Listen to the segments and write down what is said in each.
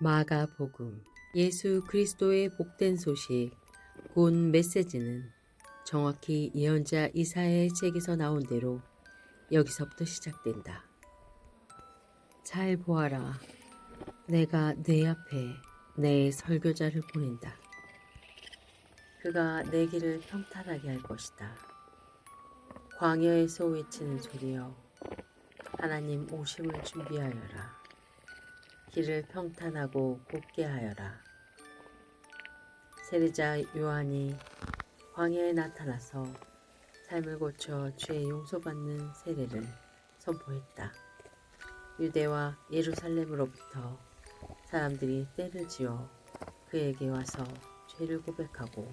마가복음. 예수 그리스도의 복된 소식, 곧 메시지는 정확히 예언자 이사야의 책에서 나온 대로 여기서부터 시작된다. 잘 보아라. 내가 내 앞에 내 설교자를 보낸다. 그가 내 길을 평탄하게 할 것이다. 광야에서 외치는 소리여, 하나님 오심을 준비하여라. 길을 평탄하고 곱게 하여라. 세례자 요한이 광야에 나타나서 삶을 고쳐 죄 용서받는 세례를 선포했다. 유대와 예루살렘으로부터 사람들이 떼를 지어 그에게 와서 죄를 고백하고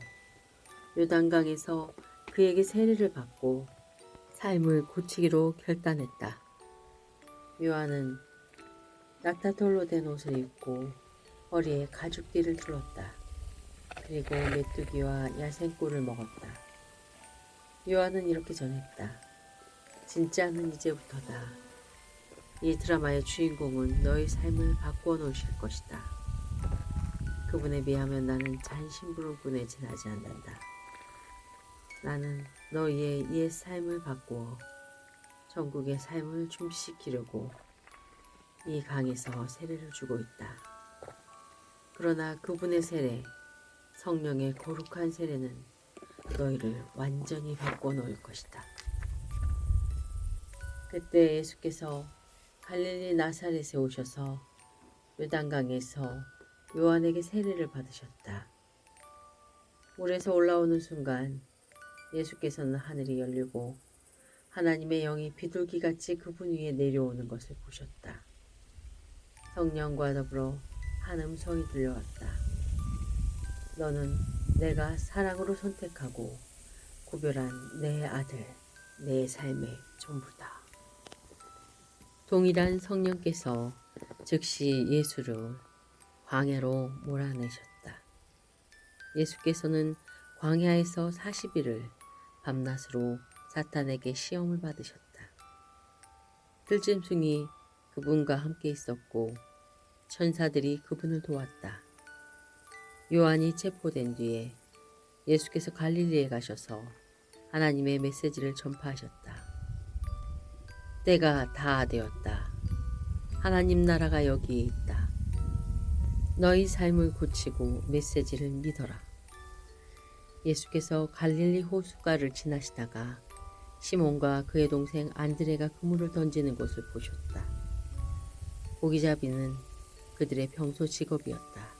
요단강에서 그에게 세례를 받고 삶을 고치기로 결단했다. 요한은 낙타털로 된 옷을 입고 허리에 가죽띠를 둘렀다. 그리고 메뚜기와 야생꿀을 먹었다. 요한은 이렇게 전했다. 진짜는 이제부터다. 이 드라마의 주인공은 너의 삶을 바꾸어 놓으실 것이다. 그분에 비하면 나는 잔심부름꾼에 지나지 않는다. 나는 너희의 옛 삶을 바꾸어 천국의 삶을 준비시키려고 이 강에서 세례를 주고 있다. 그러나 그분의 세례, 성령의 거룩한 세례는 너희를 완전히 바꿔 놓을 것이다. 그때 예수께서 갈릴리 나사렛에 오셔서 요단강에서 요한에게 세례를 받으셨다. 물에서 올라오는 순간 예수께서는 하늘이 열리고 하나님의 영이 비둘기같이 그분 위에 내려오는 것을 보셨다. 성령과 더불어 한 음성이 들려왔다. 너는 내가 사랑으로 선택하고 구별한 내 아들, 내 삶의 전부다. 동일한 성령께서 즉시 예수를 광야로 몰아내셨다. 예수께서는 광야에서 40일을 밤낮으로 사탄에게 시험을 받으셨다. 들짐승이 그분과 함께 있었고 천사들이 그분을 도왔다. 요한이 체포된 뒤에 예수께서 갈릴리에 가셔서 하나님의 메시지를 전파하셨다. 때가 다 되었다. 하나님 나라가 여기에 있다. 너희 삶을 고치고 메시지를 믿어라. 예수께서 갈릴리 호숫가를 지나시다가 시몬과 그의 동생 안드레가 그물을 던지는 것을 보셨다. 고기잡이는 그들의 평소 직업이었다.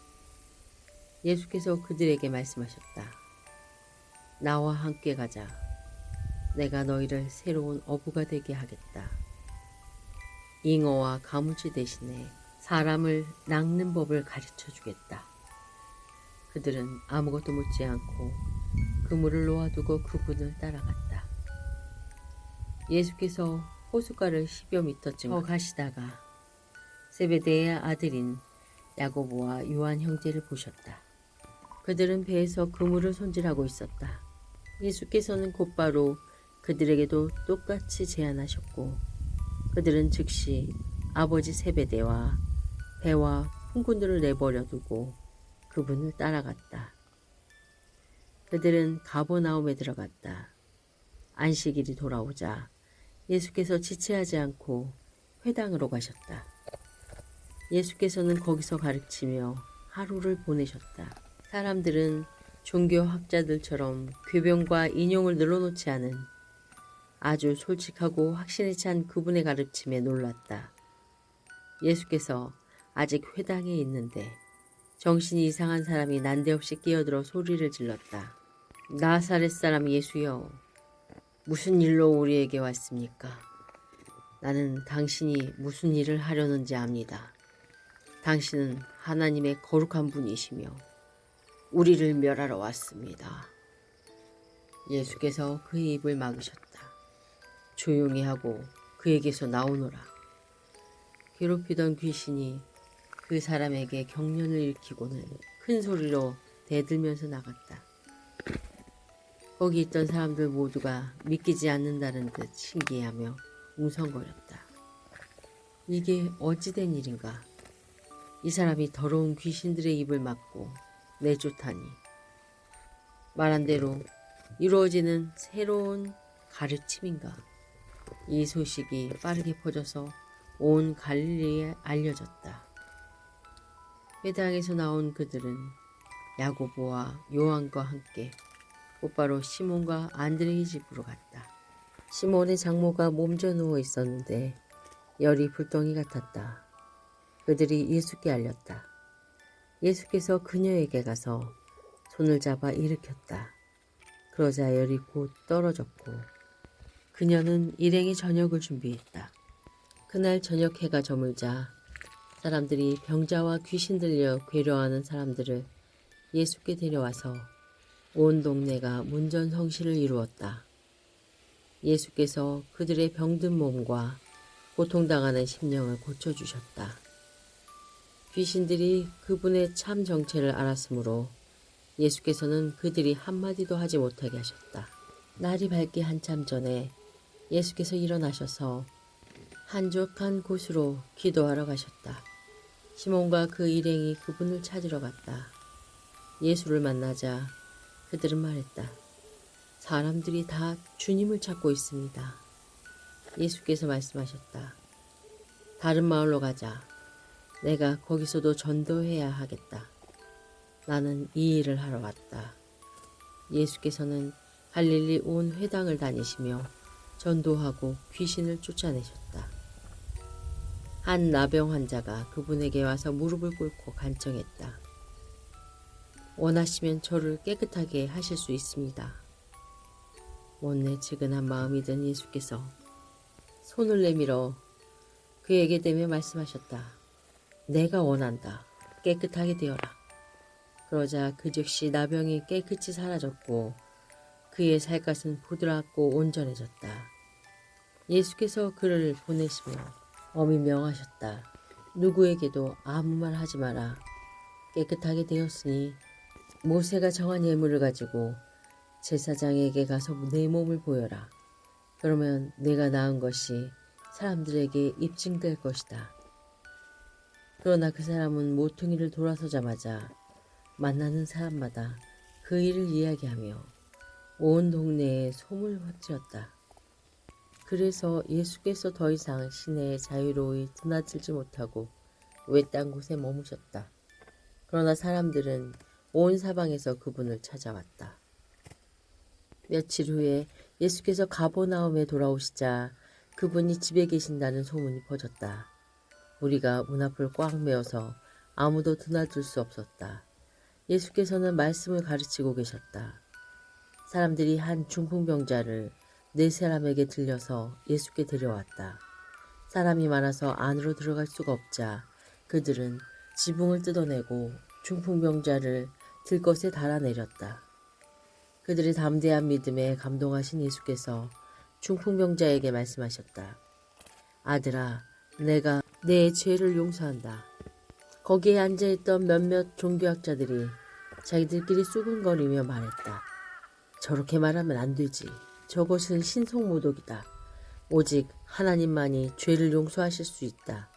예수께서 그들에게 말씀하셨다. 나와 함께 가자. 내가 너희를 새로운 어부가 되게 하겠다. 잉어와 가무치 대신에 사람을 낚는 법을 가르쳐 주겠다. 그들은 아무것도 묻지 않고 그물을 놓아두고 그분을 따라갔다. 예수께서 호숫가를 10여 미터쯤 더 가시다가 세베대의 아들인 야고보와 요한 형제를 보셨다. 그들은 배에서 그물을 손질하고 있었다. 예수께서는 곧바로 그들에게도 똑같이 제안하셨고 그들은 즉시 아버지 세베대와 배와 풍군들을 내버려 두고 그분을 따라갔다. 그들은 가버나움에 들어갔다. 안식일이 돌아오자 예수께서 지체하지 않고 회당으로 가셨다. 예수께서는 거기서 가르치며 하루를 보내셨다. 사람들은 종교학자들처럼 궤변과 인용을 늘어놓지 않은 아주 솔직하고 확신에 찬 그분의 가르침에 놀랐다. 예수께서 아직 회당에 있는데 정신이 이상한 사람이 난데없이 끼어들어 소리를 질렀다. 나사렛 사람 예수여, 무슨 일로 우리에게 왔습니까? 나는 당신이 무슨 일을 하려는지 압니다. 당신은 하나님의 거룩한 분이시며 우리를 멸하러 왔습니다. 예수께서 그의 입을 막으셨다. 조용히 하고 그에게서 나오너라. 괴롭히던 귀신이 그 사람에게 경련을 일으키고는 큰 소리로 대들면서 나갔다. 거기 있던 사람들 모두가 믿기지 않는다는 듯 신기해하며 웅성거렸다. 이게 어찌된 일인가? 이 사람이 더러운 귀신들의 입을 막고 내쫓다니. 말한 대로 이루어지는 새로운 가르침인가. 이 소식이 빠르게 퍼져서 온 갈릴리에 알려졌다. 회당에서 나온 그들은 야고보와 요한과 함께 곧바로 시몬과 안드레의 집으로 갔다. 시몬의 장모가 몸져 누워 있었는데 열이 불덩이 같았다. 그들이 예수께 알렸다. 예수께서 그녀에게 가서 손을 잡아 일으켰다. 그러자 열이 곧 떨어졌고 그녀는 일행의 저녁을 준비했다. 그날 저녁 해가 저물자 사람들이 병자와 귀신 들려 괴로워하는 사람들을 예수께 데려와서 온 동네가 문전성시를 이루었다. 예수께서 그들의 병든 몸과 고통당하는 심령을 고쳐주셨다. 귀신들이 그분의 참 정체를 알았으므로 예수께서는 그들이 한마디도 하지 못하게 하셨다. 날이 밝기 한참 전에 예수께서 일어나셔서 한적한 곳으로 기도하러 가셨다. 시몬과 그 일행이 그분을 찾으러 갔다. 예수를 만나자 그들은 말했다. 사람들이 다 주님을 찾고 있습니다. 예수께서 말씀하셨다. 다른 마을로 가자. 내가 거기서도 전도해야 하겠다. 나는 이 일을 하러 왔다. 예수께서는 갈릴리 온 회당을 다니시며 전도하고 귀신을 쫓아내셨다. 한 나병 환자가 그분에게 와서 무릎을 꿇고 간청했다. 원하시면 저를 깨끗하게 하실 수 있습니다. 못내지근한 마음이 든 예수께서 손을 내밀어 그에게 대며 말씀하셨다. 내가 원한다. 깨끗하게 되어라. 그러자 그 즉시 나병이 깨끗이 사라졌고 그의 살갗은 부드럽고 온전해졌다. 예수께서 그를 보내시며 엄히 명하셨다. 누구에게도 아무 말 하지 마라. 깨끗하게 되었으니 모세가 정한 예물을 가지고 제사장에게 가서 내 몸을 보여라. 그러면 내가 낳은 것이 사람들에게 입증될 것이다. 그러나 그 사람은 모퉁이를 돌아서자마자 만나는 사람마다 그 일을 이야기하며 온 동네에 소문을 퍼뜨렸다. 그래서 예수께서 더 이상 시내에 자유로이 드나들지 못하고 외딴 곳에 머무셨다. 그러나 사람들은 온 사방에서 그분을 찾아왔다. 며칠 후에 예수께서 가버나움에 돌아오시자 그분이 집에 계신다는 소문이 퍼졌다. 무리가 문 앞을 꽉 메어서 아무도 드나들 수 없었다. 예수께서는 말씀을 가르치고 계셨다. 사람들이 한 중풍병자를 4사람에게 들려서 예수께 데려왔다. 사람이 많아서 안으로 들어갈 수가 없자 그들은 지붕을 뜯어내고 중풍병자를 들것에 달아내렸다. 그들의 담대한 믿음에 감동하신 예수께서 중풍병자에게 말씀하셨다. 아들아, 내가 내 죄를 용서한다. 거기에 앉아있던 몇몇 종교학자들이 자기들끼리 수군거리며 말했다. 저렇게 말하면 안 되지. 저것은 신성모독이다. 오직 하나님만이 죄를 용서하실 수 있다.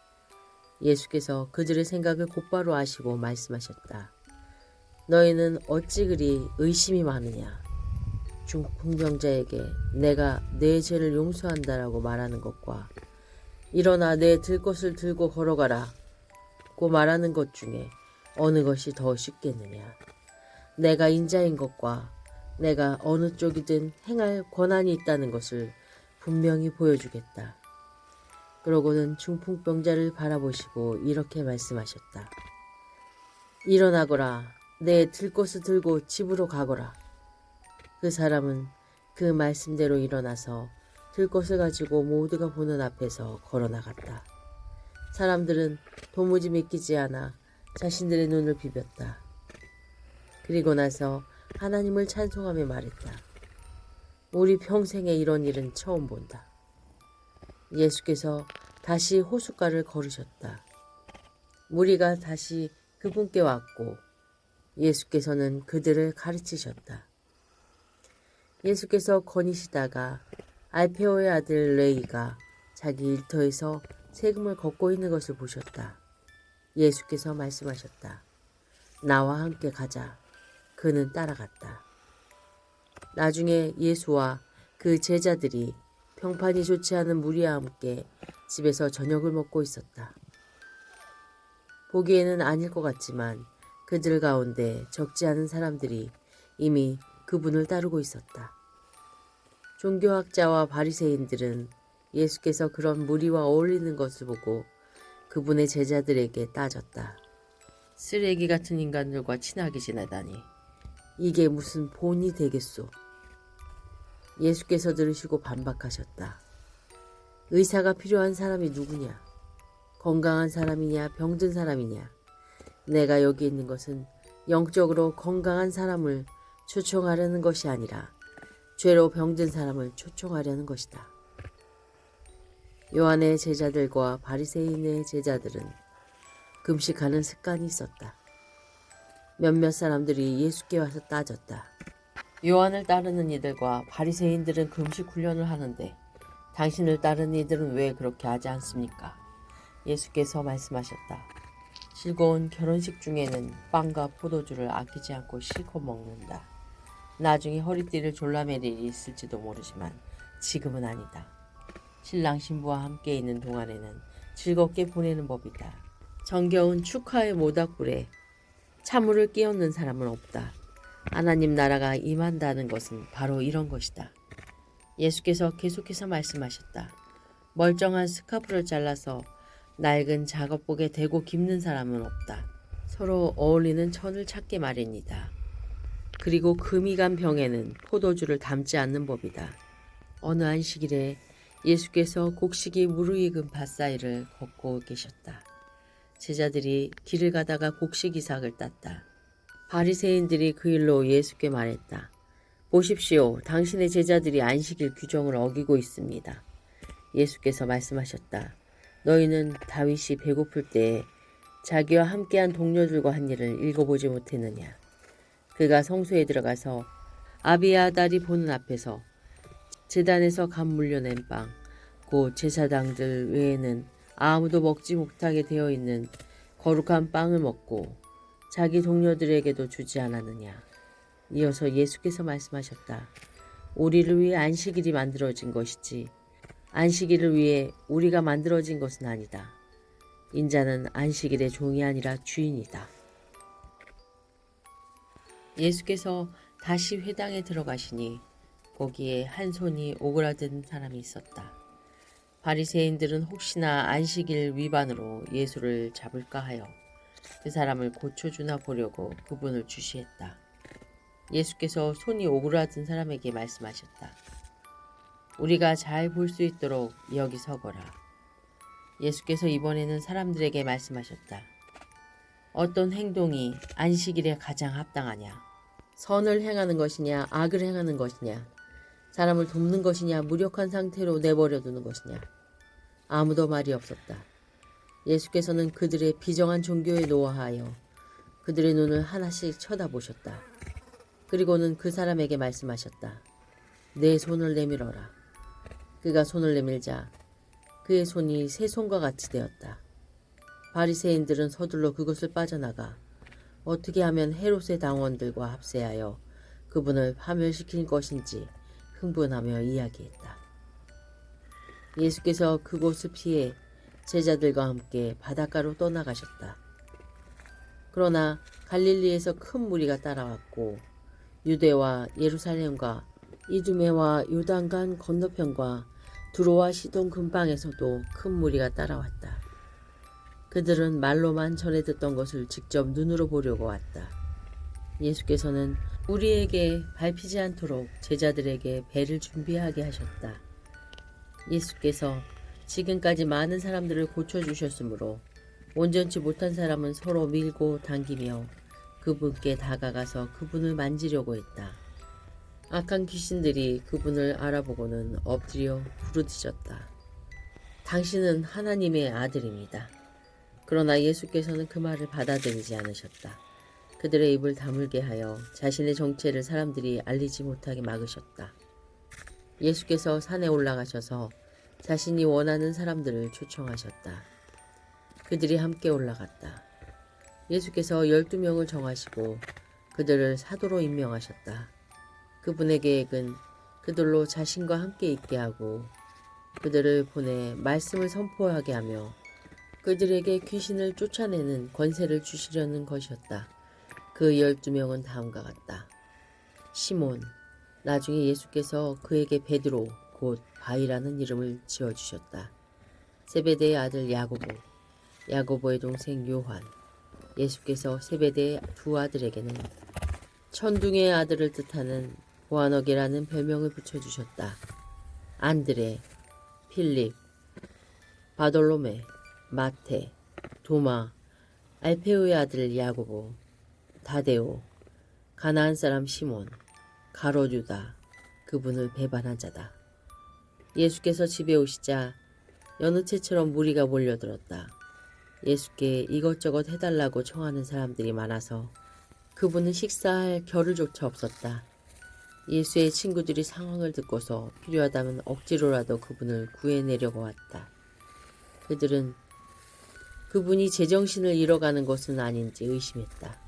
예수께서 그들의 생각을 곧바로 아시고 말씀하셨다. 너희는 어찌 그리 의심이 많으냐. 중풍병자에게 내가 내 죄를 용서한다라고 말하는 것과 일어나 내 들것을 들고 걸어가라 고 말하는 것 중에 어느 것이 더 쉽겠느냐. 내가 인자인 것과 내가 어느 쪽이든 행할 권한이 있다는 것을 분명히 보여주겠다. 그러고는 중풍병자를 바라보시고 이렇게 말씀하셨다. 일어나거라. 내 들것을 들고 집으로 가거라. 그 사람은 그 말씀대로 일어나서 들것을 가지고 모두가 보는 앞에서 걸어나갔다. 사람들은 도무지 믿기지 않아 자신들의 눈을 비볐다. 그리고 나서 하나님을 찬송하며 말했다. 우리 평생에 이런 일은 처음 본다. 예수께서 다시 호숫가를 걸으셨다. 무리가 다시 그분께 왔고 예수께서는 그들을 가르치셨다. 예수께서 거니시다가 알페오의 아들 레이가 자기 일터에서 세금을 걷고 있는 것을 보셨다. 예수께서 말씀하셨다. 나와 함께 가자. 그는 따라갔다. 나중에 예수와 그 제자들이 평판이 좋지 않은 무리와 함께 집에서 저녁을 먹고 있었다. 보기에는 아닐 것 같지만 그들 가운데 적지 않은 사람들이 이미 그분을 따르고 있었다. 종교학자와 바리새인들은 예수께서 그런 무리와 어울리는 것을 보고 그분의 제자들에게 따졌다. 쓰레기 같은 인간들과 친하게 지내다니 이게 무슨 본이 되겠소. 예수께서 들으시고 반박하셨다. 의사가 필요한 사람이 누구냐? 건강한 사람이냐 병든 사람이냐? 내가 여기 있는 것은 영적으로 건강한 사람을 초청하려는 것이 아니라 죄로 병든 사람을 초청하려는 것이다. 요한의 제자들과 바리새인의 제자들은 금식하는 습관이 있었다. 몇몇 사람들이 예수께 와서 따졌다. 요한을 따르는 이들과 바리새인들은 금식 훈련을 하는데 당신을 따르는 이들은 왜 그렇게 하지 않습니까? 예수께서 말씀하셨다. 즐거운 결혼식 중에는 빵과 포도주를 아끼지 않고 실컷 먹는다. 나중에 허리띠를 졸라맬 일이 있을지도 모르지만 지금은 아니다. 신랑 신부와 함께 있는 동안에는 즐겁게 보내는 법이다. 정겨운 축하의 모닥불에 찬물을 끼얹는 사람은 없다. 하나님 나라가 임한다는 것은 바로 이런 것이다. 예수께서 계속해서 말씀하셨다. 멀쩡한 스카프를 잘라서 낡은 작업복에 대고 깁는 사람은 없다. 서로 어울리는 천을 찾기 마련이다. 그리고 금이 간 병에는 포도주를 담지 않는 법이다. 어느 안식일에 예수께서 곡식이 무르익은 밭 사이를 걷고 계셨다. 제자들이 길을 가다가 곡식 이삭을 땄다. 바리새인들이 그 일로 예수께 말했다. 보십시오. 당신의 제자들이 안식일 규정을 어기고 있습니다. 예수께서 말씀하셨다. 너희는 다윗이 배고플 때에 자기와 함께한 동료들과 한 일을 읽어보지 못했느냐. 그가 성소에 들어가서 아비아달이 보는 앞에서 제단에서 감 물려낸 빵, 곧 제사장들 외에는 아무도 먹지 못하게 되어 있는 거룩한 빵을 먹고 자기 동료들에게도 주지 않았느냐. 이어서 예수께서 말씀하셨다. 우리를 위해 안식일이 만들어진 것이지 안식일을 위해 우리가 만들어진 것은 아니다. 인자는 안식일의 종이 아니라 주인이다. 예수께서 다시 회당에 들어가시니 거기에 한 손이 오그라든 사람이 있었다. 바리새인들은 혹시나 안식일 위반으로 예수를 잡을까 하여 그 사람을 고쳐주나 보려고 그분을 주시했다. 예수께서 손이 오그라든 사람에게 말씀하셨다. 우리가 잘 볼 수 있도록 여기 서거라. 예수께서 이번에는 사람들에게 말씀하셨다. 어떤 행동이 안식일에 가장 합당하냐? 선을 행하는 것이냐, 악을 행하는 것이냐, 사람을 돕는 것이냐, 무력한 상태로 내버려 두는 것이냐. 아무도 말이 없었다. 예수께서는 그들의 비정한 종교에 노하여 그들의 눈을 하나씩 쳐다보셨다. 그리고는 그 사람에게 말씀하셨다. 내 손을 내밀어라. 그가 손을 내밀자 그의 손이 새 손과 같이 되었다. 바리새인들은 서둘러 그것을 빠져나가 어떻게 하면 헤롯의 당원들과 합세하여 그분을 파멸시킬 것인지 흥분하며 이야기했다. 예수께서 그곳을 피해 제자들과 함께 바닷가로 떠나가셨다. 그러나 갈릴리에서 큰 무리가 따라왔고 유대와 예루살렘과 이두메와 요단강 건너편과 두로와 시돈 근방에서도 큰 무리가 따라왔다. 그들은 말로만 전해 듣던 것을 직접 눈으로 보려고 왔다. 예수께서는 우리에게 밟히지 않도록 제자들에게 배를 준비하게 하셨다. 예수께서 지금까지 많은 사람들을 고쳐주셨으므로 온전치 못한 사람은 서로 밀고 당기며 그분께 다가가서 그분을 만지려고 했다. 악한 귀신들이 그분을 알아보고는 엎드려 부르짖었다. 당신은 하나님의 아들입니다. 그러나 예수께서는 그 말을 받아들이지 않으셨다. 그들의 입을 다물게 하여 자신의 정체를 사람들이 알리지 못하게 막으셨다. 예수께서 산에 올라가셔서 자신이 원하는 사람들을 초청하셨다. 그들이 함께 올라갔다. 예수께서 12명을 정하시고 그들을 사도로 임명하셨다. 그분의 계획은 그들로 자신과 함께 있게 하고 그들을 보내 말씀을 선포하게 하며 그들에게 귀신을 쫓아내는 권세를 주시려는 것이었다. 그 12명은 다음과 같다. 시몬, 나중에 예수께서 그에게 베드로 곧 바이라는 이름을 지어주셨다. 세베대의 아들 야고보, 야고보의 동생 요한. 예수께서 세베대의 두 아들에게는 천둥의 아들을 뜻하는 보아너게라는 별명을 붙여주셨다. 안드레, 필립, 바돌로메, 마테, 도마, 알페오의 아들 야고보, 다데오, 가나안 사람 시몬, 가롯 유다, 그분을 배반한 자다. 예수께서 집에 오시자 여느 때처럼 무리가 몰려들었다. 예수께 이것저것 해달라고 청하는 사람들이 많아서 그분은 식사할 겨를조차 없었다. 예수의 친구들이 상황을 듣고서 필요하다면 억지로라도 그분을 구해내려고 왔다. 그들은 그분이 제정신을 잃어가는 것은 아닌지 의심했다.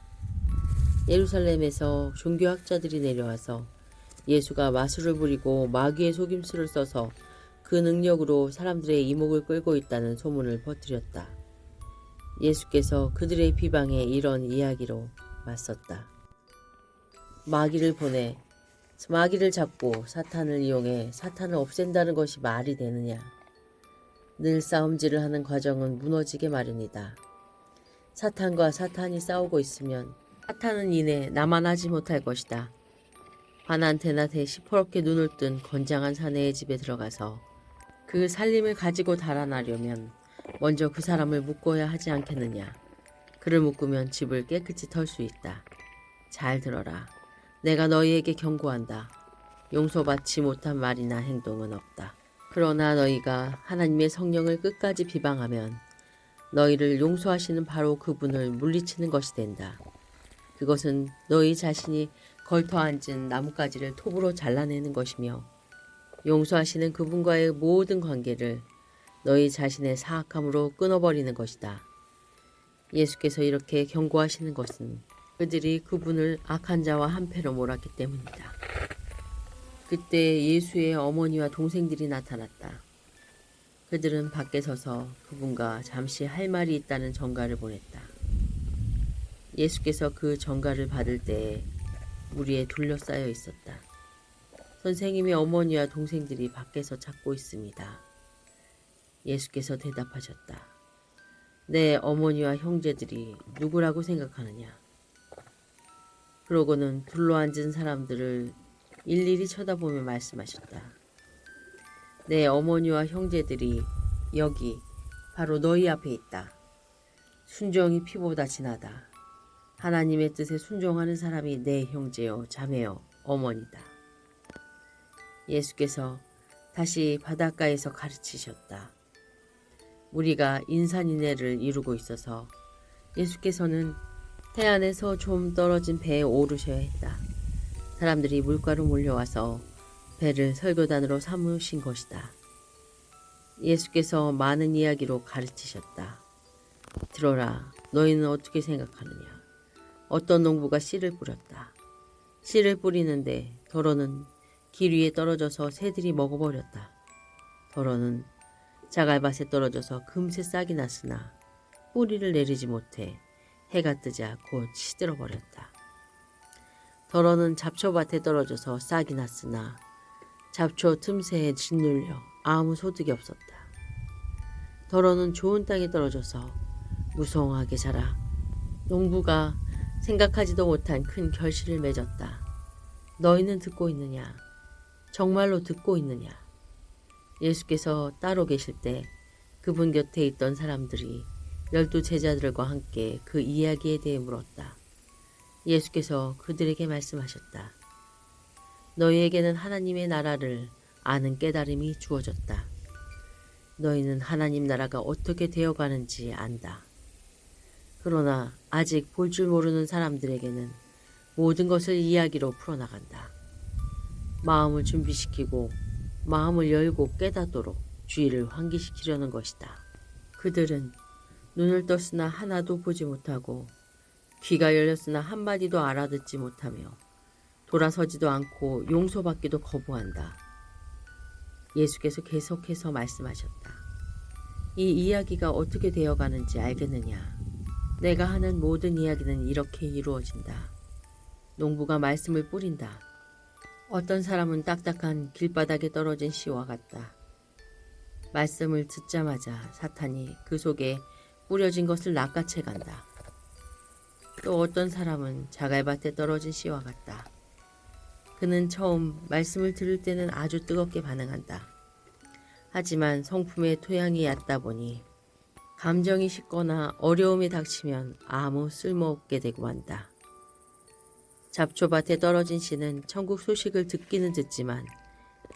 예루살렘에서 종교학자들이 내려와서 예수가 마술을 부리고 마귀의 속임수를 써서 그 능력으로 사람들의 이목을 끌고 있다는 소문을 퍼뜨렸다. 예수께서 그들의 비방에 이런 이야기로 맞섰다. 마귀를 보내 마귀를 잡고 사탄을 이용해 사탄을 없앤다는 것이 말이 되느냐. 늘 싸움질을 하는 과정은 무너지게 마련이다. 사탄과 사탄이 싸우고 있으면 사탄은 이내 나만하지 못할 것이다. 환한테나 대 시퍼렇게 눈을 뜬 건장한 사내의 집에 들어가서 그 살림을 가지고 달아나려면 먼저 그 사람을 묶어야 하지 않겠느냐. 그를 묶으면 집을 깨끗이 털 수 있다. 잘 들어라. 내가 너희에게 경고한다. 용서받지 못한 말이나 행동은 없다. 그러나 너희가 하나님의 성령을 끝까지 비방하면 너희를 용서하시는 바로 그분을 물리치는 것이 된다. 그것은 너희 자신이 걸터앉은 나뭇가지를 톱으로 잘라내는 것이며 용서하시는 그분과의 모든 관계를 너희 자신의 사악함으로 끊어버리는 것이다. 예수께서 이렇게 경고하시는 것은 그들이 그분을 악한 자와 한패로 몰았기 때문이다. 그때 예수의 어머니와 동생들이 나타났다. 그들은 밖에 서서 그분과 잠시 할 말이 있다는 전가를 보냈다. 예수께서 그 전가를 받을 때에 무리에 둘러싸여 있었다. 선생님의 어머니와 동생들이 밖에서 찾고 있습니다. 예수께서 대답하셨다. 내 어머니와 형제들이 누구라고 생각하느냐? 그러고는 둘러앉은 사람들을 일일이 쳐다보며 말씀하셨다. 내 어머니와 형제들이 여기 바로 너희 앞에 있다. 순종이 피보다 진하다. 하나님의 뜻에 순종하는 사람이 내 형제요, 자매요, 어머니다. 예수께서 다시 바닷가에서 가르치셨다. 우리가 인산인해를 이루고 있어서 예수께서는 해안에서 좀 떨어진 배에 오르셔야 했다. 사람들이 물가로 몰려와서 배를 설교단으로 삼으신 것이다. 예수께서 많은 이야기로 가르치셨다. 들어라, 너희는 어떻게 생각하느냐? 어떤 농부가 씨를 뿌렸다. 씨를 뿌리는데 덜어는 길 위에 떨어져서 새들이 먹어버렸다. 덜어는 자갈밭에 떨어져서 금세 싹이 났으나 뿌리를 내리지 못해 해가 뜨자 곧 시들어버렸다. 덜어는 잡초밭에 떨어져서 싹이 났으나 잡초 틈새에 짓눌려 아무 소득이 없었다. 덜어는 좋은 땅에 떨어져서 무성하게 자라 농부가 생각하지도 못한 큰 결실을 맺었다. 너희는 듣고 있느냐? 정말로 듣고 있느냐? 예수께서 따로 계실 때 그분 곁에 있던 사람들이 12 제자들과 함께 그 이야기에 대해 물었다. 예수께서 그들에게 말씀하셨다. 너희에게는 하나님의 나라를 아는 깨달음이 주어졌다. 너희는 하나님 나라가 어떻게 되어가는지 안다. 그러나 아직 볼 줄 모르는 사람들에게는 모든 것을 이야기로 풀어나간다. 마음을 준비시키고 마음을 열고 깨닫도록 주의를 환기시키려는 것이다. 그들은 눈을 떴으나 하나도 보지 못하고 귀가 열렸으나 한마디도 알아듣지 못하며 돌아서지도 않고 용서받기도 거부한다. 예수께서 계속해서 말씀하셨다. 이 이야기가 어떻게 되어가는지 알겠느냐? 내가 하는 모든 이야기는 이렇게 이루어진다. 농부가 말씀을 뿌린다. 어떤 사람은 딱딱한 길바닥에 떨어진 씨와 같다. 말씀을 듣자마자 사탄이 그 속에 뿌려진 것을 낚아채 간다. 또 어떤 사람은 자갈밭에 떨어진 씨와 같다. 그는 처음 말씀을 들을 때는 아주 뜨겁게 반응한다. 하지만 성품의 토양이 얕다 보니 감정이 식거나 어려움이 닥치면 아무 쓸모없게 되고 만다. 잡초밭에 떨어진 씨는 천국 소식을 듣기는 듣지만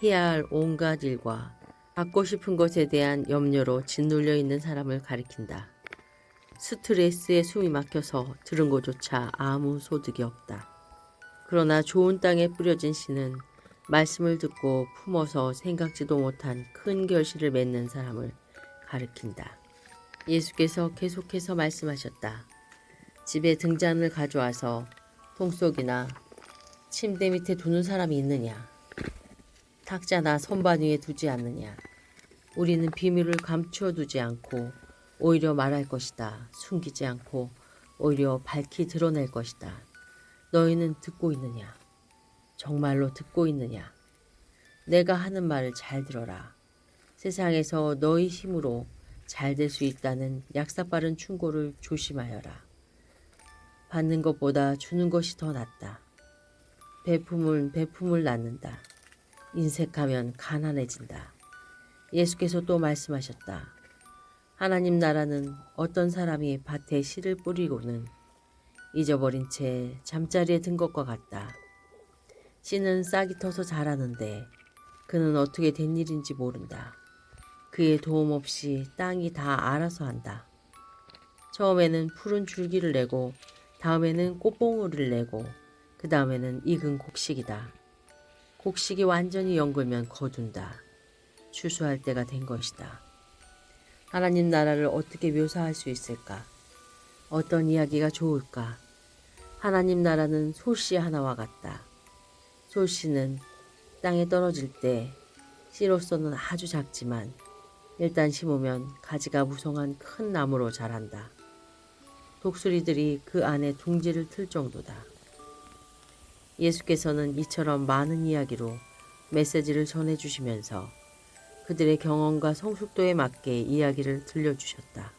해야 할 온갖 일과 받고 싶은 것에 대한 염려로 짓눌려 있는 사람을 가리킨다. 스트레스에 숨이 막혀서 들은 것조차 아무 소득이 없다. 그러나 좋은 땅에 뿌려진 씨는 말씀을 듣고 품어서 생각지도 못한 큰 결실을 맺는 사람을 가리킨다. 예수께서 계속해서 말씀하셨다. 집에 등잔을 가져와서 통속이나 침대 밑에 두는 사람이 있느냐? 탁자나 선반 위에 두지 않느냐? 우리는 비밀을 감추어 두지 않고 오히려 말할 것이다. 숨기지 않고 오히려 밝히 드러낼 것이다. 너희는 듣고 있느냐? 정말로 듣고 있느냐? 내가 하는 말을 잘 들어라. 세상에서 너희 힘으로 잘 될 수 있다는 약사빠른 충고를 조심하여라. 받는 것보다 주는 것이 더 낫다. 베품은 베품을 낳는다. 인색하면 가난해진다. 예수께서 또 말씀하셨다. 하나님 나라는 어떤 사람이 밭에 씨를 뿌리고는 잊어버린 채 잠자리에 든 것과 같다. 씨는 싹이 터서 자라는데 그는 어떻게 된 일인지 모른다. 그의 도움 없이 땅이 다 알아서 한다. 처음에는 푸른 줄기를 내고 다음에는 꽃봉오리를 내고 그 다음에는 익은 곡식이다. 곡식이 완전히 연글면 거둔다. 추수할 때가 된 것이다. 하나님 나라를 어떻게 묘사할 수 있을까? 어떤 이야기가 좋을까? 하나님 나라는 솔씨 하나와 같다. 솔씨는 땅에 떨어질 때 씨로서는 아주 작지만 일단 심으면 가지가 무성한 큰 나무로 자란다. 독수리들이 그 안에 둥지를 틀 정도다. 예수께서는 이처럼 많은 이야기로 메시지를 전해주시면서 그들의 경험과 성숙도에 맞게 이야기를 들려주셨다.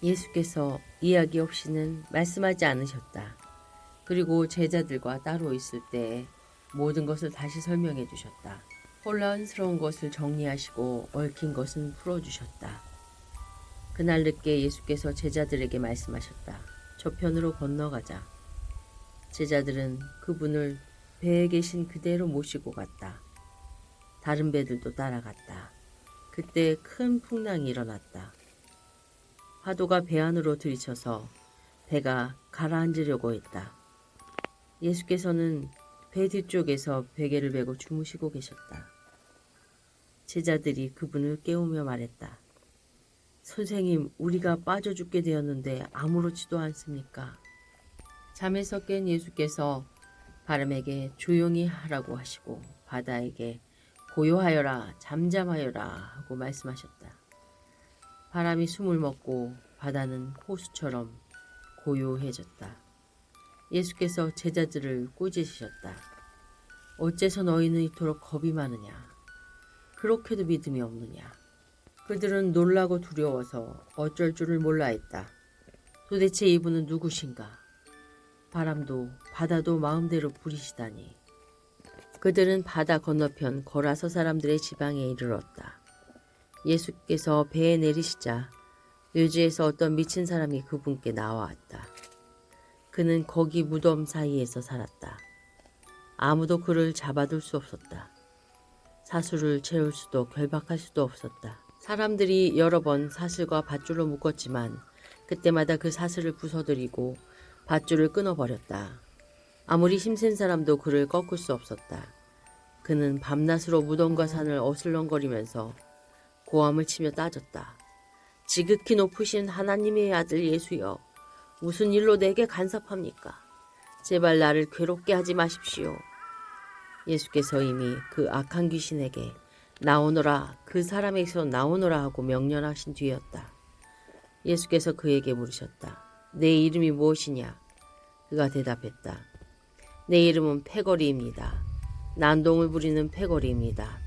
예수께서 이야기 없이는 말씀하지 않으셨다. 그리고 제자들과 따로 있을 때 모든 것을 다시 설명해 주셨다. 혼란스러운 것을 정리하시고 얽힌 것은 풀어주셨다. 그날 늦게 예수께서 제자들에게 말씀하셨다. 저편으로 건너가자. 제자들은 그분을 배에 계신 그대로 모시고 갔다. 다른 배들도 따라갔다. 그때 큰 풍랑이 일어났다. 파도가 배 안으로 들이쳐서 배가 가라앉으려고 했다. 예수께서는 배 뒤쪽에서 베개를 메고 주무시고 계셨다. 제자들이 그분을 깨우며 말했다. 선생님, 우리가 빠져 죽게 되었는데 아무렇지도 않습니까? 잠에서 깬 예수께서 바람에게 조용히 하라고 하시고 바다에게 고요하여라, 잠잠하여라 하고 말씀하셨다. 바람이 숨을 먹고 바다는 호수처럼 고요해졌다. 예수께서 제자들을 꾸짖으셨다. 어째서 너희는 이토록 겁이 많으냐? 그렇게도 믿음이 없느냐? 그들은 놀라고 두려워서 어쩔 줄을 몰라 했다. 도대체 이분은 누구신가? 바람도 바다도 마음대로 부리시다니. 그들은 바다 건너편 거라서 사람들의 지방에 이르렀다. 예수께서 배에 내리시자 묘지에서 어떤 미친 사람이 그분께 나와왔다. 그는 거기 무덤 사이에서 살았다. 아무도 그를 잡아둘 수 없었다. 사슬을 채울 수도 결박할 수도 없었다. 사람들이 여러 번 사슬과 밧줄로 묶었지만 그때마다 그 사슬을 부서뜨리고 밧줄을 끊어버렸다. 아무리 힘센 사람도 그를 꺾을 수 없었다. 그는 밤낮으로 무덤과 산을 어슬렁거리면서 고함을 치며 따졌다. 지극히 높으신 하나님의 아들 예수여, 무슨 일로 내게 간섭합니까? 제발 나를 괴롭게 하지 마십시오. 예수께서 이미 그 악한 귀신에게 나오너라, 그 사람에게서 나오너라 하고 명령하신 뒤였다. 예수께서 그에게 물으셨다. 내 이름이 무엇이냐? 그가 대답했다. 내 이름은 패거리입니다. 난동을 부리는 패거리입니다.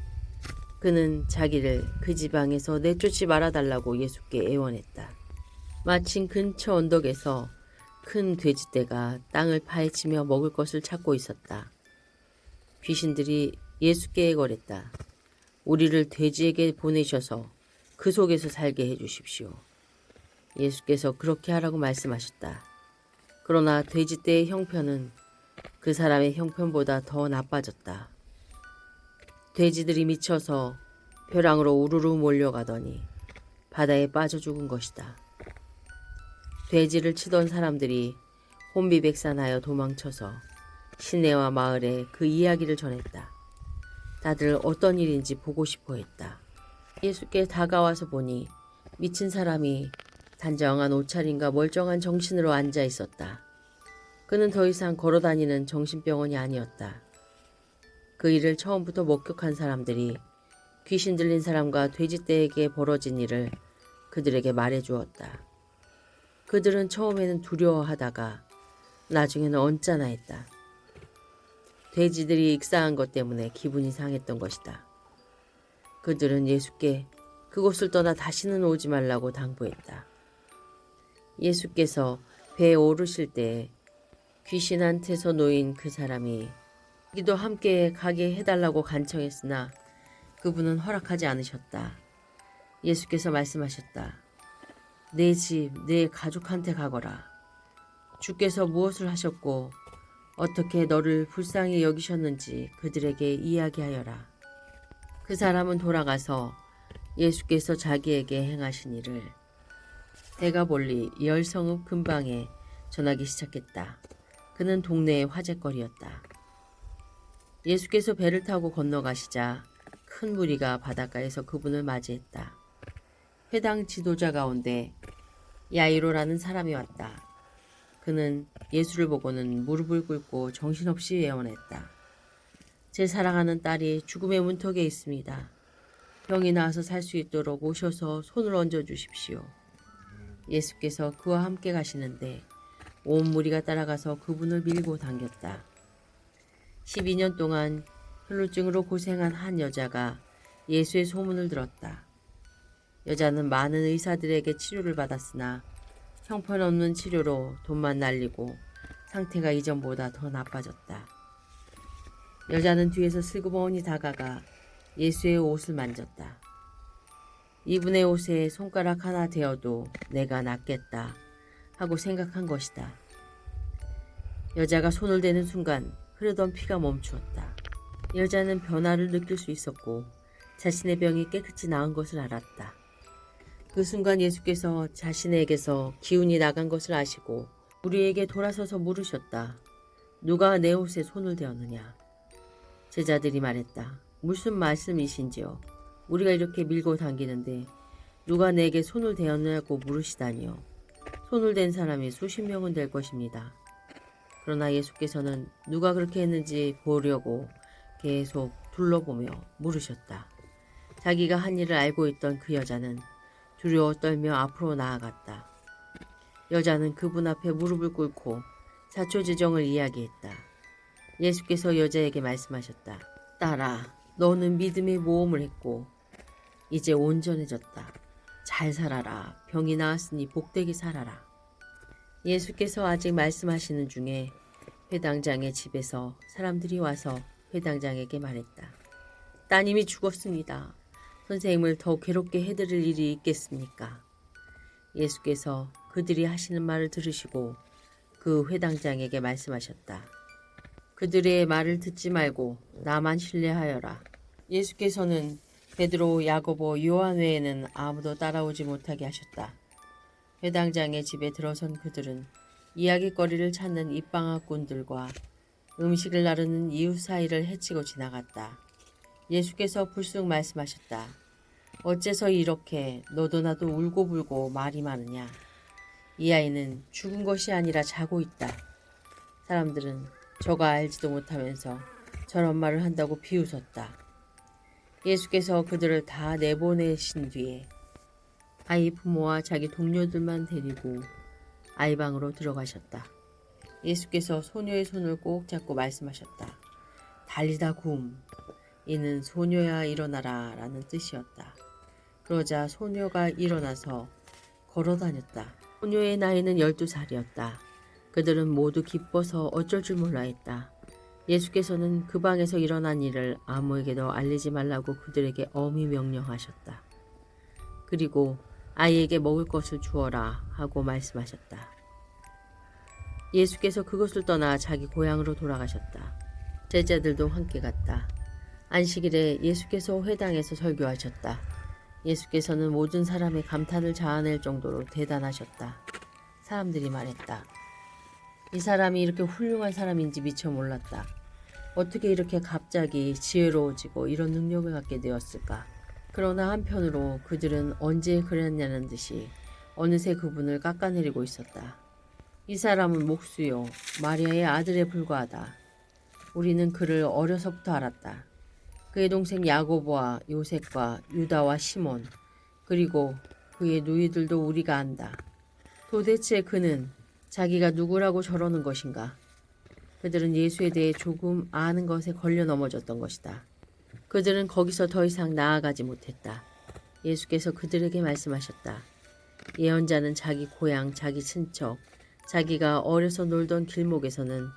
그는 자기를 그 지방에서 내쫓지 말아달라고 예수께 애원했다. 마침 근처 언덕에서 큰 돼지떼가 땅을 파헤치며 먹을 것을 찾고 있었다. 귀신들이 예수께 애걸했다. 우리를 돼지에게 보내셔서 그 속에서 살게 해주십시오. 예수께서 그렇게 하라고 말씀하셨다. 그러나 돼지떼의 형편은 그 사람의 형편보다 더 나빠졌다. 돼지들이 미쳐서 벼랑으로 우르르 몰려가더니 바다에 빠져 죽은 것이다. 돼지를 치던 사람들이 혼비백산하여 도망쳐서 시내와 마을에 그 이야기를 전했다. 다들 어떤 일인지 보고 싶어 했다. 예수께 다가와서 보니 미친 사람이 단정한 옷차림과 멀쩡한 정신으로 앉아 있었다. 그는 더 이상 걸어다니는 정신병원이 아니었다. 그 일을 처음부터 목격한 사람들이 귀신 들린 사람과 돼지떼에게 벌어진 일을 그들에게 말해주었다. 그들은 처음에는 두려워하다가 나중에는 언짢아했다. 돼지들이 익사한 것 때문에 기분이 상했던 것이다. 그들은 예수께 그곳을 떠나 다시는 오지 말라고 당부했다. 예수께서 배에 오르실 때 귀신한테서 놓인 그 사람이 자기도 함께 가게 해달라고 간청했으나 그분은 허락하지 않으셨다. 예수께서 말씀하셨다. 내 집, 내 가족한테 가거라. 주께서 무엇을 하셨고 어떻게 너를 불쌍히 여기셨는지 그들에게 이야기하여라. 그 사람은 돌아가서 예수께서 자기에게 행하신 일을 대가볼리 열성읍 근방에 전하기 시작했다. 그는 동네의 화제거리였다. 예수께서 배를 타고 건너가시자 큰 무리가 바닷가에서 그분을 맞이했다. 회당 지도자 가운데 야이로라는 사람이 왔다. 그는 예수를 보고는 무릎을 꿇고 정신없이 애원했다. 제 사랑하는 딸이 죽음의 문턱에 있습니다. 병이 나아서 살 수 있도록 오셔서 손을 얹어 주십시오. 예수께서 그와 함께 가시는데 온 무리가 따라가서 그분을 밀고 당겼다. 12년 동안 혈루증으로 고생한 한 여자가 예수의 소문을 들었다. 여자는 많은 의사들에게 치료를 받았으나 형편없는 치료로 돈만 날리고 상태가 이전보다 더 나빠졌다. 여자는 뒤에서 슬그머니 다가가 예수의 옷을 만졌다. 이분의 옷에 손가락 하나 대어도 내가 낫겠다 하고 생각한 것이다. 여자가 손을 대는 순간 흐르던 피가 멈추었다. 여자는 변화를 느낄 수 있었고 자신의 병이 깨끗이 나은 것을 알았다. 그 순간 예수께서 자신에게서 기운이 나간 것을 아시고 우리에게 돌아서서 물으셨다. 누가 내 옷에 손을 대었느냐? 제자들이 말했다. 무슨 말씀이신지요? 우리가 이렇게 밀고 당기는데 누가 내게 손을 대었느냐고 물으시다니요. 손을 댄 사람이 수십 명은 될 것입니다. 그러나 예수께서는 누가 그렇게 했는지 보려고 계속 둘러보며 물으셨다. 자기가 한 일을 알고 있던 그 여자는 두려워 떨며 앞으로 나아갔다. 여자는 그분 앞에 무릎을 꿇고 자초지정을 이야기했다. 예수께서 여자에게 말씀하셨다. 딸아, 너는 믿음의 모험을 했고 이제 온전해졌다. 잘 살아라. 병이 나았으니 복되게 살아라. 예수께서 아직 말씀하시는 중에 회당장의 집에서 사람들이 와서 회당장에게 말했다. 따님이 죽었습니다. 선생님을 더 괴롭게 해드릴 일이 있겠습니까? 예수께서 그들이 하시는 말을 들으시고 그 회당장에게 말씀하셨다. 그들의 말을 듣지 말고 나만 신뢰하여라. 예수께서는 베드로, 야고보, 요한 외에는 아무도 따라오지 못하게 하셨다. 회당장의 집에 들어선 그들은 이야깃거리를 찾는 입방아꾼들과 음식을 나르는 이웃 사이를 헤치고 지나갔다. 예수께서 불쑥 말씀하셨다. 어째서 이렇게 너도 나도 울고불고 말이 많으냐. 이 아이는 죽은 것이 아니라 자고 있다. 사람들은 저가 알지도 못하면서 저런 말을 한다고 비웃었다. 예수께서 그들을 다 내보내신 뒤에 아이 부모와 자기 동료들만 데리고 아이 방으로 들어가셨다. 예수께서 소녀의 손을 꼭 잡고 말씀하셨다. 달리다 굼. 이는 소녀야 일어나라 라는 뜻이었다. 그러자 소녀가 일어나서 걸어 다녔다. 소녀의 나이는 12살이었다. 그들은 모두 기뻐서 어쩔 줄 몰라 했다. 예수께서는 그 방에서 일어난 일을 아무에게도 알리지 말라고 그들에게 엄히 명령하셨다. 그리고 아이에게 먹을 것을 주어라 하고 말씀하셨다. 예수께서 그곳을 떠나 자기 고향으로 돌아가셨다. 제자들도 함께 갔다. 안식일에 예수께서 회당에서 설교하셨다. 예수께서는 모든 사람의 감탄을 자아낼 정도로 대단하셨다. 사람들이 말했다. 이 사람이 이렇게 훌륭한 사람인지 미처 몰랐다. 어떻게 이렇게 갑자기 지혜로워지고 이런 능력을 갖게 되었을까? 그러나 한편으로 그들은 언제 그랬냐는 듯이 어느새 그분을 깎아내리고 있었다. 이 사람은 목수요, 마리아의 아들에 불과하다. 우리는 그를 어려서부터 알았다. 그의 동생 야고보와 요셉과 유다와 시몬, 그리고 그의 누이들도 우리가 안다. 도대체 그는 자기가 누구라고 저러는 것인가? 그들은 예수에 대해 조금 아는 것에 걸려 넘어졌던 것이다. 그들은 거기서 더 이상 나아가지 못했다. 예수께서 그들에게 말씀하셨다. 예언자는 자기 고향, 자기 친척, 자기가 어려서 놀던 길목에서는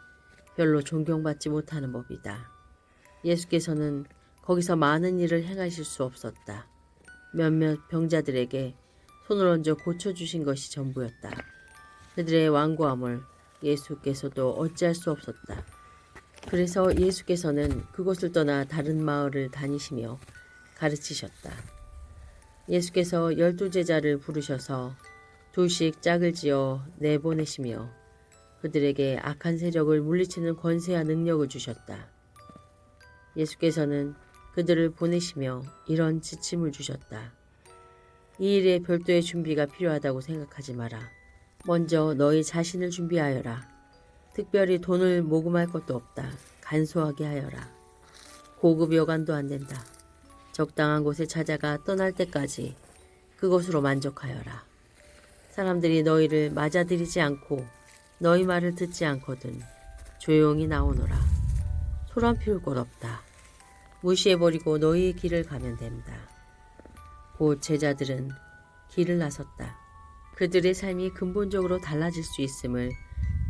별로 존경받지 못하는 법이다. 예수께서는 거기서 많은 일을 행하실 수 없었다. 몇몇 병자들에게 손을 얹어 고쳐주신 것이 전부였다. 그들의 완고함을 예수께서도 어찌할 수 없었다. 그래서 예수께서는 그곳을 떠나 다른 마을을 다니시며 가르치셨다. 예수께서 12제자를 부르셔서 둘씩 짝을 지어 내보내시며 그들에게 악한 세력을 물리치는 권세와 능력을 주셨다. 예수께서는 그들을 보내시며 이런 지침을 주셨다. 이 일에 별도의 준비가 필요하다고 생각하지 마라. 먼저 너희 자신을 준비하여라. 특별히 돈을 모금할 것도 없다. 간소하게 하여라. 고급 여관도 안 된다. 적당한 곳에 찾아가 떠날 때까지 그것으로 만족하여라. 사람들이 너희를 맞아들이지 않고 너희 말을 듣지 않거든 조용히 나오너라. 소란 피울 것 없다. 무시해버리고 너희의 길을 가면 된다. 곧 제자들은 길을 나섰다. 그들의 삶이 근본적으로 달라질 수 있음을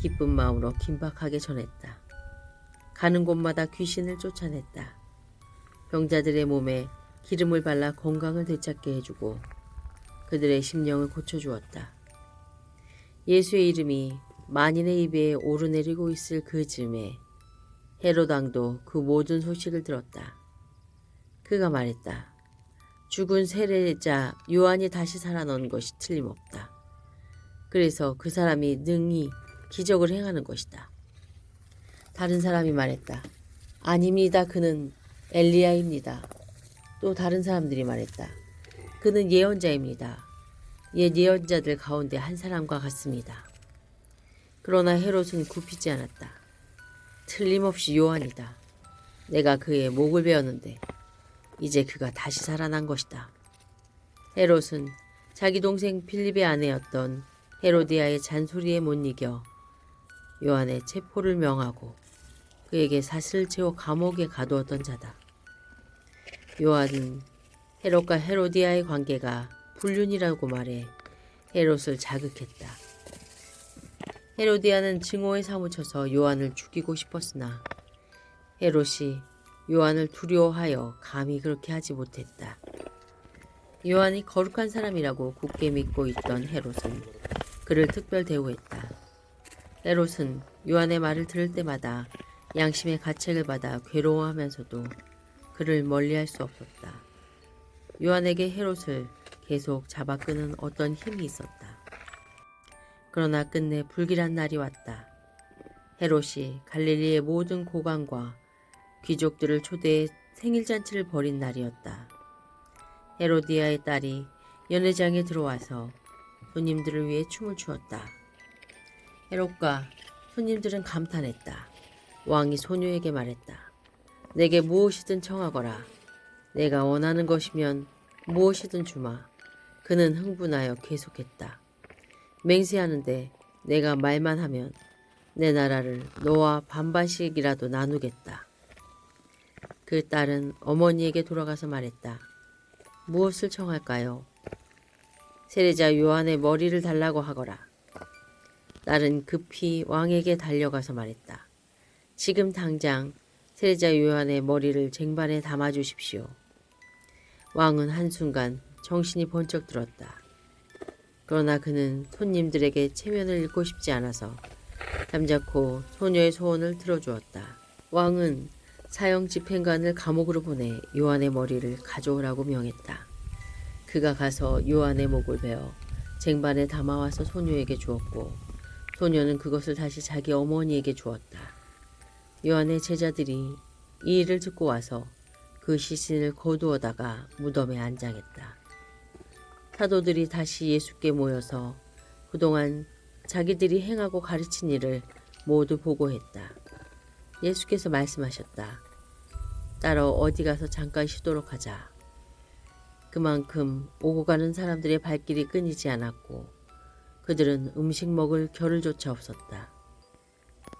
기쁜 마음으로 긴박하게 전했다. 가는 곳마다 귀신을 쫓아냈다. 병자들의 몸에 기름을 발라 건강을 되찾게 해주고 그들의 심령을 고쳐주었다. 예수의 이름이 만인의 입에 오르내리고 있을 그 즈음에 헤롯 왕도 그 모든 소식을 들었다. 그가 말했다. 죽은 세례자 요한이 다시 살아난 것이 틀림없다. 그래서 그 사람이 능히 기적을 행하는 것이다. 다른 사람이 말했다. 아닙니다. 그는 엘리야입니다. 또 다른 사람들이 말했다. 그는 예언자입니다. 옛 예언자들 가운데 한 사람과 같습니다. 그러나 헤롯은 굽히지 않았다. 틀림없이 요한이다. 내가 그의 목을 베었는데 이제 그가 다시 살아난 것이다. 헤롯은 자기 동생 필립의 아내였던 헤로디아의 잔소리에 못 이겨 요한의 체포를 명하고 그에게 사슬을 채워 감옥에 가두었던 자다. 요한은 헤롯과 헤로디아의 관계가 불륜이라고 말해 헤롯을 자극했다. 헤로디아는 증오에 사무쳐서 요한을 죽이고 싶었으나 헤롯이 요한을 두려워하여 감히 그렇게 하지 못했다. 요한이 거룩한 사람이라고 굳게 믿고 있던 헤롯은 그를 특별 대우했다. 헤롯은 요한의 말을 들을 때마다 양심의 가책을 받아 괴로워하면서도 그를 멀리할 수 없었다. 요한에게 헤롯을 계속 잡아끄는 어떤 힘이 있었다. 그러나 끝내 불길한 날이 왔다. 헤롯이 갈릴리의 모든 고관과 귀족들을 초대해 생일잔치를 벌인 날이었다. 헤로디아의 딸이 연회장에 들어와서 손님들을 위해 춤을 추었다. 헤롯과 손님들은 감탄했다. 왕이 소녀에게 말했다. 내게 무엇이든 청하거라. 내가 원하는 것이면 무엇이든 주마. 그는 흥분하여 계속했다. 맹세하는데 내가 말만 하면 내 나라를 너와 반반씩이라도 나누겠다. 그 딸은 어머니에게 돌아가서 말했다. 무엇을 청할까요? 세례자 요한의 머리를 달라고 하거라. 딸은 급히 왕에게 달려가서 말했다. 지금 당장 세례자 요한의 머리를 쟁반에 담아주십시오. 왕은 한순간 정신이 번쩍 들었다. 그러나 그는 손님들에게 체면을 잃고 싶지 않아서 잠자코 소녀의 소원을 들어주었다. 왕은 사형 집행관을 감옥으로 보내 요한의 머리를 가져오라고 명했다. 그가 가서 요한의 목을 베어 쟁반에 담아와서 소녀에게 주었고 소녀는 그것을 다시 자기 어머니에게 주었다. 요한의 제자들이 이 일을 듣고 와서 그 시신을 거두어다가 무덤에 안장했다. 사도들이 다시 예수께 모여서 그동안 자기들이 행하고 가르친 일을 모두 보고했다. 예수께서 말씀하셨다. 따로 어디 가서 잠깐 쉬도록 하자. 그만큼 오고 가는 사람들의 발길이 끊이지 않았고 그들은 음식 먹을 겨를조차 없었다.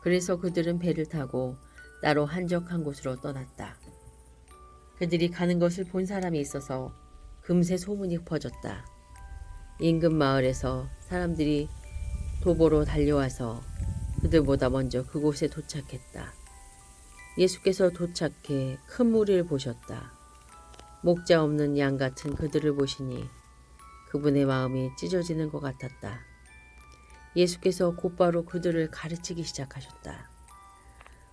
그래서 그들은 배를 타고 따로 한적한 곳으로 떠났다. 그들이 가는 것을 본 사람이 있어서 금세 소문이 퍼졌다. 인근 마을에서 사람들이 도보로 달려와서 그들보다 먼저 그곳에 도착했다. 예수께서 도착해 큰 무리를 보셨다. 목자 없는 양 같은 그들을 보시니 그분의 마음이 찢어지는 것 같았다. 예수께서 곧바로 그들을 가르치기 시작하셨다.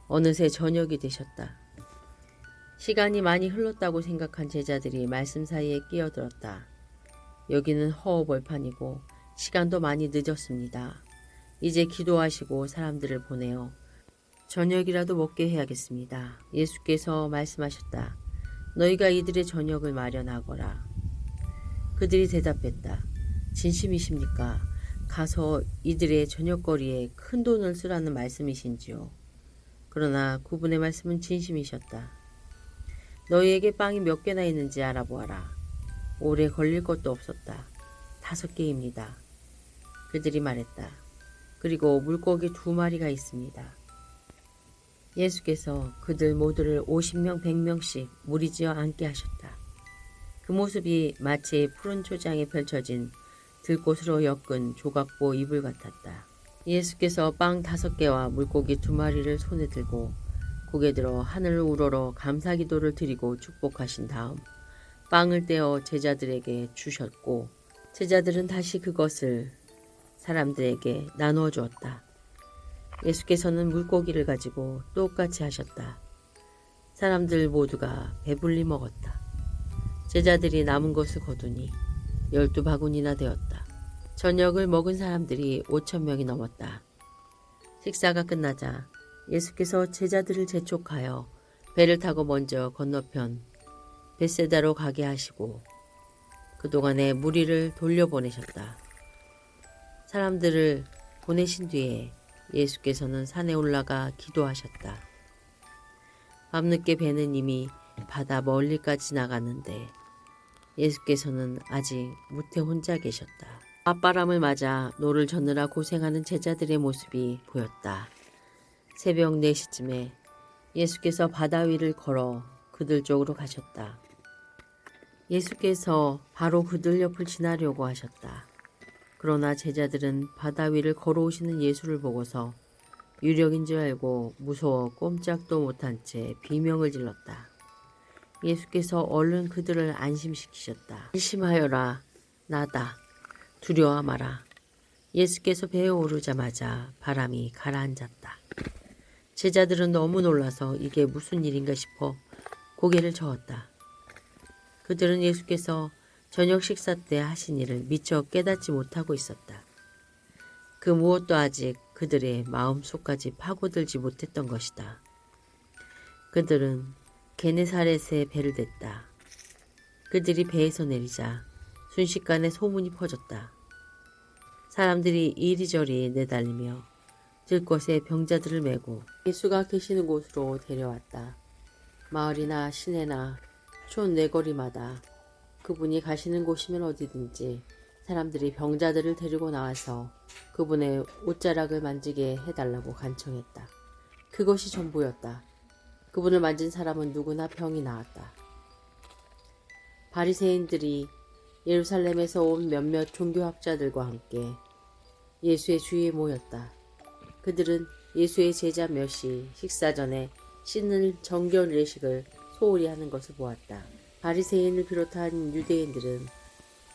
어느새 저녁이 되셨다. 시간이 많이 흘렀다고 생각한 제자들이 말씀 사이에 끼어들었다. 여기는 허허벌판이고 시간도 많이 늦었습니다. 이제 기도하시고 사람들을 보내어 저녁이라도 먹게 해야겠습니다. 예수께서 말씀하셨다. 너희가 이들의 저녁을 마련하거라. 그들이 대답했다. 진심이십니까? 가서 이들의 저녁거리에 큰 돈을 쓰라는 말씀이신지요? 그러나 그분의 말씀은 진심이셨다. 너희에게 빵이 몇 개나 있는지 알아보아라. 오래 걸릴 것도 없었다. 5개입니다. 그들이 말했다. 그리고 물고기 2마리가 있습니다. 예수께서 그들 모두를 50명 100명씩 무리지어 앉게 하셨다. 그 모습이 마치 푸른 초장에 펼쳐진 들꽃으로 엮은 조각보 이불 같았다. 예수께서 빵 5개와 물고기 2마리를 손에 들고 고개 들어 하늘을 우러러 감사기도를 드리고 축복하신 다음 빵을 떼어 제자들에게 주셨고 제자들은 다시 그것을 사람들에게 나누어 주었다. 예수께서는 물고기를 가지고 똑같이 하셨다. 사람들 모두가 배불리 먹었다. 제자들이 남은 것을 거두니 12바구니나 되었다. 저녁을 먹은 사람들이 5,000명이 넘었다. 식사가 끝나자 예수께서 제자들을 재촉하여 배를 타고 먼저 건너편 벳세다로 가게 하시고 그동안에 무리를 돌려보내셨다. 사람들을 보내신 뒤에 예수께서는 산에 올라가 기도하셨다. 밤늦게 배는 이미 바다 멀리까지 나갔는데 예수께서는 아직 무태 혼자 계셨다. 맞바람을 맞아 노를 젓느라 고생하는 제자들의 모습이 보였다. 새벽 4시쯤에 예수께서 바다 위를 걸어 그들 쪽으로 가셨다. 예수께서 바로 그들 옆을 지나려고 하셨다. 그러나 제자들은 바다 위를 걸어오시는 예수를 보고서 유령인 줄 알고 무서워 꼼짝도 못한 채 비명을 질렀다. 예수께서 얼른 그들을 안심시키셨다. 안심하여라. 나다. 두려워 마라. 예수께서 배에 오르자마자 바람이 가라앉았다. 제자들은 너무 놀라서 이게 무슨 일인가 싶어 고개를 저었다. 그들은 예수께서 저녁 식사 때 하신 일을 미처 깨닫지 못하고 있었다. 그 무엇도 아직 그들의 마음속까지 파고들지 못했던 것이다. 그들은 게네사렛에 배를 댔다. 그들이 배에서 내리자 순식간에 소문이 퍼졌다. 사람들이 이리저리 내달리며 들것에 병자들을 메고 예수가 계시는 곳으로 데려왔다. 마을이나 시내나 촌 네거리마다 그분이 가시는 곳이면 어디든지 사람들이 병자들을 데리고 나와서 그분의 옷자락을 만지게 해달라고 간청했다. 그것이 전부였다. 그분을 만진 사람은 누구나 병이 나았다. 바리새인들이 예루살렘에서 온 몇몇 종교학자들과 함께 예수의 주위에 모였다. 그들은 예수의 제자 몇이 식사 전에 씻는 정결 예식을 소홀히 하는 것을 보았다. 바리새인을 비롯한 유대인들은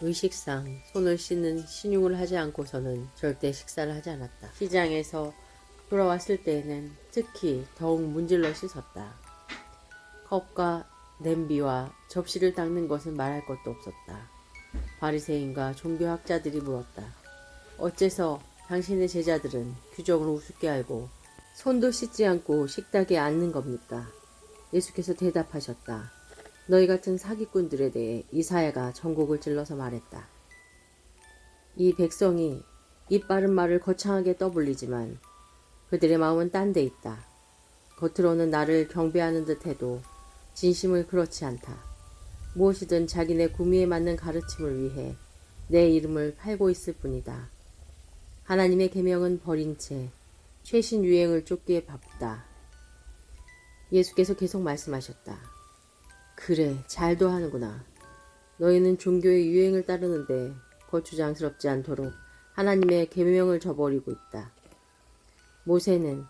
의식상 손을 씻는 신용을 하지 않고서는 절대 식사를 하지 않았다. 시장에서 돌아왔을 때에는 특히 더욱 문질러 씻었다. 컵과 냄비와 접시를 닦는 것은 말할 것도 없었다. 바리새인과 종교학자들이 물었다. 어째서 당신의 제자들은 규정을 우습게 알고 손도 씻지 않고 식탁에 앉는 겁니까? 예수께서 대답하셨다. 너희 같은 사기꾼들에 대해 이사야가 전곡을 찔러서 말했다. 이 백성이 입 바른 말을 거창하게 떠불리지만 그들의 마음은 딴 데 있다. 겉으로는 나를 경배하는 듯 해도 진심을 그렇지 않다. 무엇이든 자기네 구미에 맞는 가르침을 위해 내 이름을 팔고 있을 뿐이다. 하나님의 계명은 버린 채 최신 유행을 쫓기에 바쁘다. 예수께서 계속 말씀하셨다. 그래, 잘도 하는구나. 너희는 종교의 유행을 따르는데 거추장스럽지 않도록 하나님의 계명을 저버리고 있다. 모세는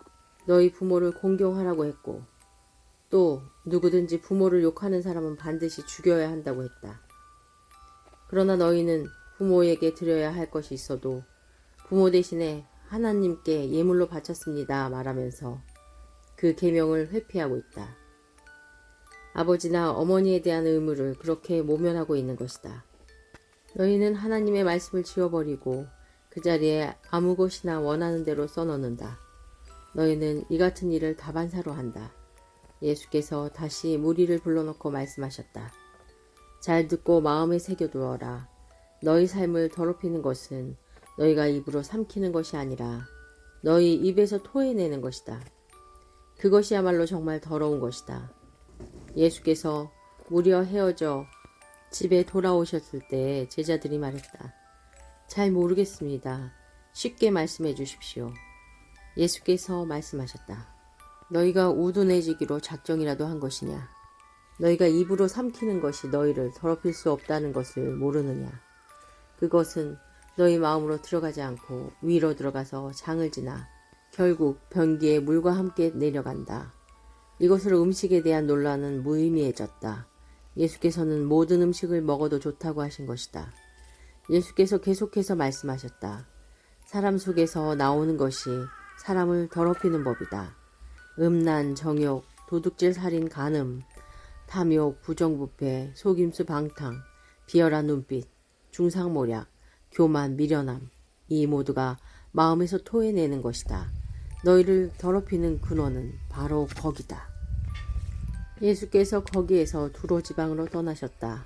너희 부모를 공경하라고 했고 또 누구든지 부모를 욕하는 사람은 반드시 죽여야 한다고 했다. 그러나 너희는 부모에게 드려야 할 것이 있어도 부모 대신에 하나님께 예물로 바쳤습니다 말하면서 그 계명을 회피하고 있다. 아버지나 어머니에 대한 의무를 그렇게 모면하고 있는 것이다. 너희는 하나님의 말씀을 지워버리고 그 자리에 아무 것이나 원하는 대로 써넣는다. 너희는 이 같은 일을 다반사로 한다. 예수께서 다시 무리를 불러놓고 말씀하셨다. 잘 듣고 마음에 새겨두어라. 너희 삶을 더럽히는 것은 너희가 입으로 삼키는 것이 아니라 너희 입에서 토해내는 것이다. 그것이야말로 정말 더러운 것이다. 예수께서 무리와 헤어져 집에 돌아오셨을 때 제자들이 말했다. 잘 모르겠습니다. 쉽게 말씀해 주십시오. 예수께서 말씀하셨다. 너희가 우둔해지기로 작정이라도 한 것이냐? 너희가 입으로 삼키는 것이 너희를 더럽힐 수 없다는 것을 모르느냐? 그것은 너희 마음으로 들어가지 않고 위로 들어가서 장을 지나 결국 변기에 물과 함께 내려간다. 이것으로 음식에 대한 논란은 무의미해졌다. 예수께서는 모든 음식을 먹어도 좋다고 하신 것이다. 예수께서 계속해서 말씀하셨다. 사람 속에서 나오는 것이 사람을 더럽히는 법이다. 음란, 정욕, 도둑질, 살인, 간음, 탐욕, 부정부패, 속임수, 방탕, 비열한 눈빛, 중상모략, 교만, 미련함, 이 모두가 마음에서 토해내는 것이다. 너희를 더럽히는 근원은 바로 거기다. 예수께서 거기에서 두로 지방으로 떠나셨다.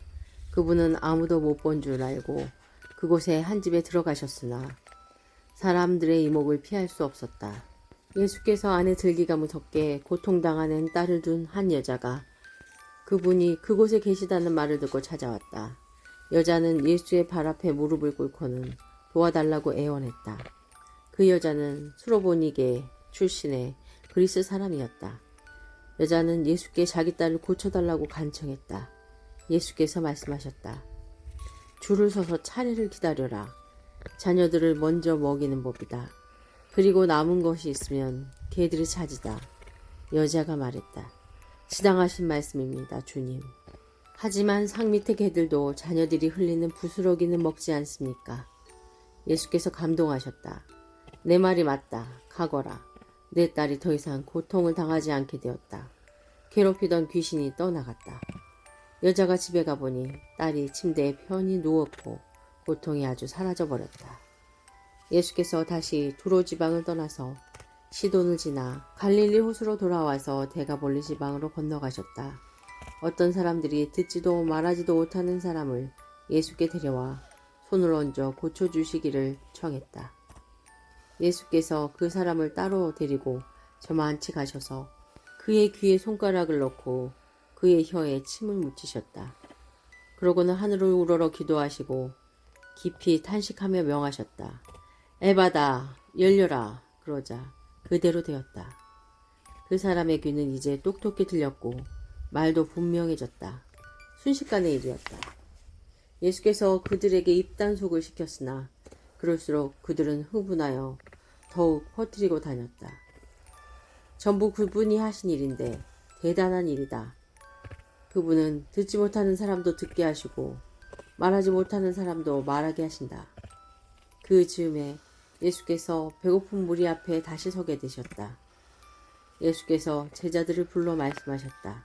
그분은 아무도 못 본 줄 알고 그곳에 한 집에 들어가셨으나 사람들의 이목을 피할 수 없었다. 예수께서 안에 들기가 무섭게 고통당하는 딸을 둔 한 여자가 그분이 그곳에 계시다는 말을 듣고 찾아왔다. 여자는 예수의 발 앞에 무릎을 꿇고는 도와달라고 애원했다. 그 여자는 수로보니게 출신의 그리스 사람이었다. 여자는 예수께 자기 딸을 고쳐달라고 간청했다. 예수께서 말씀하셨다. 줄을 서서 차례를 기다려라. 자녀들을 먼저 먹이는 법이다. 그리고 남은 것이 있으면 개들이 차지다. 여자가 말했다. 지당하신 말씀입니다, 주님. 하지만 상 밑의 개들도 자녀들이 흘리는 부스러기는 먹지 않습니까? 예수께서 감동하셨다. 내 말이 맞다. 가거라. 내 딸이 더 이상 고통을 당하지 않게 되었다. 괴롭히던 귀신이 떠나갔다. 여자가 집에 가보니 딸이 침대에 편히 누웠고 고통이 아주 사라져버렸다. 예수께서 다시 두로 지방을 떠나서 시돈을 지나 갈릴리 호수로 돌아와서 데가볼리 지방으로 건너가셨다. 어떤 사람들이 듣지도 말하지도 못하는 사람을 예수께 데려와 손을 얹어 고쳐주시기를 청했다. 예수께서 그 사람을 따로 데리고 저만치 가셔서 그의 귀에 손가락을 넣고 그의 혀에 침을 묻히셨다. 그러고는 하늘을 우러러 기도하시고 깊이 탄식하며 명하셨다. 에바다, 열려라. 그러자 그대로 되었다. 그 사람의 귀는 이제 똑똑히 들렸고 말도 분명해졌다. 순식간의 일이었다. 예수께서 그들에게 입단속을 시켰으나 그럴수록 그들은 흥분하여 더욱 퍼뜨리고 다녔다. 전부 그분이 하신 일인데 대단한 일이다. 그분은 듣지 못하는 사람도 듣게 하시고 말하지 못하는 사람도 말하게 하신다. 그 즈음에 예수께서 배고픈 무리 앞에 다시 서게 되셨다. 예수께서 제자들을 불러 말씀하셨다.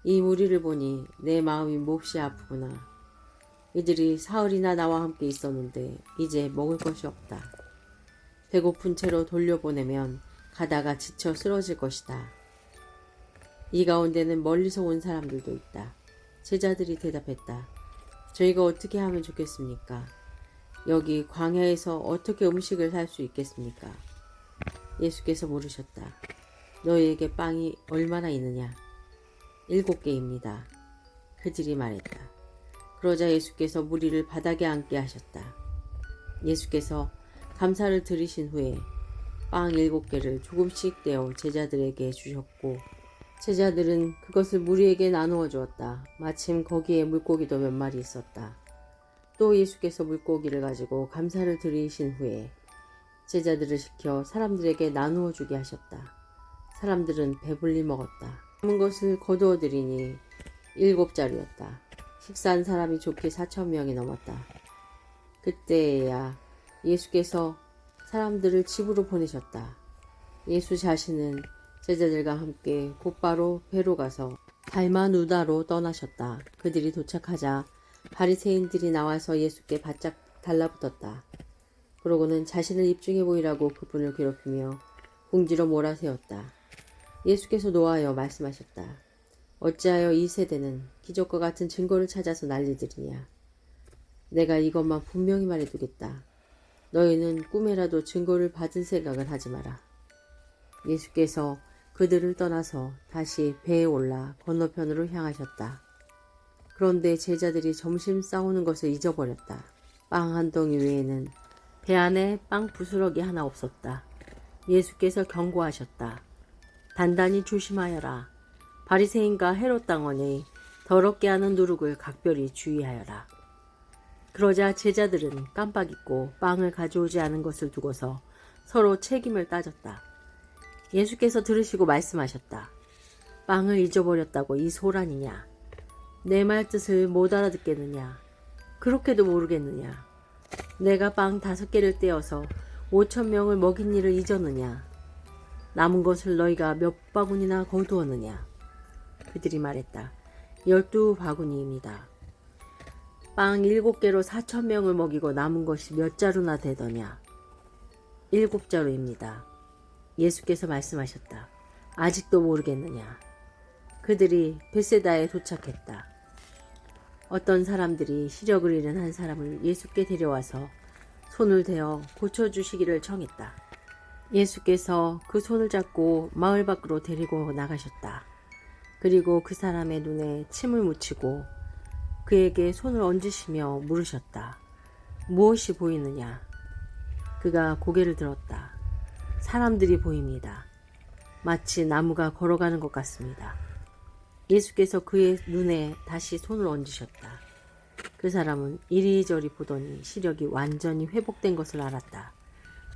이 무리를 보니 내 마음이 몹시 아프구나. 이들이 사흘이나 나와 함께 있었는데 이제 먹을 것이 없다. 배고픈 채로 돌려보내면 가다가 지쳐 쓰러질 것이다. 이 가운데는 멀리서 온 사람들도 있다. 제자들이 대답했다. 저희가 어떻게 하면 좋겠습니까? 여기 광야에서 어떻게 음식을 살 수 있겠습니까? 예수께서 물으셨다. 너희에게 빵이 얼마나 있느냐? 7개입니다. 그들이 말했다. 그러자 예수께서 무리를 바닥에 앉게 하셨다. 예수께서 감사를 드리신 후에 빵 7개를 조금씩 떼어 제자들에게 주셨고 제자들은 그것을 무리에게 나누어 주었다. 마침 거기에 물고기도 몇 마리 있었다. 또 예수께서 물고기를 가지고 감사를 드리신 후에 제자들을 시켜 사람들에게 나누어 주게 하셨다. 사람들은 배불리 먹었다. 남은 것을 거두어 드리니 7자루였다. 식사한 사람이 좋게 4,000명이 넘었다. 그때야 예수께서 사람들을 집으로 보내셨다. 예수 자신은 제자들과 함께 곧바로 배로 가서 달마누다로 떠나셨다. 그들이 도착하자 바리새인들이 나와서 예수께 바짝 달라붙었다. 그러고는 자신을 입증해 보이라고 그분을 괴롭히며 궁지로 몰아세웠다. 예수께서 노하여 말씀하셨다. 어찌하여 이 세대는 기적과 같은 증거를 찾아서 난리들이냐. 내가 이것만 분명히 말해두겠다. 너희는 꿈에라도 증거를 받은 생각을 하지 마라. 예수께서 그들을 떠나서 다시 배에 올라 건너편으로 향하셨다. 그런데 제자들이 점심 싸우는 것을 잊어버렸다. 빵 한 덩이 외에는 배 안에 빵 부스러기 하나 없었다. 예수께서 경고하셨다. 단단히 조심하여라. 바리새인과 헤롯 당원이 더럽게 하는 누룩을 각별히 주의하여라. 그러자 제자들은 깜빡 잊고 빵을 가져오지 않은 것을 두고서 서로 책임을 따졌다. 예수께서 들으시고 말씀하셨다. 빵을 잊어버렸다고 이 소란이냐? 내 말 뜻을 못 알아듣겠느냐? 그렇게도 모르겠느냐? 내가 빵 5개를 떼어서 5,000명을 먹인 일을 잊었느냐? 남은 것을 너희가 몇 바구니나 거두었느냐? 그들이 말했다. 12바구니입니다. 빵 7개로 4,000명을 먹이고 남은 것이 몇 자루나 되더냐? 7자루입니다. 예수께서 말씀하셨다. 아직도 모르겠느냐? 그들이 벳세다에 도착했다. 어떤 사람들이 시력을 잃은 한 사람을 예수께 데려와서 손을 대어 고쳐주시기를 청했다. 예수께서 그 손을 잡고 마을 밖으로 데리고 나가셨다. 그리고 그 사람의 눈에 침을 묻히고 그에게 손을 얹으시며 물으셨다. 무엇이 보이느냐? 그가 고개를 들었다. 사람들이 보입니다. 마치 나무가 걸어가는 것 같습니다. 예수께서 그의 눈에 다시 손을 얹으셨다. 그 사람은 이리저리 보더니 시력이 완전히 회복된 것을 알았다.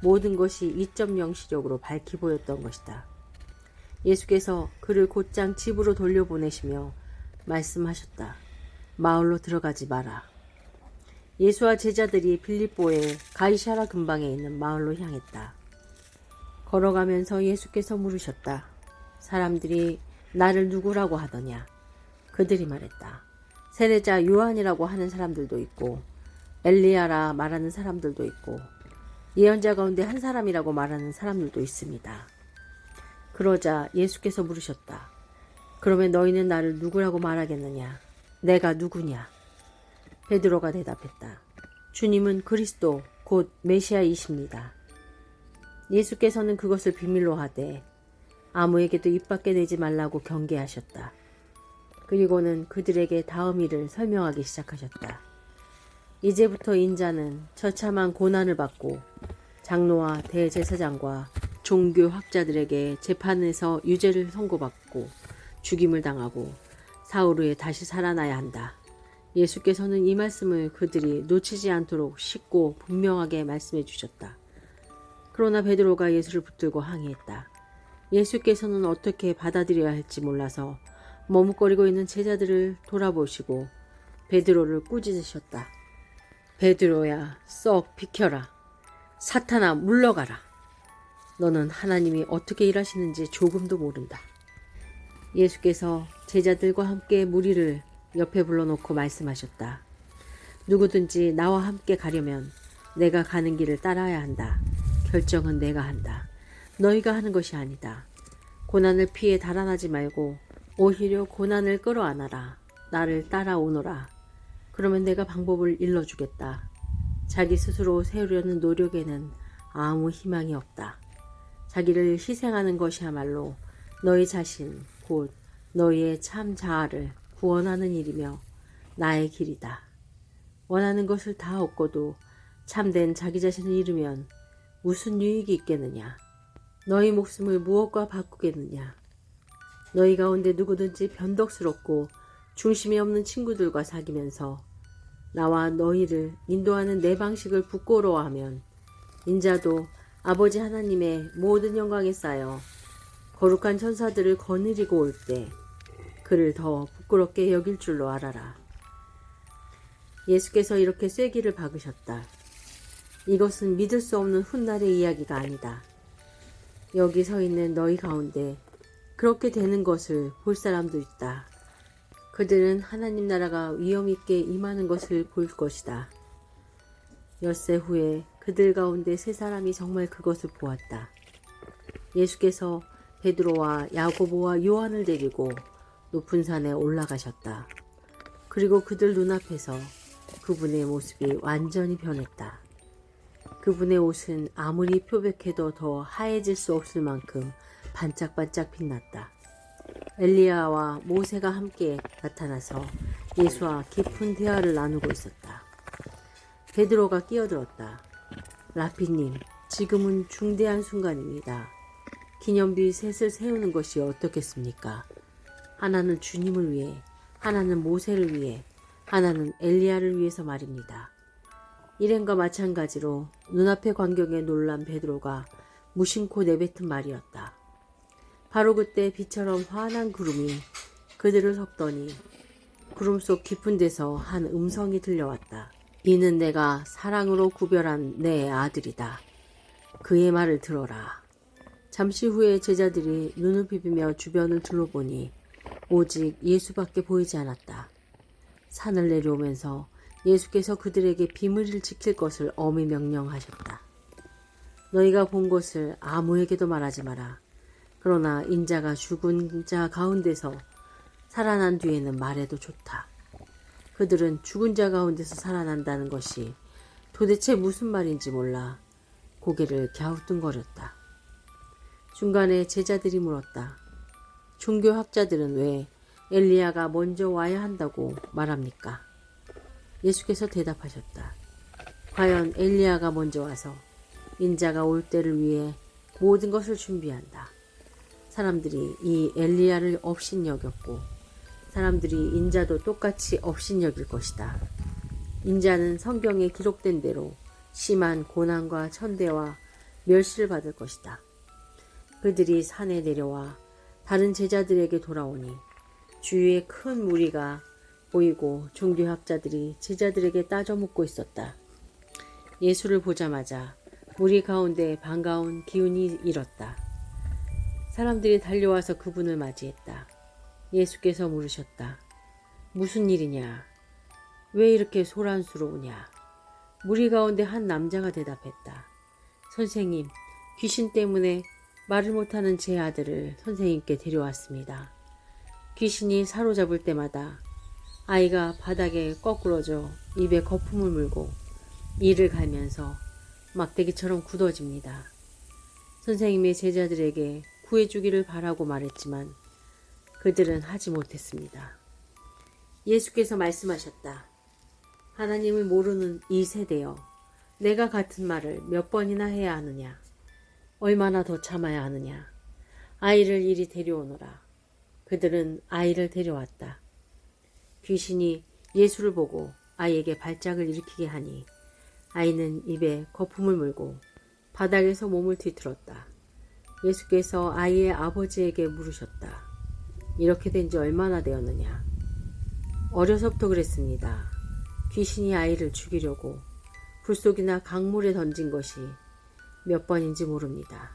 모든 것이 2.0 시력으로 밝히 보였던 것이다. 예수께서 그를 곧장 집으로 돌려보내시며 말씀하셨다. 마을로 들어가지 마라. 예수와 제자들이 빌립보의 가이사라 근방에 있는 마을로 향했다. 걸어가면서 예수께서 물으셨다. 사람들이 나를 누구라고 하더냐? 그들이 말했다. 세례자 요한이라고 하는 사람들도 있고 엘리야라 말하는 사람들도 있고 예언자 가운데 한 사람이라고 말하는 사람들도 있습니다. 그러자 예수께서 물으셨다. 그러면 너희는 나를 누구라고 말하겠느냐? 내가 누구냐? 베드로가 대답했다. 주님은 그리스도 곧 메시아이십니다. 예수께서는 그것을 비밀로 하되 아무에게도 입 밖에 내지 말라고 경계하셨다. 그리고는 그들에게 다음 일을 설명하기 시작하셨다. 이제부터 인자는 처참한 고난을 받고 장로와 대제사장과 종교학자들에게 재판에서 유죄를 선고받고 죽임을 당하고 사흘 후에 다시 살아나야 한다. 예수께서는 이 말씀을 그들이 놓치지 않도록 쉽고 분명하게 말씀해 주셨다. 그러나 베드로가 예수를 붙들고 항의했다. 예수께서는 어떻게 받아들여야 할지 몰라서 머뭇거리고 있는 제자들을 돌아보시고 베드로를 꾸짖으셨다. 베드로야, 썩 비켜라. 사탄아, 물러가라. 너는 하나님이 어떻게 일하시는지 조금도 모른다. 예수께서 제자들과 함께 무리를 옆에 불러놓고 말씀하셨다. 누구든지 나와 함께 가려면 내가 가는 길을 따라야 한다. 결정은 내가 한다. 너희가 하는 것이 아니다. 고난을 피해 달아나지 말고 오히려 고난을 끌어안아라. 나를 따라오너라. 그러면 내가 방법을 일러주겠다. 자기 스스로 세우려는 노력에는 아무 희망이 없다. 자기를 희생하는 것이야말로 너희 자신 곧 너희의 참 자아를 구원하는 일이며 나의 길이다. 원하는 것을 다 얻고도 참된 자기 자신을 잃으면 무슨 유익이 있겠느냐? 너희 목숨을 무엇과 바꾸겠느냐? 너희 가운데 누구든지 변덕스럽고 중심이 없는 친구들과 사귀면서 나와 너희를 인도하는 내 방식을 부끄러워하면 인자도 아버지 하나님의 모든 영광에 쌓여 거룩한 천사들을 거느리고 올 때 그를 더 부끄럽게 여길 줄로 알아라. 예수께서 이렇게 쐐기를 박으셨다. 이것은 믿을 수 없는 훗날의 이야기가 아니다. 여기 서 있는 너희 가운데 그렇게 되는 것을 볼 사람도 있다. 그들은 하나님 나라가 위엄 있게 임하는 것을 볼 것이다. 엿새 후에 그들 가운데 세 사람이 정말 그것을 보았다. 예수께서 베드로와 야고보와 요한을 데리고 높은 산에 올라가셨다. 그리고 그들 눈앞에서 그분의 모습이 완전히 변했다. 그분의 옷은 아무리 표백해도 더 하얘질 수 없을 만큼 반짝반짝 빛났다. 엘리야와 모세가 함께 나타나서 예수와 깊은 대화를 나누고 있었다. 베드로가 끼어들었다. 라피님, 지금은 중대한 순간입니다. 기념비 셋을 세우는 것이 어떻겠습니까? 하나는 주님을 위해, 하나는 모세를 위해, 하나는 엘리야를 위해서 말입니다. 일행과 마찬가지로 눈앞의 광경에 놀란 베드로가 무심코 내뱉은 말이었다. 바로 그때 비처럼 환한 구름이 그들을 덮더니 구름 속 깊은 데서 한 음성이 들려왔다. 이는 내가 사랑으로 구별한 내 아들이다. 그의 말을 들어라. 잠시 후에 제자들이 눈을 비비며 주변을 둘러보니 오직 예수밖에 보이지 않았다. 산을 내려오면서 예수께서 그들에게 비밀을 지킬 것을 엄히 명령하셨다. 너희가 본 것을 아무에게도 말하지 마라. 그러나 인자가 죽은 자 가운데서 살아난 뒤에는 말해도 좋다. 그들은 죽은 자 가운데서 살아난다는 것이 도대체 무슨 말인지 몰라 고개를 갸우뚱거렸다. 중간에 제자들이 물었다. 종교학자들은 왜 엘리야가 먼저 와야 한다고 말합니까? 예수께서 대답하셨다. 과연 엘리야가 먼저 와서 인자가 올 때를 위해 모든 것을 준비한다. 사람들이 이 엘리야를 업신여겼고 사람들이 인자도 똑같이 업신여길 것이다. 인자는 성경에 기록된 대로 심한 고난과 천대와 멸시를 받을 것이다. 그들이 산에 내려와 다른 제자들에게 돌아오니 주위에 큰 무리가 보이고 종교학자들이 제자들에게 따져 묻고 있었다. 예수를 보자마자 무리 가운데 반가운 기운이 일었다. 사람들이 달려와서 그분을 맞이했다. 예수께서 물으셨다. 무슨 일이냐? 왜 이렇게 소란스러우냐? 무리 가운데 한 남자가 대답했다. 선생님, 귀신 때문에 말을 못하는 제 아들을 선생님께 데려왔습니다. 귀신이 사로잡을 때마다 아이가 바닥에 거꾸러져 입에 거품을 물고 이를 갈면서 막대기처럼 굳어집니다. 선생님의 제자들에게 구해주기를 바라고 말했지만 그들은 하지 못했습니다. 예수께서 말씀하셨다. 하나님을 모르는 이 세대여, 내가 같은 말을 몇 번이나 해야 하느냐? 얼마나 더 참아야 하느냐? 아이를 이리 데려오너라. 그들은 아이를 데려왔다. 귀신이 예수를 보고 아이에게 발작을 일으키게 하니 아이는 입에 거품을 물고 바닥에서 몸을 뒤틀었다. 예수께서 아이의 아버지에게 물으셨다. 이렇게 된 지 얼마나 되었느냐? 어려서부터 그랬습니다. 귀신이 아이를 죽이려고 불속이나 강물에 던진 것이 몇 번인지 모릅니다.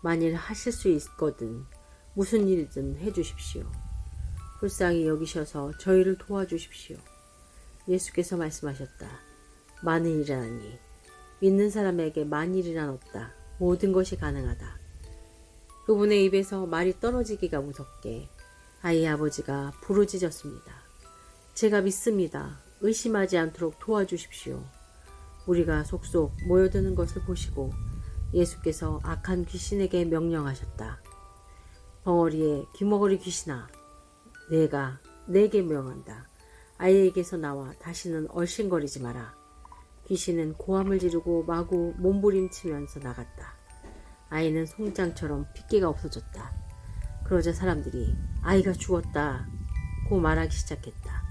만일 하실 수 있거든 무슨 일이든 해주십시오. 불쌍히 여기셔서 저희를 도와주십시오. 예수께서 말씀하셨다. 만일이라니 믿는 사람에게 만일이란 없다. 모든 것이 가능하다. 그분의 입에서 말이 떨어지기가 무섭게 아이의 아버지가 부르짖었습니다. 제가 믿습니다. 의심하지 않도록 도와주십시오. 우리가 속속 모여드는 것을 보시고 예수께서 악한 귀신에게 명령하셨다. 벙어리에 귀머거리 귀신아, 내가 내게 명한다. 아이에게서 나와 다시는 얼씬거리지 마라. 귀신은 고함을 지르고 마구 몸부림치면서 나갔다. 아이는 송장처럼 핏기가 없어졌다. 그러자 사람들이 아이가 죽었다고 말하기 시작했다.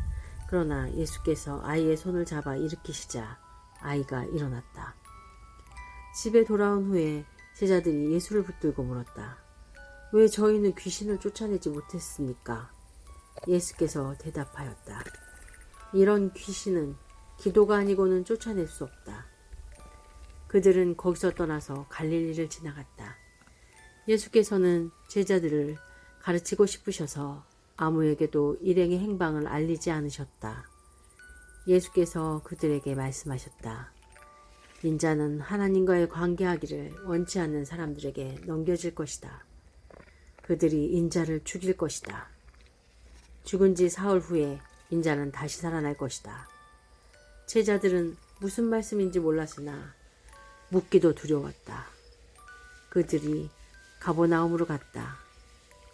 그러나 예수께서 아이의 손을 잡아 일으키시자 아이가 일어났다. 집에 돌아온 후에 제자들이 예수를 붙들고 물었다. 왜 저희는 귀신을 쫓아내지 못했습니까? 예수께서 대답하였다. 이런 귀신은 기도가 아니고는 쫓아낼 수 없다. 그들은 거기서 떠나서 갈릴리를 지나갔다. 예수께서는 제자들을 가르치고 싶으셔서 아무에게도 일행의 행방을 알리지 않으셨다. 예수께서 그들에게 말씀하셨다. 인자는 하나님과의 관계하기를 원치 않는 사람들에게 넘겨질 것이다. 그들이 인자를 죽일 것이다. 죽은 지 사흘 후에 인자는 다시 살아날 것이다. 제자들은 무슨 말씀인지 몰랐으나 묻기도 두려웠다. 그들이 가버나움으로 갔다.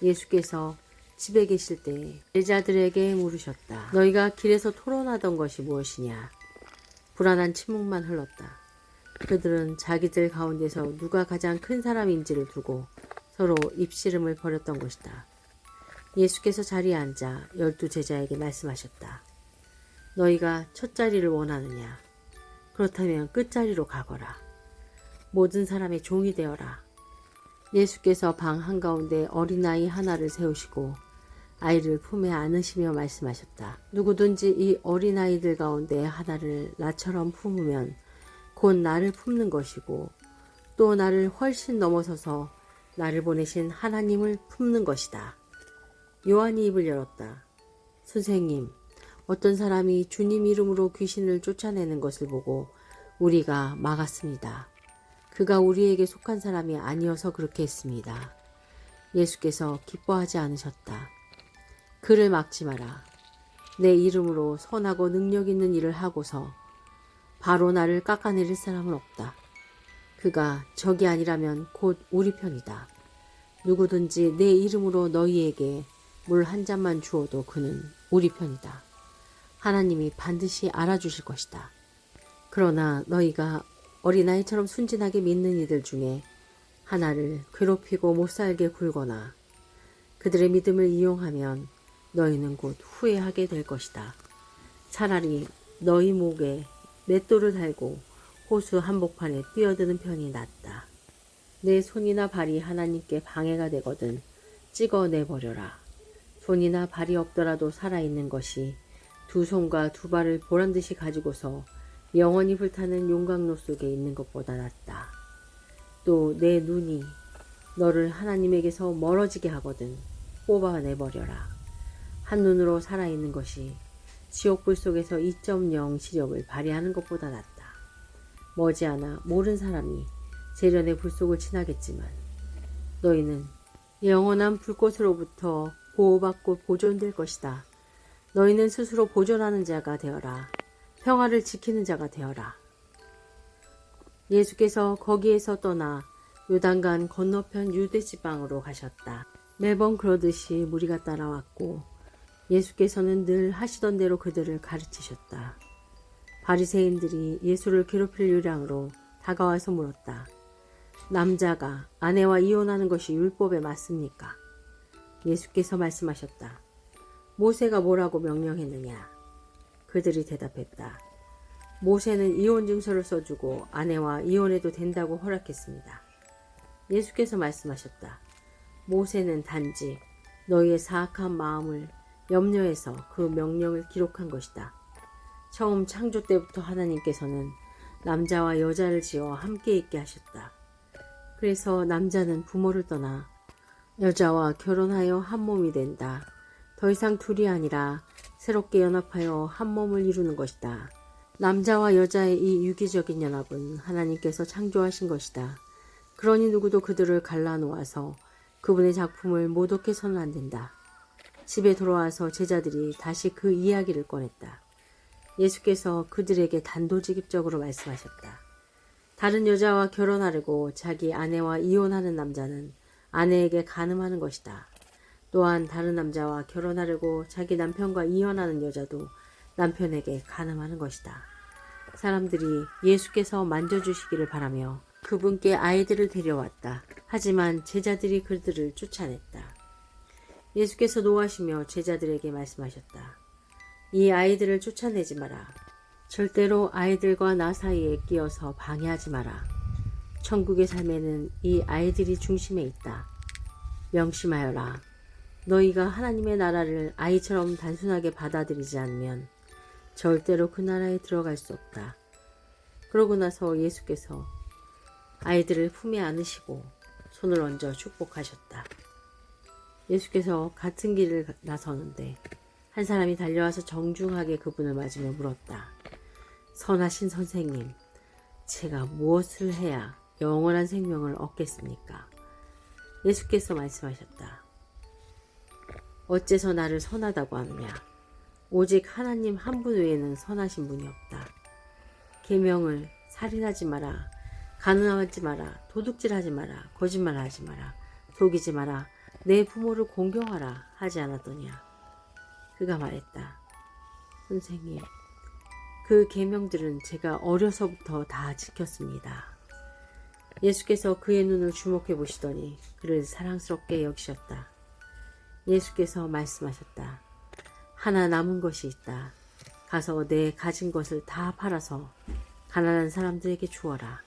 예수께서 집에 계실 때 제자들에게 물으셨다. 너희가 길에서 토론하던 것이 무엇이냐? 불안한 침묵만 흘렀다. 그들은 자기들 가운데서 누가 가장 큰 사람인지를 두고 서로 입씨름을 벌였던 것이다. 예수께서 자리에 앉아 12 제자에게 말씀하셨다. 너희가 첫 자리를 원하느냐? 그렇다면 끝자리로 가거라. 모든 사람의 종이 되어라. 예수께서 방 한가운데 어린아이 하나를 세우시고 아이를 품에 안으시며 말씀하셨다. 누구든지 이 어린아이들 가운데 하나를 나처럼 품으면 곧 나를 품는 것이고 또 나를 훨씬 넘어서서 나를 보내신 하나님을 품는 것이다. 요한이 입을 열었다. 선생님, 어떤 사람이 주님 이름으로 귀신을 쫓아내는 것을 보고 우리가 막았습니다. 그가 우리에게 속한 사람이 아니어서 그렇게 했습니다. 예수께서 기뻐하지 않으셨다. 그를 막지 마라. 내 이름으로 선하고 능력 있는 일을 하고서 바로 나를 깎아내릴 사람은 없다. 그가 적이 아니라면 곧 우리 편이다. 누구든지 내 이름으로 너희에게 물 한 잔만 주어도 그는 우리 편이다. 하나님이 반드시 알아주실 것이다. 그러나 너희가 어린아이처럼 순진하게 믿는 이들 중에 하나를 괴롭히고 못살게 굴거나 그들의 믿음을 이용하면 너희는 곧 후회하게 될 것이다. 차라리 너희 목에 맷돌을 달고 호수 한복판에 뛰어드는 편이 낫다. 내 손이나 발이 하나님께 방해가 되거든 찍어내버려라. 손이나 발이 없더라도 살아있는 것이 두 손과 두 발을 보란듯이 가지고서 영원히 불타는 용광로 속에 있는 것보다 낫다. 또 내 눈이 너를 하나님에게서 멀어지게 하거든 뽑아내버려라. 한눈으로 살아있는 것이 지옥불 속에서 2.0 시력을 발휘하는 것보다 낫다. 머지않아 모른 사람이 세련의 불 속을 지나겠지만 너희는 영원한 불꽃으로부터 보호받고 보존될 것이다. 너희는 스스로 보존하는 자가 되어라. 평화를 지키는 자가 되어라. 예수께서 거기에서 떠나 요단강 건너편 유대 지방으로 가셨다. 매번 그러듯이 무리가 따라왔고 예수께서는 늘 하시던 대로 그들을 가르치셨다. 바리새인들이 예수를 괴롭힐 요량으로 다가와서 물었다. 남자가 아내와 이혼하는 것이 율법에 맞습니까? 예수께서 말씀하셨다. 모세가 뭐라고 명령했느냐? 그들이 대답했다. 모세는 이혼 증서를 써주고 아내와 이혼해도 된다고 허락했습니다. 예수께서 말씀하셨다. 모세는 단지 너희의 사악한 마음을 염려해서 그 명령을 기록한 것이다. 처음 창조 때부터 하나님께서는 남자와 여자를 지어 함께 있게 하셨다. 그래서 남자는 부모를 떠나 여자와 결혼하여 한 몸이 된다. 더 이상 둘이 아니라 새롭게 연합하여 한 몸을 이루는 것이다. 남자와 여자의 이 유기적인 연합은 하나님께서 창조하신 것이다. 그러니 누구도 그들을 갈라놓아서 그분의 작품을 모독해서는 안 된다. 집에 돌아와서 제자들이 다시 그 이야기를 꺼냈다. 예수께서 그들에게 단도직입적으로 말씀하셨다. 다른 여자와 결혼하려고 자기 아내와 이혼하는 남자는 아내에게 간음하는 것이다. 또한 다른 남자와 결혼하려고 자기 남편과 이혼하는 여자도 남편에게 간음하는 것이다. 사람들이 예수께서 만져주시기를 바라며 그분께 아이들을 데려왔다. 하지만 제자들이 그들을 쫓아냈다. 예수께서 노하시며 제자들에게 말씀하셨다. 이 아이들을 쫓아내지 마라. 절대로 아이들과 나 사이에 끼어서 방해하지 마라. 천국의 삶에는 이 아이들이 중심에 있다. 명심하여라. 너희가 하나님의 나라를 아이처럼 단순하게 받아들이지 않으면 절대로 그 나라에 들어갈 수 없다. 그러고 나서 예수께서 아이들을 품에 안으시고 손을 얹어 축복하셨다. 예수께서 같은 길을 나서는데 한 사람이 달려와서 정중하게 그분을 맞으며 물었다. 선하신 선생님, 제가 무엇을 해야 영원한 생명을 얻겠습니까? 예수께서 말씀하셨다. 어째서 나를 선하다고 하느냐? 오직 하나님 한 분 외에는 선하신 분이 없다. 계명을 살인하지 마라, 간음하지 마라, 도둑질하지 마라, 거짓말하지 마라, 속이지 마라, 내 부모를 공경하라 하지 않았더냐? 그가 말했다. 선생님, 그 계명들은 제가 어려서부터 다 지켰습니다. 예수께서 그의 눈을 주목해 보시더니 그를 사랑스럽게 여기셨다. 예수께서 말씀하셨다. 하나 남은 것이 있다. 가서 내 가진 것을 다 팔아서 가난한 사람들에게 주어라.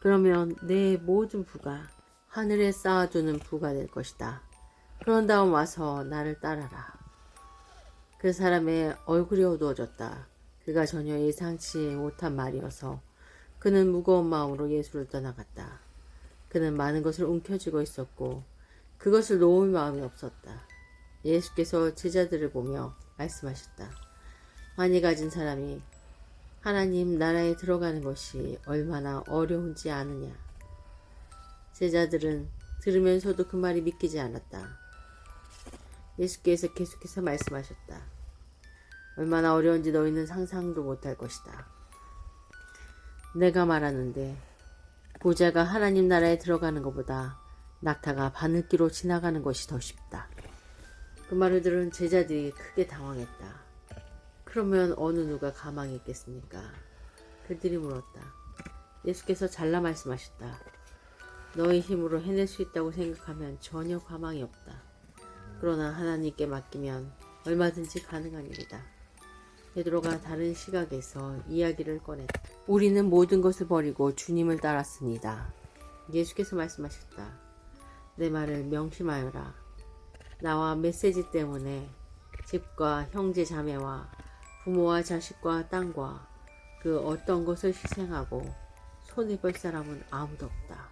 그러면 내 모든 부가 하늘에 쌓아두는 부가 될 것이다. 그런 다음 와서 나를 따라라. 그 사람의 얼굴이 어두워졌다. 그가 전혀 예상치 못한 말이어서 그는 무거운 마음으로 예수를 떠나갔다. 그는 많은 것을 움켜쥐고 있었고 그것을 놓을 마음이 없었다. 예수께서 제자들을 보며 말씀하셨다. 많이 가진 사람이 하나님 나라에 들어가는 것이 얼마나 어려운지 아느냐. 제자들은 들으면서도 그 말이 믿기지 않았다. 예수께서 계속해서 말씀하셨다. 얼마나 어려운지 너희는 상상도 못할 것이다. 내가 말하는데 부자가 하나님 나라에 들어가는 것보다 낙타가 바늘기로 지나가는 것이 더 쉽다. 그 말을 들은 제자들이 크게 당황했다. 그러면 어느 누가 가망이 있겠습니까? 그들이 물었다. 예수께서 잘라 말씀하셨다. 너희 힘으로 해낼 수 있다고 생각하면 전혀 가망이 없다. 그러나 하나님께 맡기면 얼마든지 가능한 일이다. 베드로가 다른 시각에서 이야기를 꺼냈다. 우리는 모든 것을 버리고 주님을 따랐습니다. 예수께서 말씀하셨다. 내 말을 명심하여라. 나와 메시지 때문에 집과 형제 자매와 부모와 자식과 땅과 그 어떤 것을 희생하고 손해볼 사람은 아무도 없다.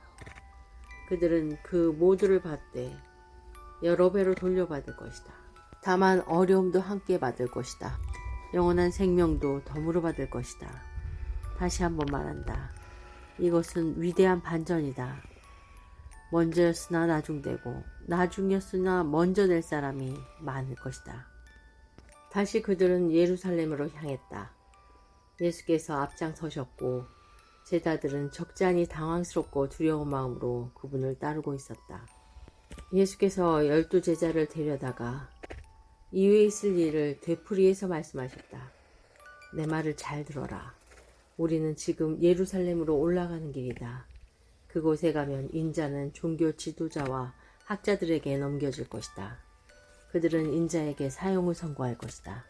그들은 그 모두를 받되 여러 배로 돌려받을 것이다. 다만 어려움도 함께 받을 것이다. 영원한 생명도 덤으로 받을 것이다. 다시 한번 말한다. 이것은 위대한 반전이다. 먼저였으나 나중되고 나중이었으나 먼저 될 사람이 많을 것이다. 다시 그들은 예루살렘으로 향했다. 예수께서 앞장서셨고 제자들은 적잖이 당황스럽고 두려운 마음으로 그분을 따르고 있었다. 예수께서 12 제자를 데려다가 이후에 있을 일을 되풀이해서 말씀하셨다. 내 말을 잘 들어라. 우리는 지금 예루살렘으로 올라가는 길이다. 그곳에 가면 인자는 종교 지도자와 학자들에게 넘겨질 것이다. 그들은 인자에게 사형을 선고할 것이다.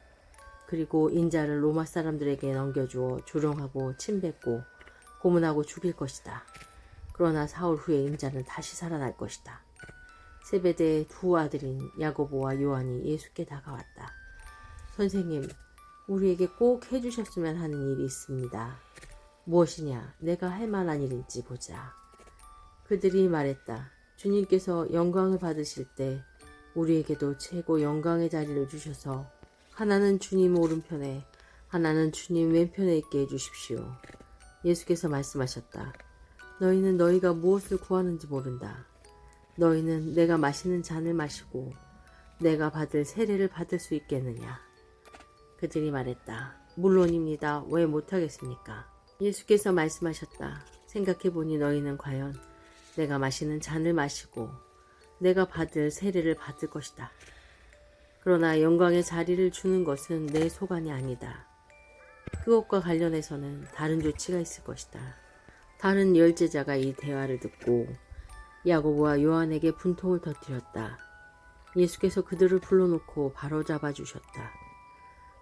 그리고 인자를 로마 사람들에게 넘겨주어 조롱하고 침뱉고 고문하고 죽일 것이다. 그러나 사흘 후에 인자는 다시 살아날 것이다. 세베대의 두 아들인 야고보와 요한이 예수께 다가왔다. 선생님, 우리에게 꼭 해주셨으면 하는 일이 있습니다. 무엇이냐? 내가 할 만한 일인지 보자. 그들이 말했다. 주님께서 영광을 받으실 때 우리에게도 최고 영광의 자리를 주셔서 하나는 주님 오른편에 하나는 주님 왼편에 있게 해주십시오. 예수께서 말씀하셨다. 너희는 너희가 무엇을 구하는지 모른다. 너희는 내가 마시는 잔을 마시고 내가 받을 세례를 받을 수 있겠느냐. 그들이 말했다. 물론입니다. 왜 못하겠습니까? 예수께서 말씀하셨다. 생각해보니 너희는 과연 내가 마시는 잔을 마시고 내가 받을 세례를 받을 것이다. 그러나 영광의 자리를 주는 것은 내 소관이 아니다. 그것과 관련해서는 다른 조치가 있을 것이다. 다른 10제자가 이 대화를 듣고 야고보와 요한에게 분통을 터뜨렸다. 예수께서 그들을 불러놓고 바로잡아 주셨다.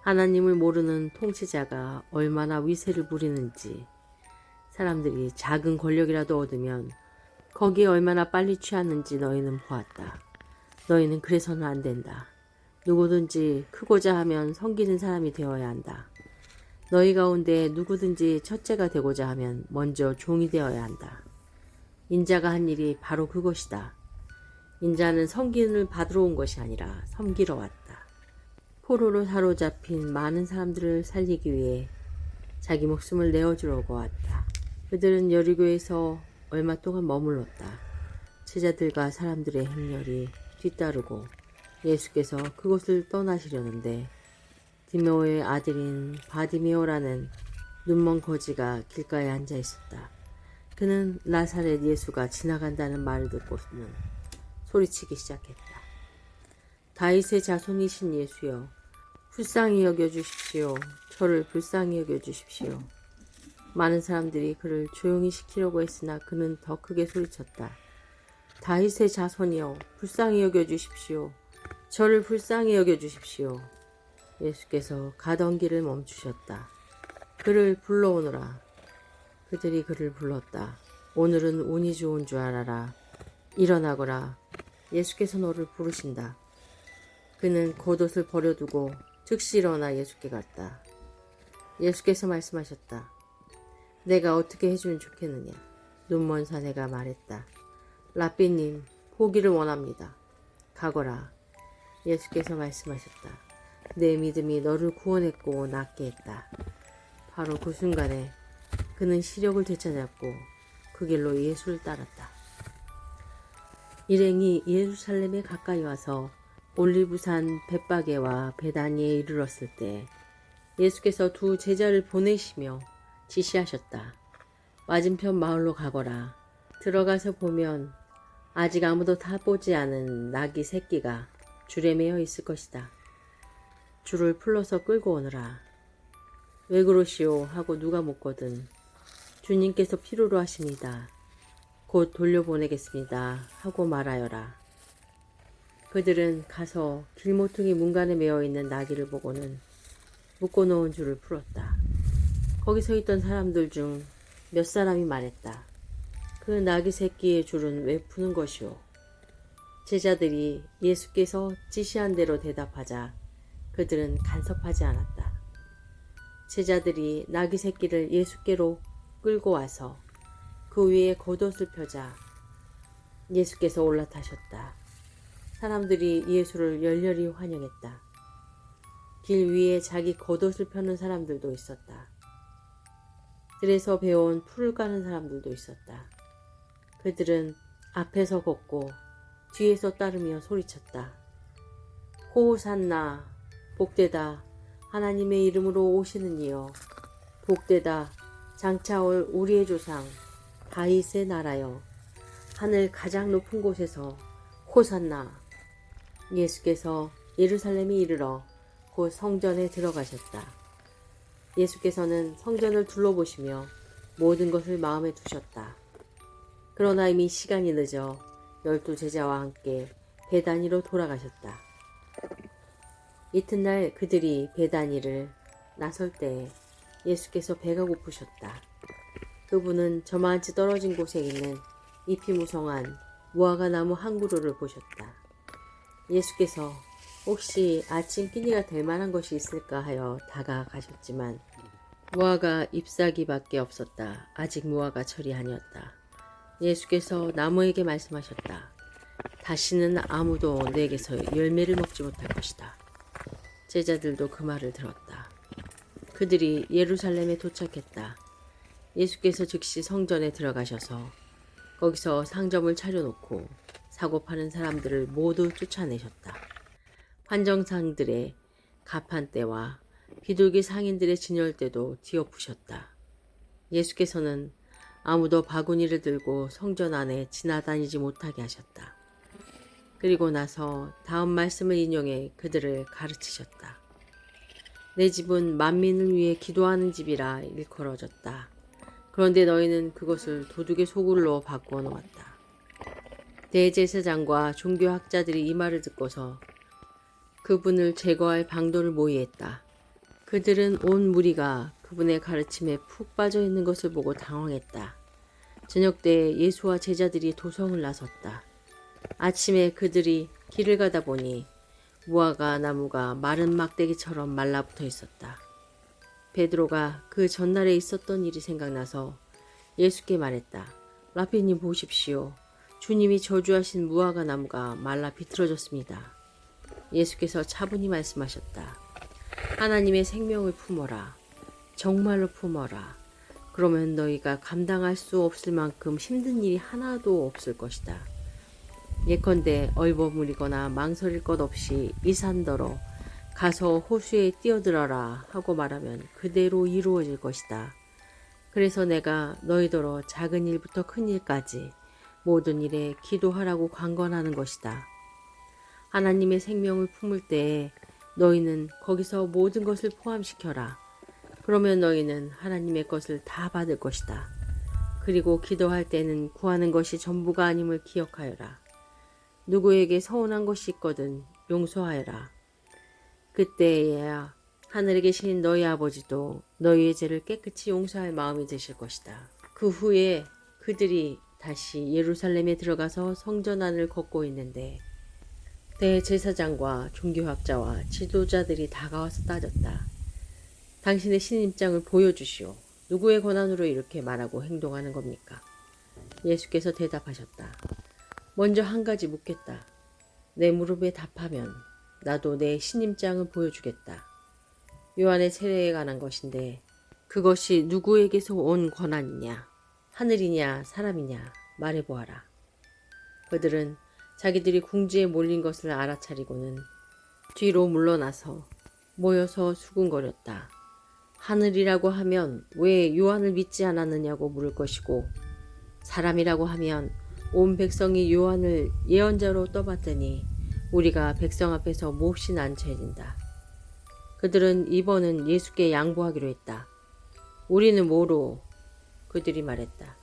하나님을 모르는 통치자가 얼마나 위세를 부리는지, 사람들이 작은 권력이라도 얻으면 거기에 얼마나 빨리 취하는지 너희는 보았다. 너희는 그래서는 안 된다. 누구든지 크고자 하면 섬기는 사람이 되어야 한다. 너희 가운데 누구든지 첫째가 되고자 하면 먼저 종이 되어야 한다. 인자가 한 일이 바로 그것이다. 인자는 섬김을 받으러 온 것이 아니라 섬기러 왔다. 포로로 사로잡힌 많은 사람들을 살리기 위해 자기 목숨을 내어주려고 왔다. 그들은 여리고에서 얼마 동안 머물렀다. 제자들과 사람들의 행렬이 뒤따르고 예수께서 그곳을 떠나시려는데 디메오의 아들인 바디메오라는 눈먼 거지가 길가에 앉아 있었다. 그는 나사렛 예수가 지나간다는 말을 듣고는 소리치기 시작했다. 다윗의 자손이신 예수여, 불쌍히 여겨주십시오. 저를 불쌍히 여겨주십시오. 많은 사람들이 그를 조용히 시키려고 했으나 그는 더 크게 소리쳤다. 다윗의 자손이여, 불쌍히 여겨주십시오. 저를 불쌍히 여겨주십시오. 예수께서 가던 길을 멈추셨다. 그를 불러오너라. 그들이 그를 불렀다. 오늘은 운이 좋은 줄 알아라. 일어나거라. 예수께서 너를 부르신다. 그는 겉옷을 버려두고 즉시 일어나 예수께 갔다. 예수께서 말씀하셨다. 내가 어떻게 해주면 좋겠느냐. 눈먼 사내가 말했다. 라삐님, 보기를 원합니다. 가거라. 예수께서 말씀하셨다. 내 믿음이 너를 구원했고 낫게 했다. 바로 그 순간에 그는 시력을 되찾았고 그 길로 예수를 따랐다. 일행이 예루살렘에 가까이 와서 올리브산 벳바게와 베다니에 이르렀을 때 예수께서 두 제자를 보내시며 지시하셨다. 맞은편 마을로 가거라. 들어가서 보면 아직 아무도 타보지 않은 나귀 새끼가 줄에 매여 있을 것이다. 줄을 풀러서 끌고 오너라. 왜 그러시오? 하고 누가 묻거든 주님께서 필요로 하십니다. 곧 돌려보내겠습니다. 하고 말하여라. 그들은 가서 길모퉁이 문간에 매어 있는 나귀를 보고는 묶어놓은 줄을 풀었다. 거기 서 있던 사람들 중 몇 사람이 말했다. 그 나귀 새끼의 줄은 왜 푸는 것이오? 제자들이 예수께서 지시한 대로 대답하자 그들은 간섭하지 않았다. 제자들이 나귀 새끼를 예수께로 끌고 와서 그 위에 겉옷을 펴자 예수께서 올라타셨다. 사람들이 예수를 열렬히 환영했다. 길 위에 자기 겉옷을 펴는 사람들도 있었다. 들에서 배운 풀을 까는 사람들도 있었다. 그들은 앞에서 걷고 뒤에서 따르며 소리쳤다. 호산나, 복되다, 하나님의 이름으로 오시는 이여. 복되다, 장차올 우리의 조상 다윗의 나라여. 하늘 가장 높은 곳에서 호산나. 예수께서 예루살렘에 이르러 곧 성전에 들어가셨다. 예수께서는 성전을 둘러보시며 모든 것을 마음에 두셨다. 그러나 이미 시간이 늦어 12 제자와 함께 베다니로 돌아가셨다. 이튿날 그들이 베다니를 나설 때에 예수께서 배가 고프셨다. 그분은 저만치 떨어진 곳에 있는 잎이 무성한 무화과 나무 한 그루를 보셨다. 예수께서 혹시 아침 끼니가 될 만한 것이 있을까 하여 다가가셨지만 무화과 잎사귀밖에 없었다. 아직 무화과철이 아니었다. 예수께서 나무에게 말씀하셨다. 다시는 아무도 내게서 열매를 먹지 못할 것이다. 제자들도 그 말을 들었다. 그들이 예루살렘에 도착했다. 예수께서 즉시 성전에 들어가셔서 거기서 상점을 차려놓고 사고 파는 사람들을 모두 쫓아내셨다. 환정상들의 가판대와 비둘기 상인들의 진열대도 뒤엎으셨다. 예수께서는 아무도 바구니를 들고 성전 안에 지나다니지 못하게 하셨다. 그리고 나서 다음 말씀을 인용해 그들을 가르치셨다. 내 집은 만민을 위해 기도하는 집이라 일컬어졌다. 그런데 너희는 그것을 도둑의 소굴로 바꾸어 놓았다. 대제사장과 종교학자들이 이 말을 듣고서 그분을 제거할 방도를 모의했다. 그들은 온 무리가 그분의 가르침에 푹 빠져 있는 것을 보고 당황했다. 저녁 때 예수와 제자들이 도성을 나섰다. 아침에 그들이 길을 가다 보니 무화과 나무가 마른 막대기처럼 말라붙어 있었다. 베드로가 그 전날에 있었던 일이 생각나서 예수께 말했다. 라피님 보십시오. 주님이 저주하신 무화과 나무가 말라 비틀어졌습니다. 예수께서 차분히 말씀하셨다. 하나님의 생명을 품어라. 정말로 품어라. 그러면 너희가 감당할 수 없을 만큼 힘든 일이 하나도 없을 것이다. 예컨대 얼버무리거나 망설일 것 없이 이 산더러 가서 호수에 뛰어들어라 하고 말하면 그대로 이루어질 것이다. 그래서 내가 너희더러 작은 일부터 큰 일까지 모든 일에 기도하라고 관건하는 것이다. 하나님의 생명을 품을 때에 너희는 거기서 모든 것을 포함시켜라. 그러면 너희는 하나님의 것을 다 받을 것이다. 그리고 기도할 때는 구하는 것이 전부가 아님을 기억하여라. 누구에게 서운한 것이 있거든 용서하여라. 그때에야 하늘에 계신 너희 아버지도 너희의 죄를 깨끗이 용서할 마음이 드실 것이다. 그 후에 그들이 다시 예루살렘에 들어가서 성전 안을 걷고 있는데 대제사장과 종교학자와 지도자들이 다가와서 따졌다. 당신의 신임장을 보여주시오. 누구의 권한으로 이렇게 말하고 행동하는 겁니까? 예수께서 대답하셨다. 먼저 한 가지 묻겠다. 내 무릎에 답하면 나도 내 신임장을 보여주겠다. 요한의 세례에 관한 것인데 그것이 누구에게서 온 권한이냐? 하늘이냐 사람이냐? 말해보아라. 그들은 자기들이 궁지에 몰린 것을 알아차리고는 뒤로 물러나서 모여서 수군거렸다. 하늘이라고 하면 왜 요한을 믿지 않았느냐고 물을 것이고 사람이라고 하면 온 백성이 요한을 예언자로 떠받더니 우리가 백성 앞에서 몹시 난처해진다. 그들은 이번은 예수께 양보하기로 했다. 우리는 뭐로? 그들이 말했다.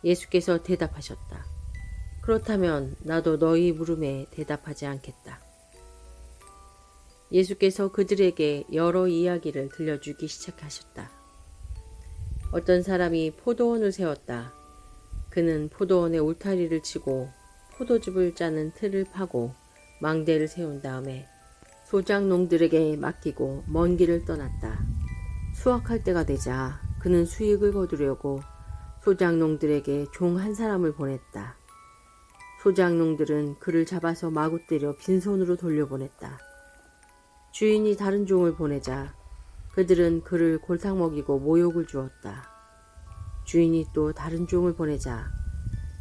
예수께서 대답하셨다. 그렇다면 나도 너희 물음에 대답하지 않겠다. 예수께서 그들에게 여러 이야기를 들려주기 시작하셨다. 어떤 사람이 포도원을 세웠다. 그는 포도원에 울타리를 치고 포도즙을 짜는 틀을 파고 망대를 세운 다음에 소작농들에게 맡기고 먼 길을 떠났다. 수확할 때가 되자 그는 수익을 거두려고 소작농들에게 종 한 사람을 보냈다. 소작농들은 그를 잡아서 마구 때려 빈손으로 돌려보냈다. 주인이 다른 종을 보내자 그들은 그를 골탕 먹이고 모욕을 주었다. 주인이 또 다른 종을 보내자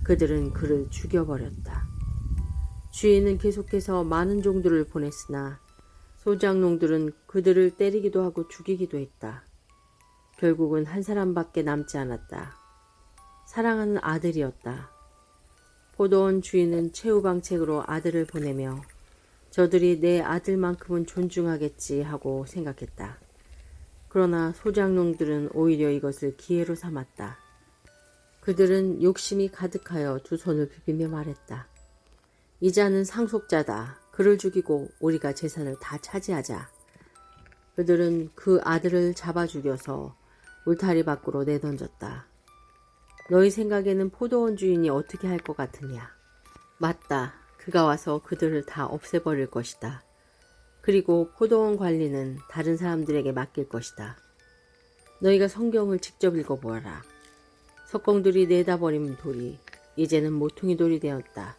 그들은 그를 죽여버렸다. 주인은 계속해서 많은 종들을 보냈으나 소장농들은 그들을 때리기도 하고 죽이기도 했다. 결국은 한 사람밖에 남지 않았다. 사랑하는 아들이었다. 포도원 주인은 최후방책으로 아들을 보내며 저들이 내 아들만큼은 존중하겠지 하고 생각했다. 그러나 소장농들은 오히려 이것을 기회로 삼았다. 그들은 욕심이 가득하여 두 손을 비비며 말했다. 이 자는 상속자다. 그를 죽이고 우리가 재산을 다 차지하자. 그들은 그 아들을 잡아 죽여서 울타리 밖으로 내던졌다. 너희 생각에는 포도원 주인이 어떻게 할 것 같으냐? 맞다. 그가 와서 그들을 다 없애버릴 것이다. 그리고 포도원 관리는 다른 사람들에게 맡길 것이다. 너희가 성경을 직접 읽어보아라. 석공들이 내다버린 돌이 이제는 모퉁이 돌이 되었다.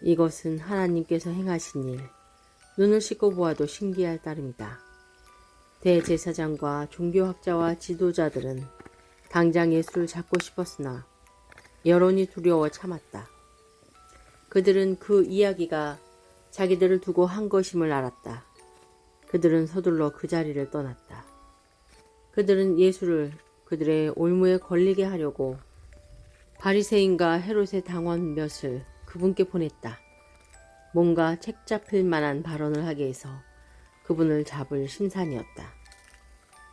이것은 하나님께서 행하신 일, 눈을 씻고 보아도 신기할 따름이다. 대제사장과 종교학자와 지도자들은 당장 예수를 잡고 싶었으나 여론이 두려워 참았다. 그들은 그 이야기가 자기들을 두고 한 것임을 알았다. 그들은 서둘러 그 자리를 떠났다. 그들은 예수를 그들의 올무에 걸리게 하려고 바리새인과 헤롯의 당원 몇을 그분께 보냈다. 뭔가 책 잡힐 만한 발언을 하게 해서 그분을 잡을 심산이었다.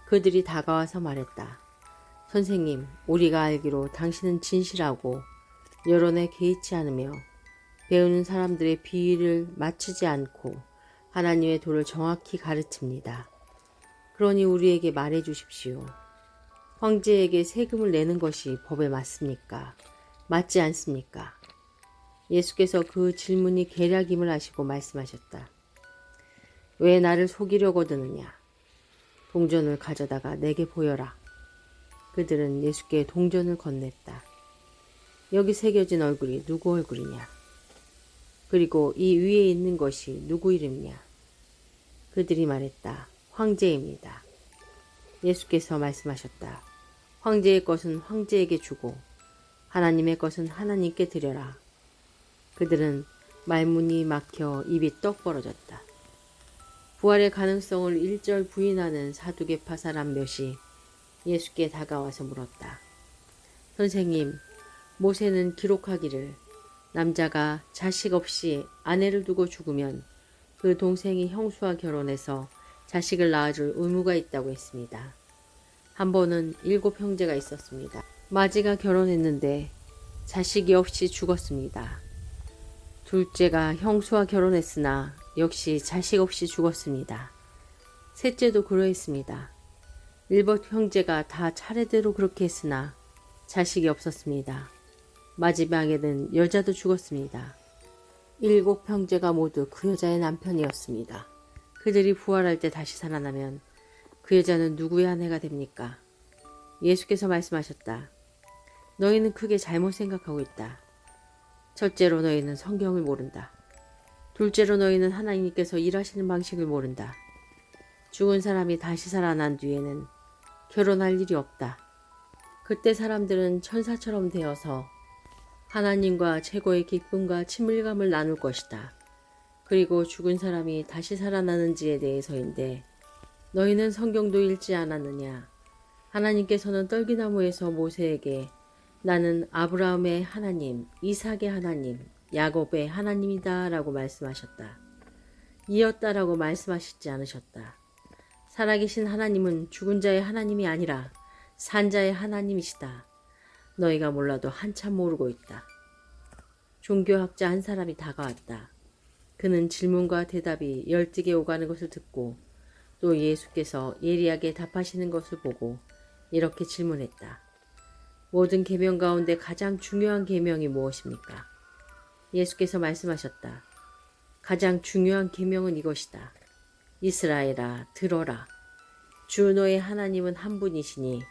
그들이 다가와서 말했다. 선생님, 우리가 알기로 당신은 진실하고 여론에 개의치 않으며 배우는 사람들의 비위를 맞추지 않고 하나님의 도를 정확히 가르칩니다. 그러니 우리에게 말해 주십시오. 황제에게 세금을 내는 것이 법에 맞습니까? 맞지 않습니까? 예수께서 그 질문이 계략임을 아시고 말씀하셨다. 왜 나를 속이려고 드느냐? 동전을 가져다가 내게 보여라. 그들은 예수께 동전을 건넸다. 여기 새겨진 얼굴이 누구 얼굴이냐? 그리고 이 위에 있는 것이 누구 이름이냐? 그들이 말했다. 황제입니다. 예수께서 말씀하셨다. 황제의 것은 황제에게 주고 하나님의 것은 하나님께 드려라. 그들은 말문이 막혀 입이 떡 벌어졌다. 부활의 가능성을 일절 부인하는 사두개파 사람 몇이 예수께 다가와서 물었다. 선생님, 모세는 기록하기를 남자가 자식 없이 아내를 두고 죽으면 그 동생이 형수와 결혼해서 자식을 낳아줄 의무가 있다고 했습니다. 한 번은 7 형제가 있었습니다. 마지가 결혼했는데 자식이 없이 죽었습니다. 둘째가 형수와 결혼했으나 역시 자식 없이 죽었습니다. 셋째도 그러했습니다. 7 형제가 다 차례대로 그렇게 했으나 자식이 없었습니다. 마지막에는 여자도 죽었습니다. 7 형제가 모두 그 여자의 남편이었습니다. 그들이 부활할 때 다시 살아나면 그 여자는 누구의 아내가 됩니까? 예수께서 말씀하셨다. 너희는 크게 잘못 생각하고 있다. 첫째로 너희는 성경을 모른다. 둘째로 너희는 하나님께서 일하시는 방식을 모른다. 죽은 사람이 다시 살아난 뒤에는 결혼할 일이 없다. 그때 사람들은 천사처럼 되어서 하나님과 최고의 기쁨과 친밀감을 나눌 것이다. 그리고 죽은 사람이 다시 살아나는지에 대해서인데 너희는 성경도 읽지 않았느냐? 하나님께서는 떨기나무에서 모세에게 나는 아브라함의 하나님, 이삭의 하나님, 야곱의 하나님이다 라고 말씀하셨다. 이었다라고 말씀하시지 않으셨다. 살아계신 하나님은 죽은 자의 하나님이 아니라 산 자의 하나님이시다. 너희가 몰라도 한참 모르고 있다. 종교학자 한 사람이 다가왔다. 그는 질문과 대답이 열띠게 오가는 것을 듣고 또 예수께서 예리하게 답하시는 것을 보고 이렇게 질문했다. 모든 계명 가운데 가장 중요한 계명이 무엇입니까? 예수께서 말씀하셨다. 가장 중요한 계명은 이것이다. 이스라엘아, 들어라. 주 너의 하나님은 한 분이시니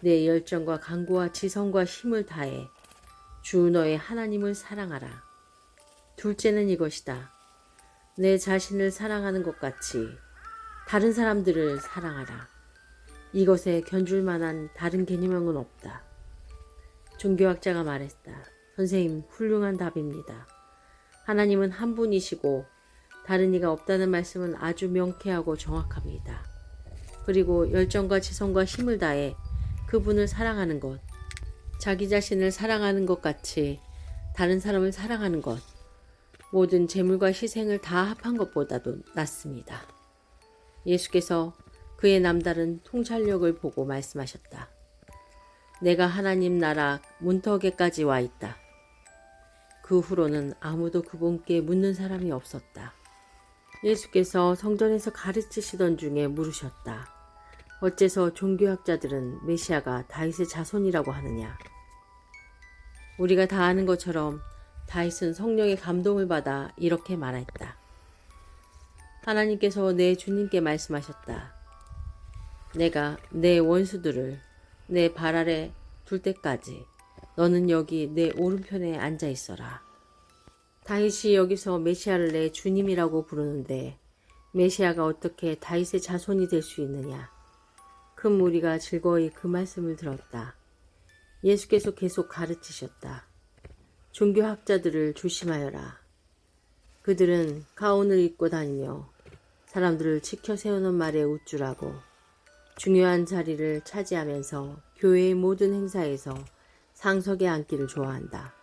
내 열정과 간구와 지성과 힘을 다해 주 너의 하나님을 사랑하라. 둘째는 이것이다. 내 자신을 사랑하는 것 같이 다른 사람들을 사랑하라. 이것에 견줄 만한 다른 개념은 없다. 종교학자가 말했다. 선생님, 훌륭한 답입니다. 하나님은 한 분이시고 다른 이가 없다는 말씀은 아주 명쾌하고 정확합니다. 그리고 열정과 지성과 힘을 다해 그분을 사랑하는 것, 자기 자신을 사랑하는 것 같이 다른 사람을 사랑하는 것, 모든 재물과 희생을 다 합한 것보다도 낫습니다. 예수께서 그의 남다른 통찰력을 보고 말씀하셨다. 내가 하나님 나라 문턱에까지 와 있다. 그 후로는 아무도 그분께 묻는 사람이 없었다. 예수께서 성전에서 가르치시던 중에 물으셨다. 어째서 종교학자들은 메시아가 다윗의 자손이라고 하느냐? 우리가 다 아는 것처럼 다윗은 성령의 감동을 받아 이렇게 말했다. 하나님께서 내 주님께 말씀하셨다. 내가 내 원수들을 내 발 아래 둘 때까지 너는 여기 내 오른편에 앉아 있어라. 다윗이 여기서 메시아를 내 주님이라고 부르는데 메시아가 어떻게 다윗의 자손이 될 수 있느냐? 큰 무리가 즐거이 그 말씀을 들었다. 예수께서 계속 가르치셨다. 종교학자들을 조심하여라. 그들은 가운을 입고 다니며 사람들을 치켜 세우는 말에 우쭐하고 중요한 자리를 차지하면서 교회의 모든 행사에서 상석에 앉기를 좋아한다.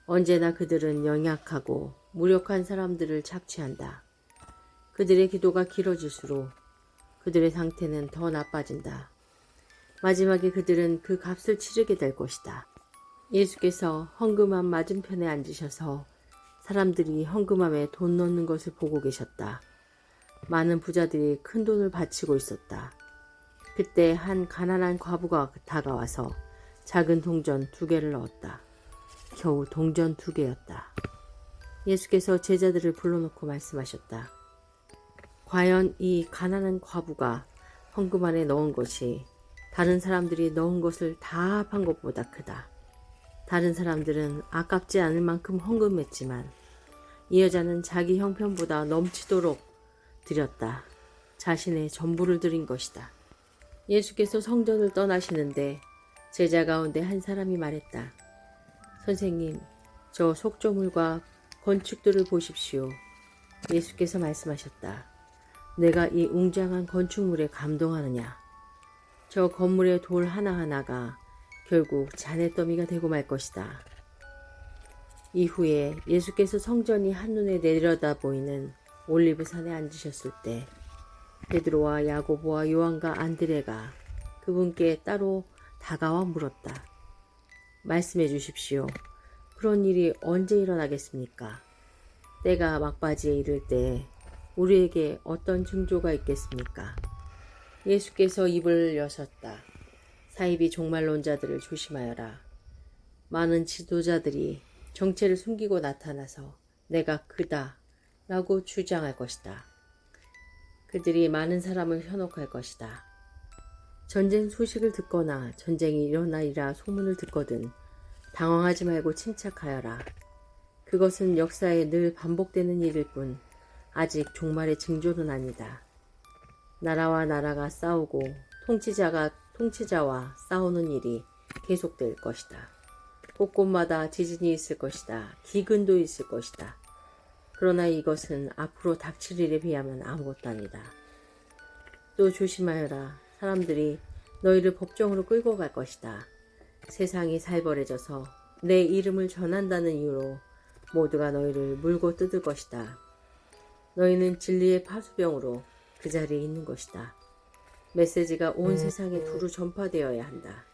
언제나 그들은 연약하고 무력한 사람들을 착취한다. 그들의 기도가 길어질수록 그들의 상태는 더 나빠진다. 마지막에 그들은 그 값을 치르게 될 것이다. 예수께서 헌금함 맞은편에 앉으셔서 사람들이 헌금함에 돈 넣는 것을 보고 계셨다. 많은 부자들이 큰 돈을 바치고 있었다. 그때 한 가난한 과부가 다가와서 작은 동전 2개를 넣었다. 겨우 동전 2개였다. 예수께서 제자들을 불러놓고 말씀하셨다. 과연 이 가난한 과부가 헌금 안에 넣은 것이 다른 사람들이 넣은 것을 다 합한 것보다 크다. 다른 사람들은 아깝지 않을 만큼 헌금했지만 이 여자는 자기 형편보다 넘치도록 드렸다. 자신의 전부를 드린 것이다. 예수께서 성전을 떠나시는데 제자 가운데 한 사람이 말했다. 선생님, 저 속조물과 건축들을 보십시오. 예수께서 말씀하셨다. 내가 이 웅장한 건축물에 감동하느냐? 저 건물의 돌 하나하나가 결국 잔해더미가 되고 말 것이다. 이후에 예수께서 성전이 한눈에 내려다 보이는 올리브산에 앉으셨을 때 베드로와 야고보와 요한과 안드레가 그분께 따로 다가와 물었다. 말씀해 주십시오. 그런 일이 언제 일어나겠습니까? 때가 막바지에 이를 때 우리에게 어떤 징조가 있겠습니까? 예수께서 입을 여셨다. 사이비 종말론자들을 조심하여라. 많은 지도자들이 정체를 숨기고 나타나서 내가 그다 라고 주장할 것이다. 그들이 많은 사람을 현혹할 것이다. 전쟁 소식을 듣거나 전쟁이 일어나리라 소문을 듣거든 당황하지 말고 침착하여라. 그것은 역사에 늘 반복되는 일일 뿐 아직 종말의 징조는 아니다. 나라와 나라가 싸우고 통치자가 통치자와 싸우는 일이 계속될 것이다. 곳곳마다 지진이 있을 것이다. 기근도 있을 것이다. 그러나 이것은 앞으로 닥칠 일에 비하면 아무것도 아니다. 또 조심하여라. 사람들이 너희를 법정으로 끌고 갈 것이다. 세상이 살벌해져서 내 이름을 전한다는 이유로 모두가 너희를 물고 뜯을 것이다. 너희는 진리의 파수병으로 그 자리에 있는 것이다. 메시지가 온 세상에 두루 전파되어야 한다.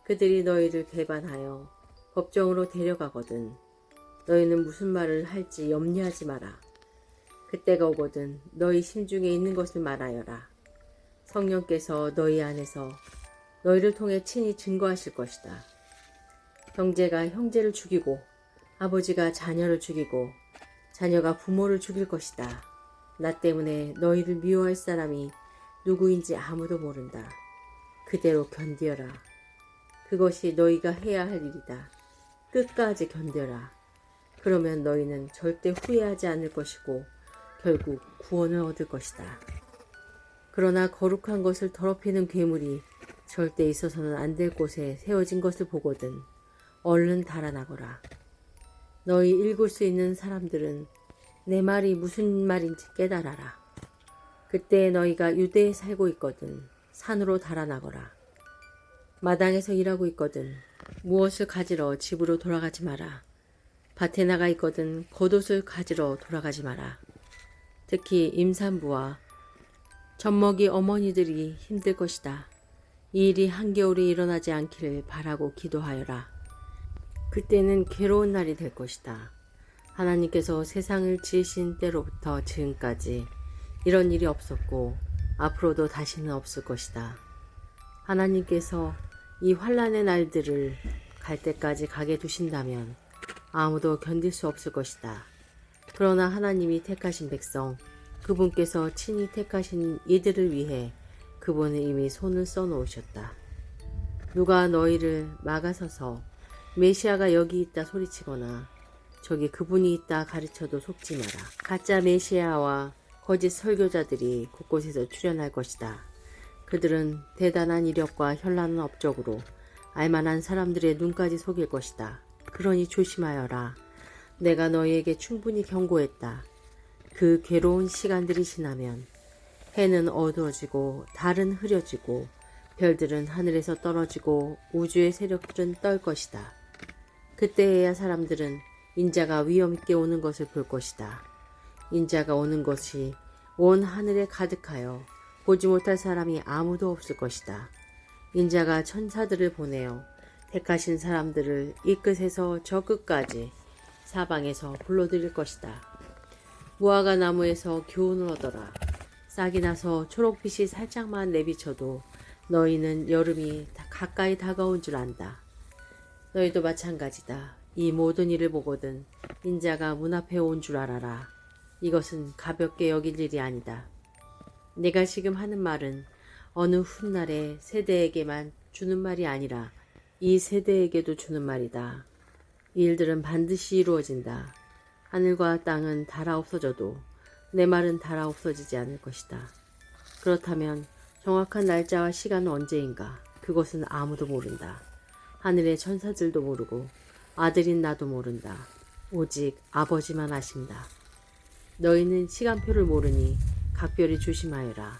그들이 너희를 배반하여 법정으로 데려가거든 너희는 무슨 말을 할지 염려하지 마라. 그때가 오거든 너희 심중에 있는 것을 말하여라. 성령께서 너희 안에서 너희를 통해 친히 증거하실 것이다. 형제가 형제를 죽이고 아버지가 자녀를 죽이고 자녀가 부모를 죽일 것이다. 나 때문에 너희를 미워할 사람이 누구인지 아무도 모른다. 그대로 견디어라. 그것이 너희가 해야 할 일이다. 끝까지 견뎌라. 그러면 너희는 절대 후회하지 않을 것이고 결국 구원을 얻을 것이다. 그러나 거룩한 것을 더럽히는 괴물이 절대 있어서는 안 될 곳에 세워진 것을 보거든 얼른 달아나거라. 너희 읽을 수 있는 사람들은 내 말이 무슨 말인지 깨달아라. 그때 너희가 유대에 살고 있거든 산으로 달아나거라. 마당에서 일하고 있거든 무엇을 가지러 집으로 돌아가지 마라. 밭에 나가 있거든 겉옷을 가지러 돌아가지 마라. 특히 임산부와 젖먹이 어머니들이 힘들 것이다. 이 일이 한겨울에 일어나지 않기를 바라고 기도하여라. 그때는 괴로운 날이 될 것이다. 하나님께서 세상을 지으신 때로부터 지금까지 이런 일이 없었고 앞으로도 다시는 없을 것이다. 하나님께서 이 환난의 날들을 갈 때까지 가게 두신다면 아무도 견딜 수 없을 것이다. 그러나 하나님이 택하신 백성, 그분께서 친히 택하신 이들을 위해 그분은 이미 손을 써놓으셨다. 누가 너희를 막아서서 메시아가 여기 있다 소리치거나 저기 그분이 있다 가르쳐도 속지 마라. 가짜 메시아와 거짓 설교자들이 곳곳에서 출현할 것이다. 그들은 대단한 이력과 현란한 업적으로 알만한 사람들의 눈까지 속일 것이다. 그러니 조심하여라. 내가 너희에게 충분히 경고했다. 그 괴로운 시간들이 지나면 해는 어두워지고 달은 흐려지고 별들은 하늘에서 떨어지고 우주의 세력들은 떨 것이다. 그때에야 사람들은 인자가 위엄 있게 오는 것을 볼 것이다. 인자가 오는 것이 온 하늘에 가득하여 보지 못할 사람이 아무도 없을 것이다. 인자가 천사들을 보내어 택하신 사람들을 이 끝에서 저 끝까지 사방에서 불러들일 것이다. 무화과 나무에서 교훈을 얻어라. 싹이 나서 초록빛이 살짝만 내비쳐도 너희는 여름이 가까이 다가온 줄 안다. 너희도 마찬가지다. 이 모든 일을 보거든 인자가 문 앞에 온 줄 알아라. 이것은 가볍게 여길 일이 아니다. 내가 지금 하는 말은 어느 훗날의 세대에게만 주는 말이 아니라 이 세대에게도 주는 말이다. 이 일들은 반드시 이루어진다. 하늘과 땅은 닳아 없어져도 내 말은 닳아 없어지지 않을 것이다. 그렇다면 정확한 날짜와 시간은 언제인가? 그것은 아무도 모른다. 하늘의 천사들도 모르고 아들인 나도 모른다. 오직 아버지만 아신다. 너희는 시간표를 모르니 각별히 조심하여라.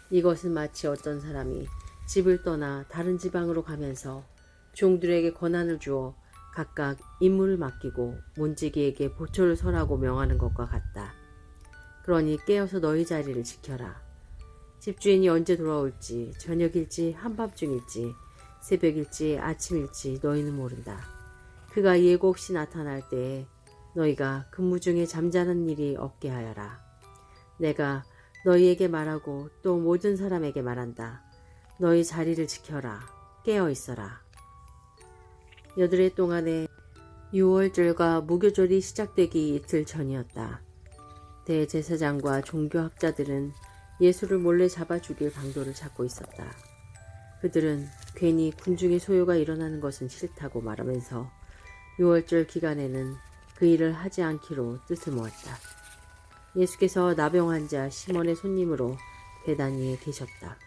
이것은 마치 어떤 사람이 집을 떠나 다른 지방으로 가면서 종들에게 권한을 주어 각각 임무를 맡기고 문지기에게 보초를 서라고 명하는 것과 같다. 그러니 깨어서 너희 자리를 지켜라. 집주인이 언제 돌아올지 저녁일지 한밤중일지 새벽일지 아침일지 너희는 모른다. 그가 예고 없이 나타날 때에 너희가 근무 중에 잠자는 일이 없게 하여라. 내가 너희에게 말하고 또 모든 사람에게 말한다. 너희 자리를 지켜라. 깨어 있어라. 여드레 동안에 유월절과 무교절이 시작되기 이틀 전이었다. 대제사장과 종교학자들은 예수를 몰래 잡아 죽일 방도를 찾고 있었다. 그들은 괜히 군중의 소요가 일어나는 것은 싫다고 말하면서 유월절 기간에는 그 일을 하지 않기로 뜻을 모았다. 예수께서 나병 환자 시몬의 손님으로 배단 위에 계셨다.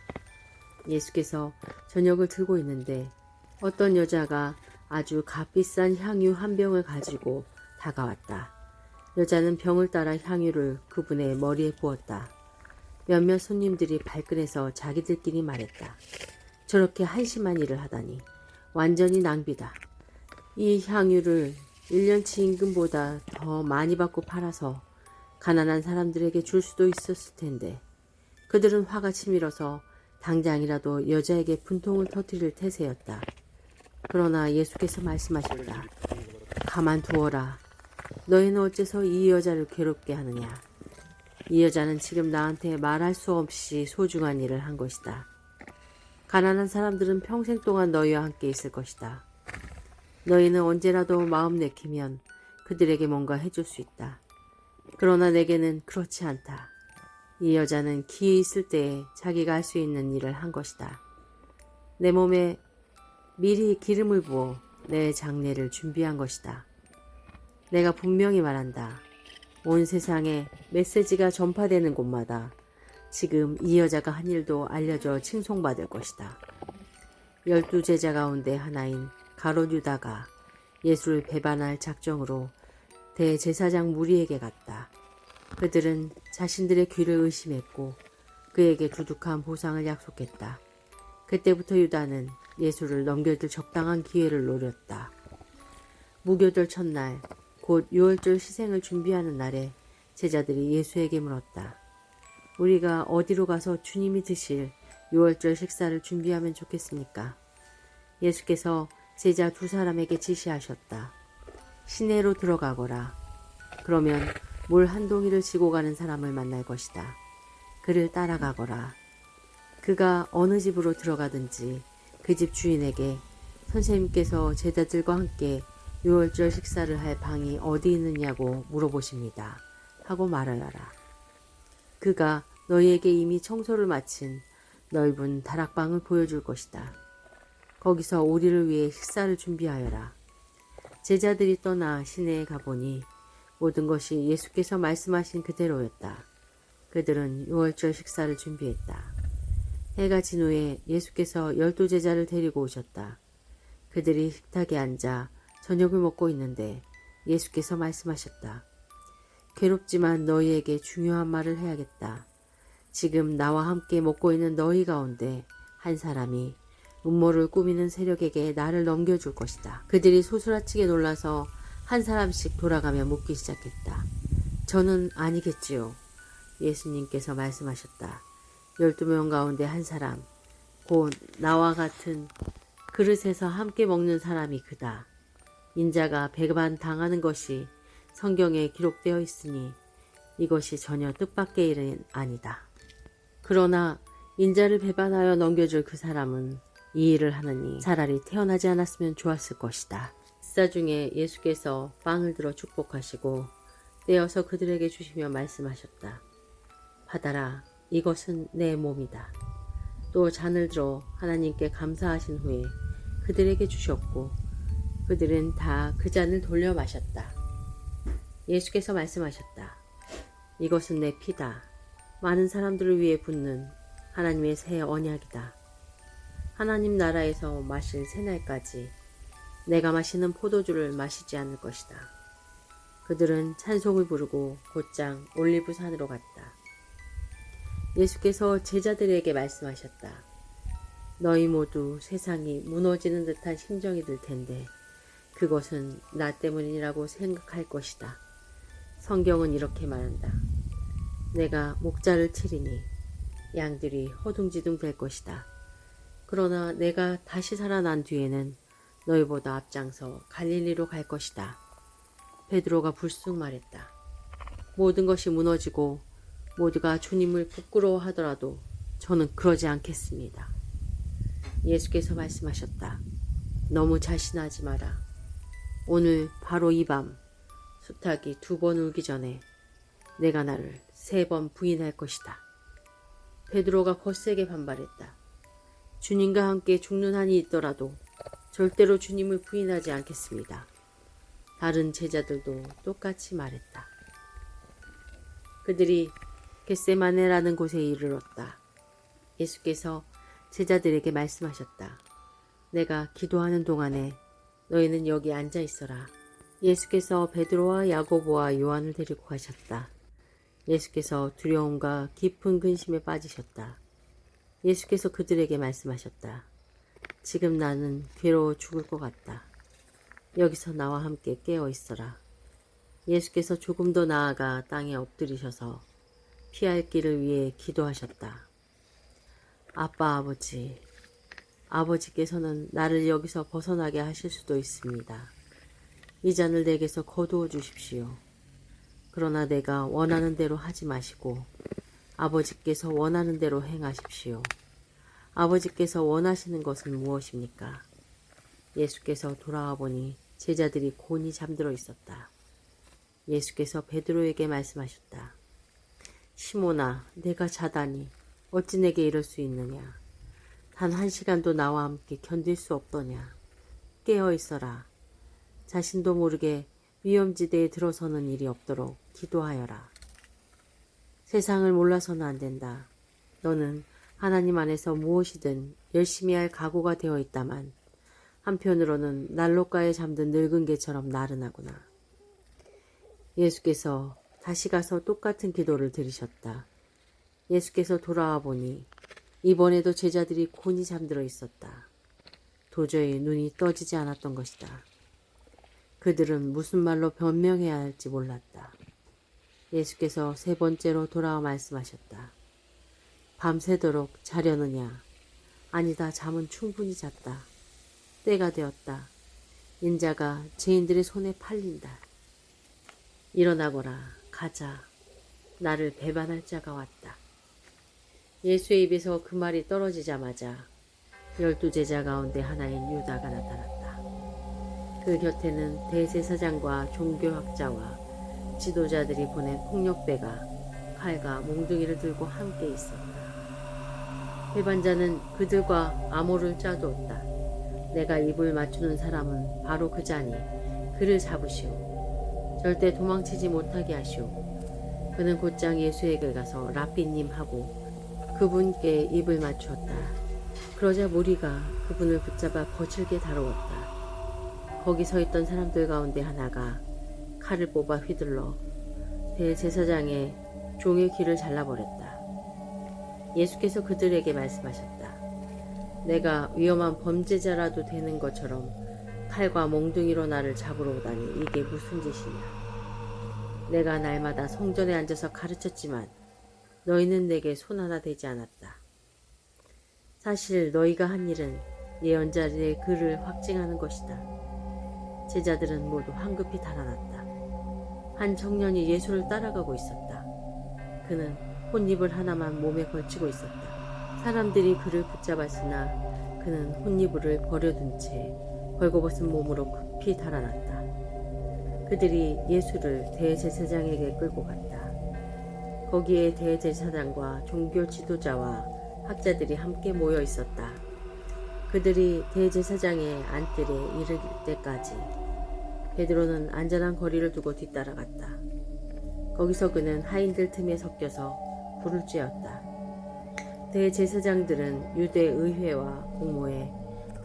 예수께서 저녁을 들고 있는데 어떤 여자가 아주 값비싼 향유 한 병을 가지고 다가왔다. 여자는 병을 따라 향유를 그분의 머리에 부었다. 몇몇 손님들이 발끈해서 자기들끼리 말했다. 저렇게 한심한 일을 하다니 완전히 낭비다. 이 향유를 1년치 임금보다 더 많이 받고 팔아서 가난한 사람들에게 줄 수도 있었을 텐데 그들은 화가 치밀어서 당장이라도 여자에게 분통을 터뜨릴 태세였다. 그러나 예수께서 말씀하셨다. 가만두어라. 너희는 어째서 이 여자를 괴롭게 하느냐. 이 여자는 지금 나한테 말할 수 없이 소중한 일을 한 것이다. 가난한 사람들은 평생 동안 너희와 함께 있을 것이다. 너희는 언제라도 마음 내키면 그들에게 뭔가 해줄 수 있다. 그러나 내게는 그렇지 않다. 이 여자는 기회 있을 때에 자기가 할 수 있는 일을 한 것이다. 내 몸에 미리 기름을 부어 내 장례를 준비한 것이다. 내가 분명히 말한다. 온 세상에 메시지가 전파되는 곳마다 지금 이 여자가 한 일도 알려져 칭송받을 것이다. 12 제자 가운데 하나인 가롯 유다가 예수를 배반할 작정으로 대제사장 무리에게 갔다. 그들은 자신들의 귀를 의심했고 그에게 두둑한 보상을 약속했다. 그때부터 유다는 예수를 넘겨줄 적당한 기회를 노렸다. 무교절 첫날, 곧 유월절 희생을 준비하는 날에 제자들이 예수에게 물었다. 우리가 어디로 가서 주님이 드실 유월절 식사를 준비하면 좋겠습니까? 예수께서 제자 두 사람에게 지시하셨다. 시내로 들어가거라. 그러면 물 한 동이를 지고 가는 사람을 만날 것이다. 그를 따라가거라. 그가 어느 집으로 들어가든지 그 집 주인에게 선생님께서 제자들과 함께 유월절 식사를 할 방이 어디 있느냐고 물어보십니다. 하고 말하여라. 그가 너희에게 이미 청소를 마친 넓은 다락방을 보여줄 것이다. 거기서 우리를 위해 식사를 준비하여라. 제자들이 떠나 시내에 가보니 모든 것이 예수께서 말씀하신 그대로였다. 그들은 유월절 식사를 준비했다. 해가 진 후에 예수께서 12 제자를 데리고 오셨다. 그들이 식탁에 앉아 저녁을 먹고 있는데 예수께서 말씀하셨다. 괴롭지만 너희에게 중요한 말을 해야겠다. 지금 나와 함께 먹고 있는 너희 가운데 한 사람이 음모를 꾸미는 세력에게 나를 넘겨줄 것이다. 그들이 소스라치게 놀라서 한 사람씩 돌아가며 묻기 시작했다. 저는 아니겠지요. 예수님께서 말씀하셨다. 12명 가운데 한 사람, 곧 나와 같은 그릇에서 함께 먹는 사람이 그다. 인자가 배반당하는 것이 성경에 기록되어 있으니 이것이 전혀 뜻밖의 일은 아니다. 그러나 인자를 배반하여 넘겨줄 그 사람은 이 일을 하느니 차라리 태어나지 않았으면 좋았을 것이다. 식사 중에 예수께서 빵을 들어 축복하시고 떼어서 그들에게 주시며 말씀하셨다. 받아라, 이것은 내 몸이다. 또 잔을 들어 하나님께 감사하신 후에 그들에게 주셨고 그들은 다 그 잔을 돌려 마셨다. 예수께서 말씀하셨다. 이것은 내 피다. 많은 사람들을 위해 붓는 하나님의 새 언약이다. 하나님 나라에서 마실 새날까지 내가 마시는 포도주를 마시지 않을 것이다. 그들은 찬송을 부르고 곧장 올리브 산으로 갔다. 예수께서 제자들에게 말씀하셨다. 너희 모두 세상이 무너지는 듯한 심정이 들 텐데 그것은 나 때문이라고 생각할 것이다. 성경은 이렇게 말한다. 내가 목자를 치리니 양들이 허둥지둥 될 것이다. 그러나 내가 다시 살아난 뒤에는 너희보다 앞장서 갈릴리로 갈 것이다. 베드로가 불쑥 말했다. 모든 것이 무너지고 모두가 주님을 부끄러워하더라도 저는 그러지 않겠습니다. 예수께서 말씀하셨다. 너무 자신하지 마라. 오늘 바로 이 밤 수탉이 2번 울기 전에 내가 나를 3번 부인할 것이다. 베드로가 거세게 반발했다. 주님과 함께 죽는 한이 있더라도 절대로 주님을 부인하지 않겠습니다. 다른 제자들도 똑같이 말했다. 그들이 겟세마네라는 곳에 이르렀다. 예수께서 제자들에게 말씀하셨다. 내가 기도하는 동안에 너희는 여기 앉아 있어라. 예수께서 베드로와 야고보와 요한을 데리고 가셨다. 예수께서 두려움과 깊은 근심에 빠지셨다. 예수께서 그들에게 말씀하셨다. 지금 나는 괴로워 죽을 것 같다. 여기서 나와 함께 깨어 있어라. 예수께서 조금 더 나아가 땅에 엎드리셔서 피할 길을 위해 기도하셨다. 아빠 아버지, 아버지께서는 나를 여기서 벗어나게 하실 수도 있습니다. 이 잔을 내게서 거두어 주십시오. 그러나 내가 원하는 대로 하지 마시고 아버지께서 원하는 대로 행하십시오. 아버지께서 원하시는 것은 무엇입니까? 예수께서 돌아와 보니 제자들이 곤히 잠들어 있었다. 예수께서 베드로에게 말씀하셨다. 시몬아, 내가 자다니 어찌 내게 이럴 수 있느냐? 단 1시간도 나와 함께 견딜 수 없더냐? 깨어 있어라. 자신도 모르게 위험지대에 들어서는 일이 없도록 기도하여라. 세상을 몰라서는 안 된다. 너는 하나님 안에서 무엇이든 열심히 할 각오가 되어 있다만 한편으로는 난로가에 잠든 늙은 개처럼 나른하구나. 예수께서 다시 가서 똑같은 기도를 드리셨다. 예수께서 돌아와 보니 이번에도 제자들이 곤히 잠들어 있었다. 도저히 눈이 떠지지 않았던 것이다. 그들은 무슨 말로 변명해야 할지 몰랐다. 예수께서 세 번째로 돌아와 말씀하셨다. 밤새도록 자려느냐? 아니다, 잠은 충분히 잤다. 때가 되었다. 인자가 죄인들의 손에 팔린다. 일어나거라, 가자. 나를 배반할 자가 왔다. 예수의 입에서 그 말이 떨어지자마자 12제자 가운데 하나인 유다가 나타났다. 그 곁에는 대제사장과 종교학자와 지도자들이 보낸 폭력배가 칼과 몽둥이를 들고 함께 있었다. 배반자는 그들과 암호를 짜두었다. 내가 입을 맞추는 사람은 바로 그 자니 그를 잡으시오. 절대 도망치지 못하게 하시오. 그는 곧장 예수에게 가서 라삐님 하고 그분께 입을 맞추었다. 그러자 무리가 그분을 붙잡아 거칠게 다루었다. 거기 서 있던 사람들 가운데 하나가 칼을 뽑아 휘둘러 대제사장의 종의 귀를 잘라버렸다. 예수께서 그들에게 말씀하셨다. 내가 위험한 범죄자라도 되는 것처럼 칼과 몽둥이로 나를 잡으러 오다니 이게 무슨 짓이냐. 내가 날마다 성전에 앉아서 가르쳤지만 너희는 내게 손 하나 대지 않았다. 사실 너희가 한 일은 예언자의 글을 확증하는 것이다. 제자들은 모두 황급히 달아났다. 한 청년이 예수를 따라가고 있었다. 그는 혼입을 하나만 몸에 걸치고 있었다. 사람들이 그를 붙잡았으나 그는 혼입을 버려둔 채 벌거벗은 몸으로 급히 달아났다. 그들이 예수를 대제사장에게 끌고 갔다. 거기에 대제사장과 종교 지도자와 학자들이 함께 모여 있었다. 그들이 대제사장의 안뜰에 이를 때까지 베드로는 안전한 거리를 두고 뒤따라갔다. 거기서 그는 하인들 틈에 섞여서 불을 쬐었다. 대제사장들은 유대 의회와 공모에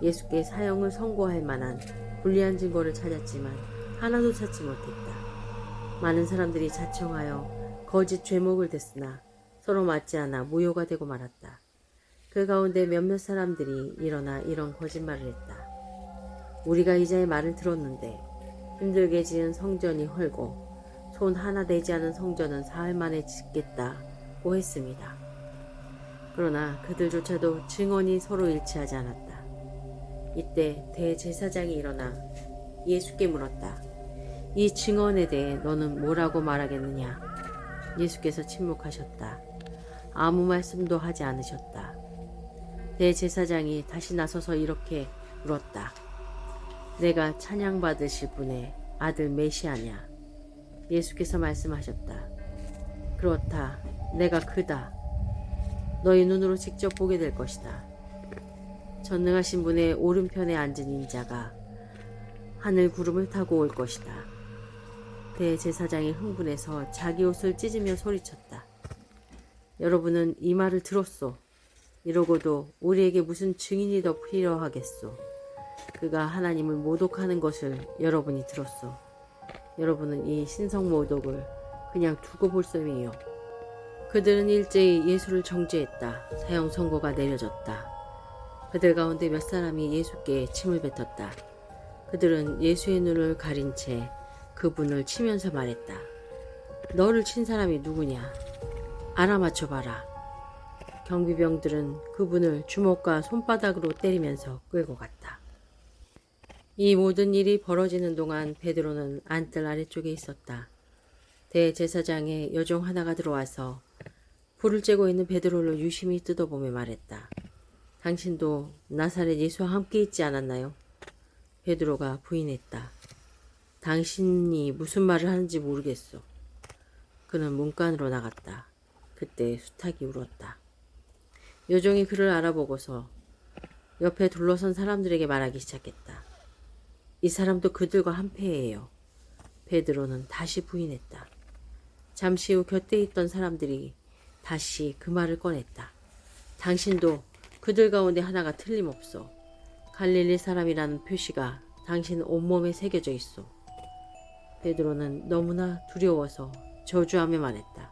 예수께 사형을 선고할 만한 불리한 증거를 찾았지만 하나도 찾지 못했다. 많은 사람들이 자청하여 거짓 죄목을 댔으나 서로 맞지 않아 무효가 되고 말았다. 그 가운데 몇몇 사람들이 일어나 이런 거짓말을 했다. 우리가 이자의 말을 들었는데 힘들게 지은 성전이 헐고 손 하나 대지 않은 성전은 사흘 만에 짓겠다고 했습니다. 그러나 그들조차도 증언이 서로 일치하지 않았다. 이때 대제사장이 일어나 예수께 물었다. 이 증언에 대해 너는 뭐라고 말하겠느냐? 예수께서 침묵하셨다. 아무 말씀도 하지 않으셨다. 대제사장이 다시 나서서 이렇게 물었다. 내가 찬양받으실 분의 아들 메시아냐? 예수께서 말씀하셨다. 그렇다. 내가 그다. 너희 눈으로 직접 보게 될 것이다. 전능하신 분의 오른편에 앉은 인자가 하늘 구름을 타고 올 것이다. 대제사장이 흥분해서 자기 옷을 찢으며 소리쳤다. 여러분은 이 말을 들었소. 이러고도 우리에게 무슨 증인이 더 필요하겠소. 그가 하나님을 모독하는 것을 여러분이 들었소. 여러분은 이 신성 모독을 그냥 두고 볼 셈이요. 그들은 일제히 예수를 정죄했다. 사형 선고가 내려졌다. 그들 가운데 몇 사람이 예수께 침을 뱉었다. 그들은 예수의 눈을 가린 채 그분을 치면서 말했다. 너를 친 사람이 누구냐? 알아맞혀봐라. 경비병들은 그분을 주먹과 손바닥으로 때리면서 끌고 갔다. 이 모든 일이 벌어지는 동안 베드로는 안뜰 아래쪽에 있었다. 대제사장의 여종 하나가 들어와서 불을 쬐고 있는 베드로를 유심히 뜯어보며 말했다. 당신도 나사렛 예수와 함께 있지 않았나요? 베드로가 부인했다. 당신이 무슨 말을 하는지 모르겠소. 그는 문간으로 나갔다. 그때 수탉이 울었다. 여종이 그를 알아보고서 옆에 둘러선 사람들에게 말하기 시작했다. 이 사람도 그들과 한패예요. 베드로는 다시 부인했다. 잠시 후 곁에 있던 사람들이 다시 그 말을 꺼냈다. 당신도 그들 가운데 하나가 틀림없어. 갈릴리 사람이라는 표시가 당신 온몸에 새겨져 있어. 베드로는 너무나 두려워서 저주하며 말했다.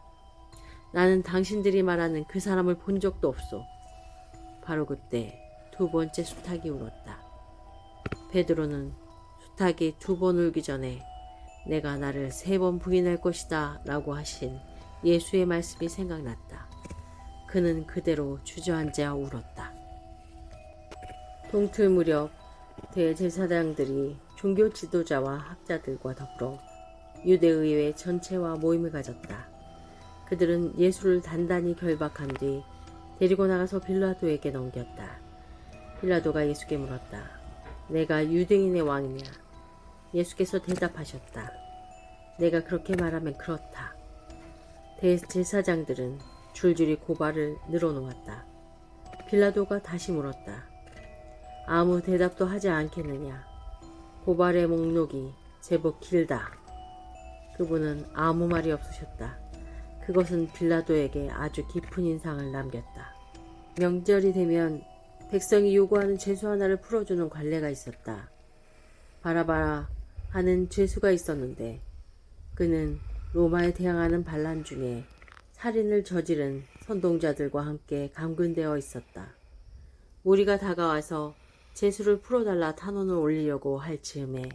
나는 당신들이 말하는 그 사람을 본 적도 없소. 바로 그때 두 번째 수탉이 울었다. 베드로는 수탉이 두 번 울기 전에 내가 나를 3번 부인할 것이다 라고 하신 예수의 말씀이 생각났다. 그는 그대로 주저앉아 울었다. 동틀 무렵 대제사장들이 종교 지도자와 학자들과 더불어 유대의회 전체와 모임을 가졌다. 그들은 예수를 단단히 결박한 뒤 데리고 나가서 빌라도에게 넘겼다. 빌라도가 예수께 물었다. 내가 유대인의 왕이냐? 예수께서 대답하셨다. 내가 그렇게 말하면 그렇다. 대제사장들은 줄줄이 고발을 늘어놓았다. 빌라도가 다시 물었다. 아무 대답도 하지 않겠느냐? 고발의 목록이 제법 길다. 그분은 아무 말이 없으셨다. 그것은 빌라도에게 아주 깊은 인상을 남겼다. 명절이 되면 백성이 요구하는 죄수 하나를 풀어주는 관례가 있었다. 바라바라 하는 죄수가 있었는데 그는 로마에 대항하는 반란 중에 살인을 저지른 선동자들과 함께 감금되어 있었다. 무리가 다가와서 죄수를 풀어달라 탄원을 올리려고 할 즈음에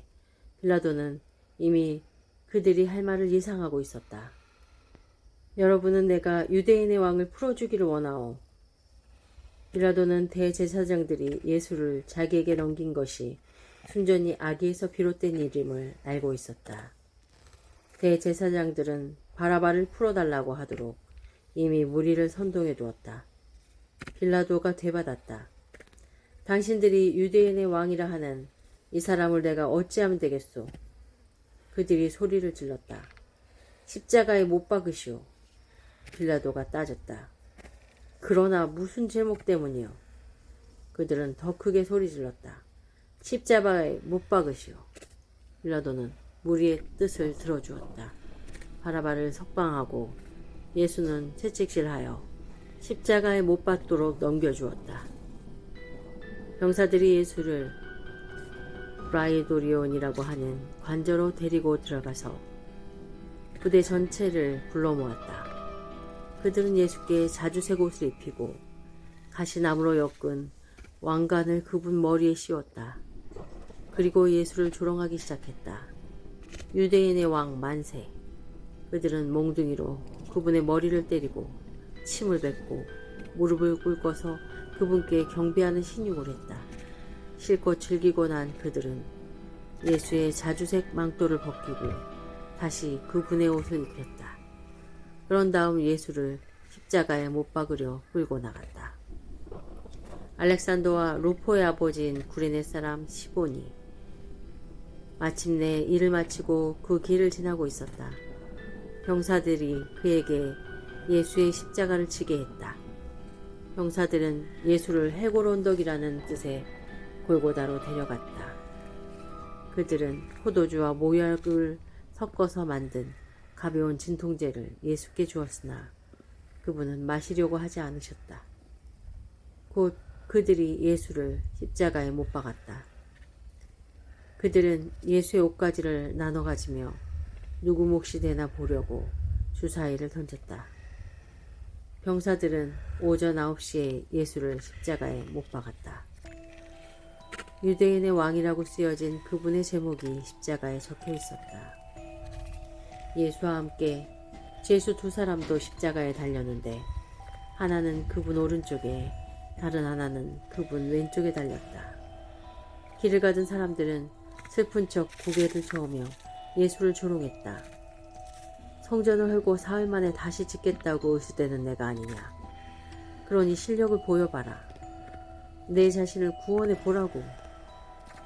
빌라도는 이미 그들이 할 말을 예상하고 있었다. 여러분은 내가 유대인의 왕을 풀어주기를 원하오. 빌라도는 대제사장들이 예수를 자기에게 넘긴 것이 순전히 악의에서 비롯된 일임을 알고 있었다. 대제사장들은 바라바를 풀어달라고 하도록 이미 무리를 선동해 두었다. 빌라도가 되받았다. 당신들이 유대인의 왕이라 하는 이 사람을 내가 어찌하면 되겠소? 그들이 소리를 질렀다. 십자가에 못 박으시오. 빌라도가 따졌다. 그러나 무슨 제목 때문이요? 그들은 더 크게 소리 질렀다. 십자가에 못 박으시오. 빌라도는 무리의 뜻을 들어주었다. 바라바를 석방하고 예수는 채찍질하여 십자가에 못 박도록 넘겨주었다. 병사들이 예수를 브라이도리온이라고 하는 관저로 데리고 들어가서 부대 전체를 불러 모았다. 그들은 예수께 자주색 옷을 입히고 가시나무로 엮은 왕관을 그분 머리에 씌웠다. 그리고 예수를 조롱하기 시작했다. 유대인의 왕 만세. 그들은 몽둥이로 그분의 머리를 때리고 침을 뱉고 무릎을 꿇고서 그분께 경배하는 신용을 했다. 실컷 즐기고 난 그들은 예수의 자주색 망토를 벗기고 다시 그분의 옷을 입혔다. 그런 다음 예수를 십자가에 못 박으려 끌고 나갔다. 알렉산더와 루포의 아버지인 구레네 사람 시몬이 마침내 일을 마치고 그 길을 지나고 있었다. 병사들이 그에게 예수의 십자가를 지게 했다. 병사들은 예수를 해골 언덕이라는 뜻의 골고다로 데려갔다. 그들은 포도주와 모약을 섞어서 만든 가벼운 진통제를 예수께 주었으나 그분은 마시려고 하지 않으셨다. 곧 그들이 예수를 십자가에 못 박았다. 그들은 예수의 옷가지를 나눠 가지며 누구 몫이 되나 보려고 주사위를 던졌다. 병사들은 오전 9시에 예수를 십자가에 못 박았다. 유대인의 왕이라고 쓰여진 그분의 제목이 십자가에 적혀 있었다. 예수와 함께 죄수 2사람도 십자가에 달렸는데 하나는 그분 오른쪽에 다른 하나는 그분 왼쪽에 달렸다. 길을 가던 사람들은 슬픈 척 고개를 저으며 예수를 조롱했다. 성전을 헐고 사흘 만에 다시 짓겠다고 의수대는 내가 아니냐. 그러니 실력을 보여봐라. 내 자신을 구원해 보라고.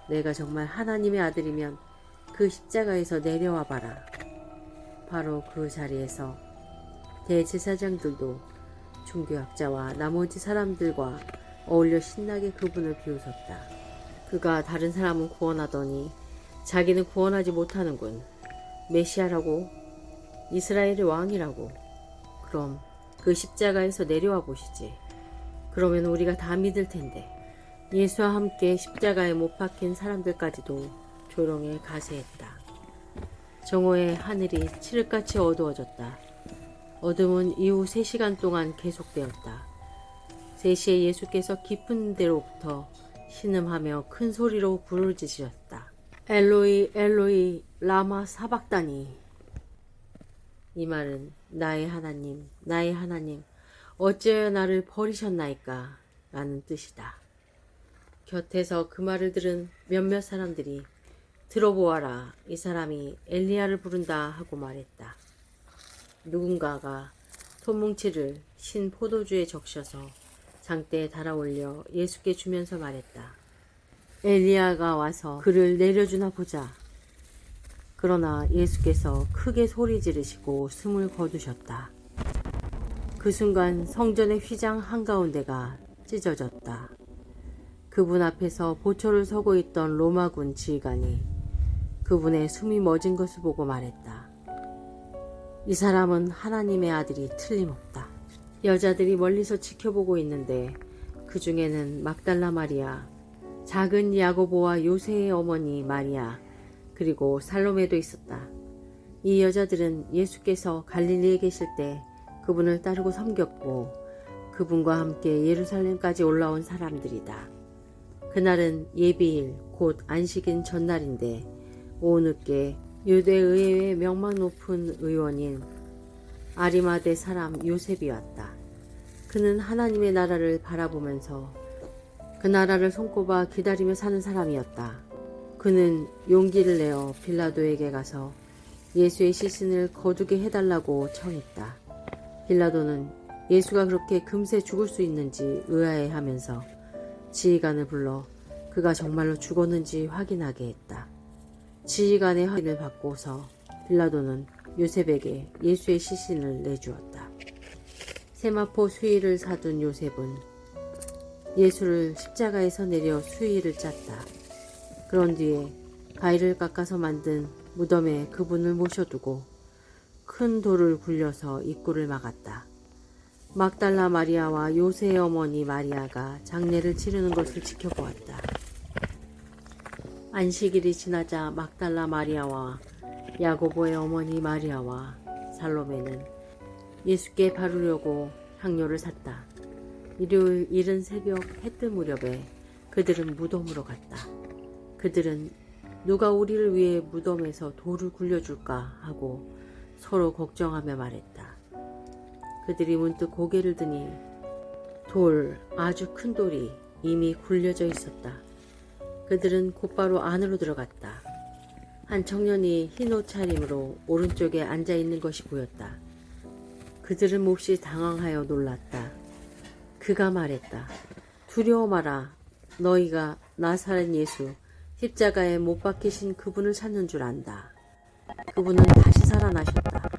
내가 정말 하나님의 아들이면 그 십자가에서 내려와 봐라. 바로 그 자리에서 대제사장들도 종교학자와 나머지 사람들과 어울려 신나게 그분을 비웃었다. 그가 다른 사람은 구원하더니 자기는 구원하지 못하는군. 메시아라고? 이스라엘의 왕이라고? 그럼 그 십자가에서 내려와 보시지. 그러면 우리가 다 믿을 텐데. 예수와 함께 십자가에 못 박힌 사람들까지도 조롱에 가세했다. 정오에 하늘이 칠흑같이 어두워졌다. 어둠은 이후 3시간 동안 계속되었다. 3시에 예수께서 깊은 데로부터 신음하며 큰 소리로 부르짖으셨다. 엘로이 엘로이 라마 사박다니. 이 말은 나의 하나님 어찌하여 나를 버리셨나이까 라는 뜻이다. 곁에서 그 말을 들은 몇몇 사람들이 들어보아라, 이 사람이 엘리야를 부른다 하고 말했다. 누군가가 톱뭉치를 신 포도주에 적셔서 장대에 달아올려 예수께 주면서 말했다. 엘리야가 와서 그를 내려주나 보자. 그러나 예수께서 크게 소리 지르시고 숨을 거두셨다. 그 순간 성전의 휘장 한가운데가 찢어졌다. 그분 앞에서 보초를 서고 있던 로마군 지휘관이 그분의 숨이 멎은 것을 보고 말했다. 이 사람은 하나님의 아들이 틀림없다. 여자들이 멀리서 지켜보고 있는데 그 중에는 막달라 마리아, 작은 야고보와 요새의 어머니 마리아, 그리고 살로메도 있었다. 이 여자들은 예수께서 갈릴리에 계실 때 그분을 따르고 섬겼고 그분과 함께 예루살렘까지 올라온 사람들이다. 그날은 예비일 곧 안식인 전날인데 오늦게 유대의회의 명망 높은 의원인 아리마대 사람 요셉이 왔다. 그는 하나님의 나라를 바라보면서 그 나라를 손꼽아 기다리며 사는 사람이었다. 그는 용기를 내어 빌라도에게 가서 예수의 시신을 거두게 해달라고 청했다. 빌라도는 예수가 그렇게 금세 죽을 수 있는지 의아해하면서 지휘관을 불러 그가 정말로 죽었는지 확인하게 했다. 지휘관의 확인을 받고서 빌라도는 요셉에게 예수의 시신을 내주었다. 세마포 수의를 사둔 요셉은 예수를 십자가에서 내려 수의를 짰다. 그런 뒤에 가위를 깎아서 만든 무덤에 그분을 모셔두고 큰 돌을 굴려서 입구를 막았다. 막달라 마리아와 요새의 어머니 마리아가 장례를 치르는 것을 지켜보았다. 안식일이 지나자 막달라 마리아와 야고보의 어머니 마리아와 살로메는 예수께 바르려고 향료를 샀다. 일요일 이른 새벽 해뜰 무렵에 그들은 무덤으로 갔다. 그들은 누가 우리를 위해 무덤에서 돌을 굴려줄까 하고 서로 걱정하며 말했다. 그들이 문득 고개를 드니 아주 큰 돌이 이미 굴려져 있었다. 그들은 곧바로 안으로 들어갔다. 한 청년이 흰 옷차림으로 오른쪽에 앉아있는 것이 보였다. 그들은 몹시 당황하여 놀랐다. 그가 말했다. 두려워 마라. 너희가 나사렛 예수 십자가에 못 박히신 그분을 찾는 줄 안다. 그분은 다시 살아나셨다.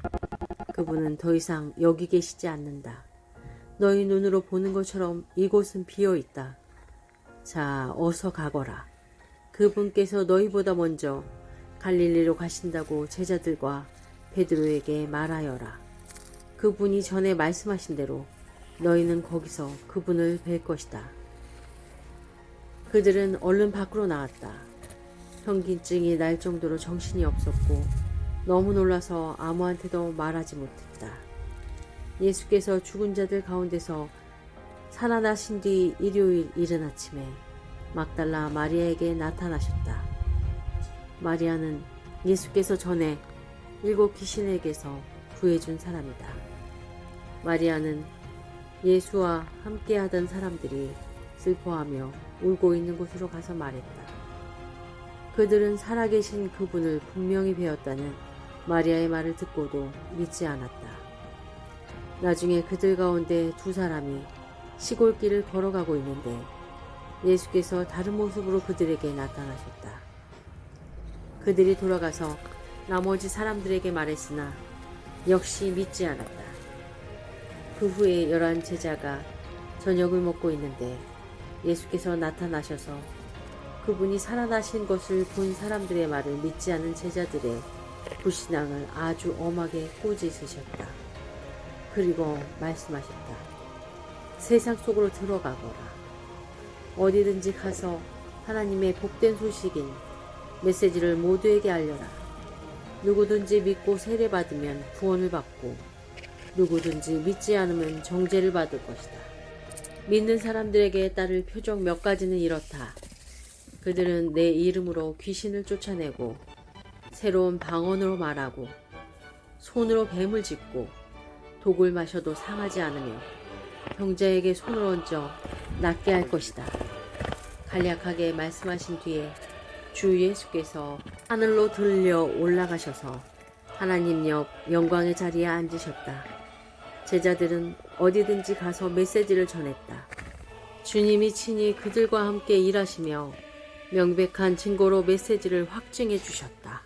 그분은 더 이상 여기 계시지 않는다. 너희 눈으로 보는 것처럼 이곳은 비어 있다. 자, 어서 가거라. 그분께서 너희보다 먼저 갈릴리로 가신다고 제자들과 베드로에게 말하여라. 그분이 전에 말씀하신 대로 너희는 거기서 그분을 뵐 것이다. 그들은 얼른 밖으로 나왔다. 현기증이 날 정도로 정신이 없었고 너무 놀라서 아무한테도 말하지 못했다. 예수께서 죽은 자들 가운데서 살아나신 뒤 일요일 이른 아침에 막달라 마리아에게 나타나셨다. 마리아는 예수께서 전에 7 귀신에게서 구해준 사람이다. 마리아는 예수와 함께하던 사람들이 슬퍼하며 울고 있는 곳으로 가서 말했다. 그들은 살아계신 그분을 분명히 배웠다는 마리아의 말을 듣고도 믿지 않았다. 나중에 그들 가운데 2 사람이 시골길을 걸어가고 있는데 예수께서 다른 모습으로 그들에게 나타나셨다. 그들이 돌아가서 나머지 사람들에게 말했으나 역시 믿지 않았다. 그 후에 11 제자가 저녁을 먹고 있는데 예수께서 나타나셔서 그분이 살아나신 것을 본 사람들의 말을 믿지 않은 제자들의 불신앙을 아주 엄하게 꾸짖으셨다. 그리고 말씀하셨다. 세상 속으로 들어가거라. 어디든지 가서 하나님의 복된 소식인 메시지를 모두에게 알려라. 누구든지 믿고 세례받으면 구원을 받고 누구든지 믿지 않으면 정죄를 받을 것이다. 믿는 사람들에게 따를 표적 몇 가지는 이렇다. 그들은 내 이름으로 귀신을 쫓아내고 새로운 방언으로 말하고 손으로 뱀을 짚고 독을 마셔도 상하지 않으며 형제에게 손을 얹어 낫게 할 것이다. 간략하게 말씀하신 뒤에 주 예수께서 하늘로 들려 올라가셔서 하나님 옆 영광의 자리에 앉으셨다. 제자들은 어디든지 가서 메시지를 전했다. 주님이 친히 그들과 함께 일하시며 명백한 증거로 메시지를 확증해 주셨다.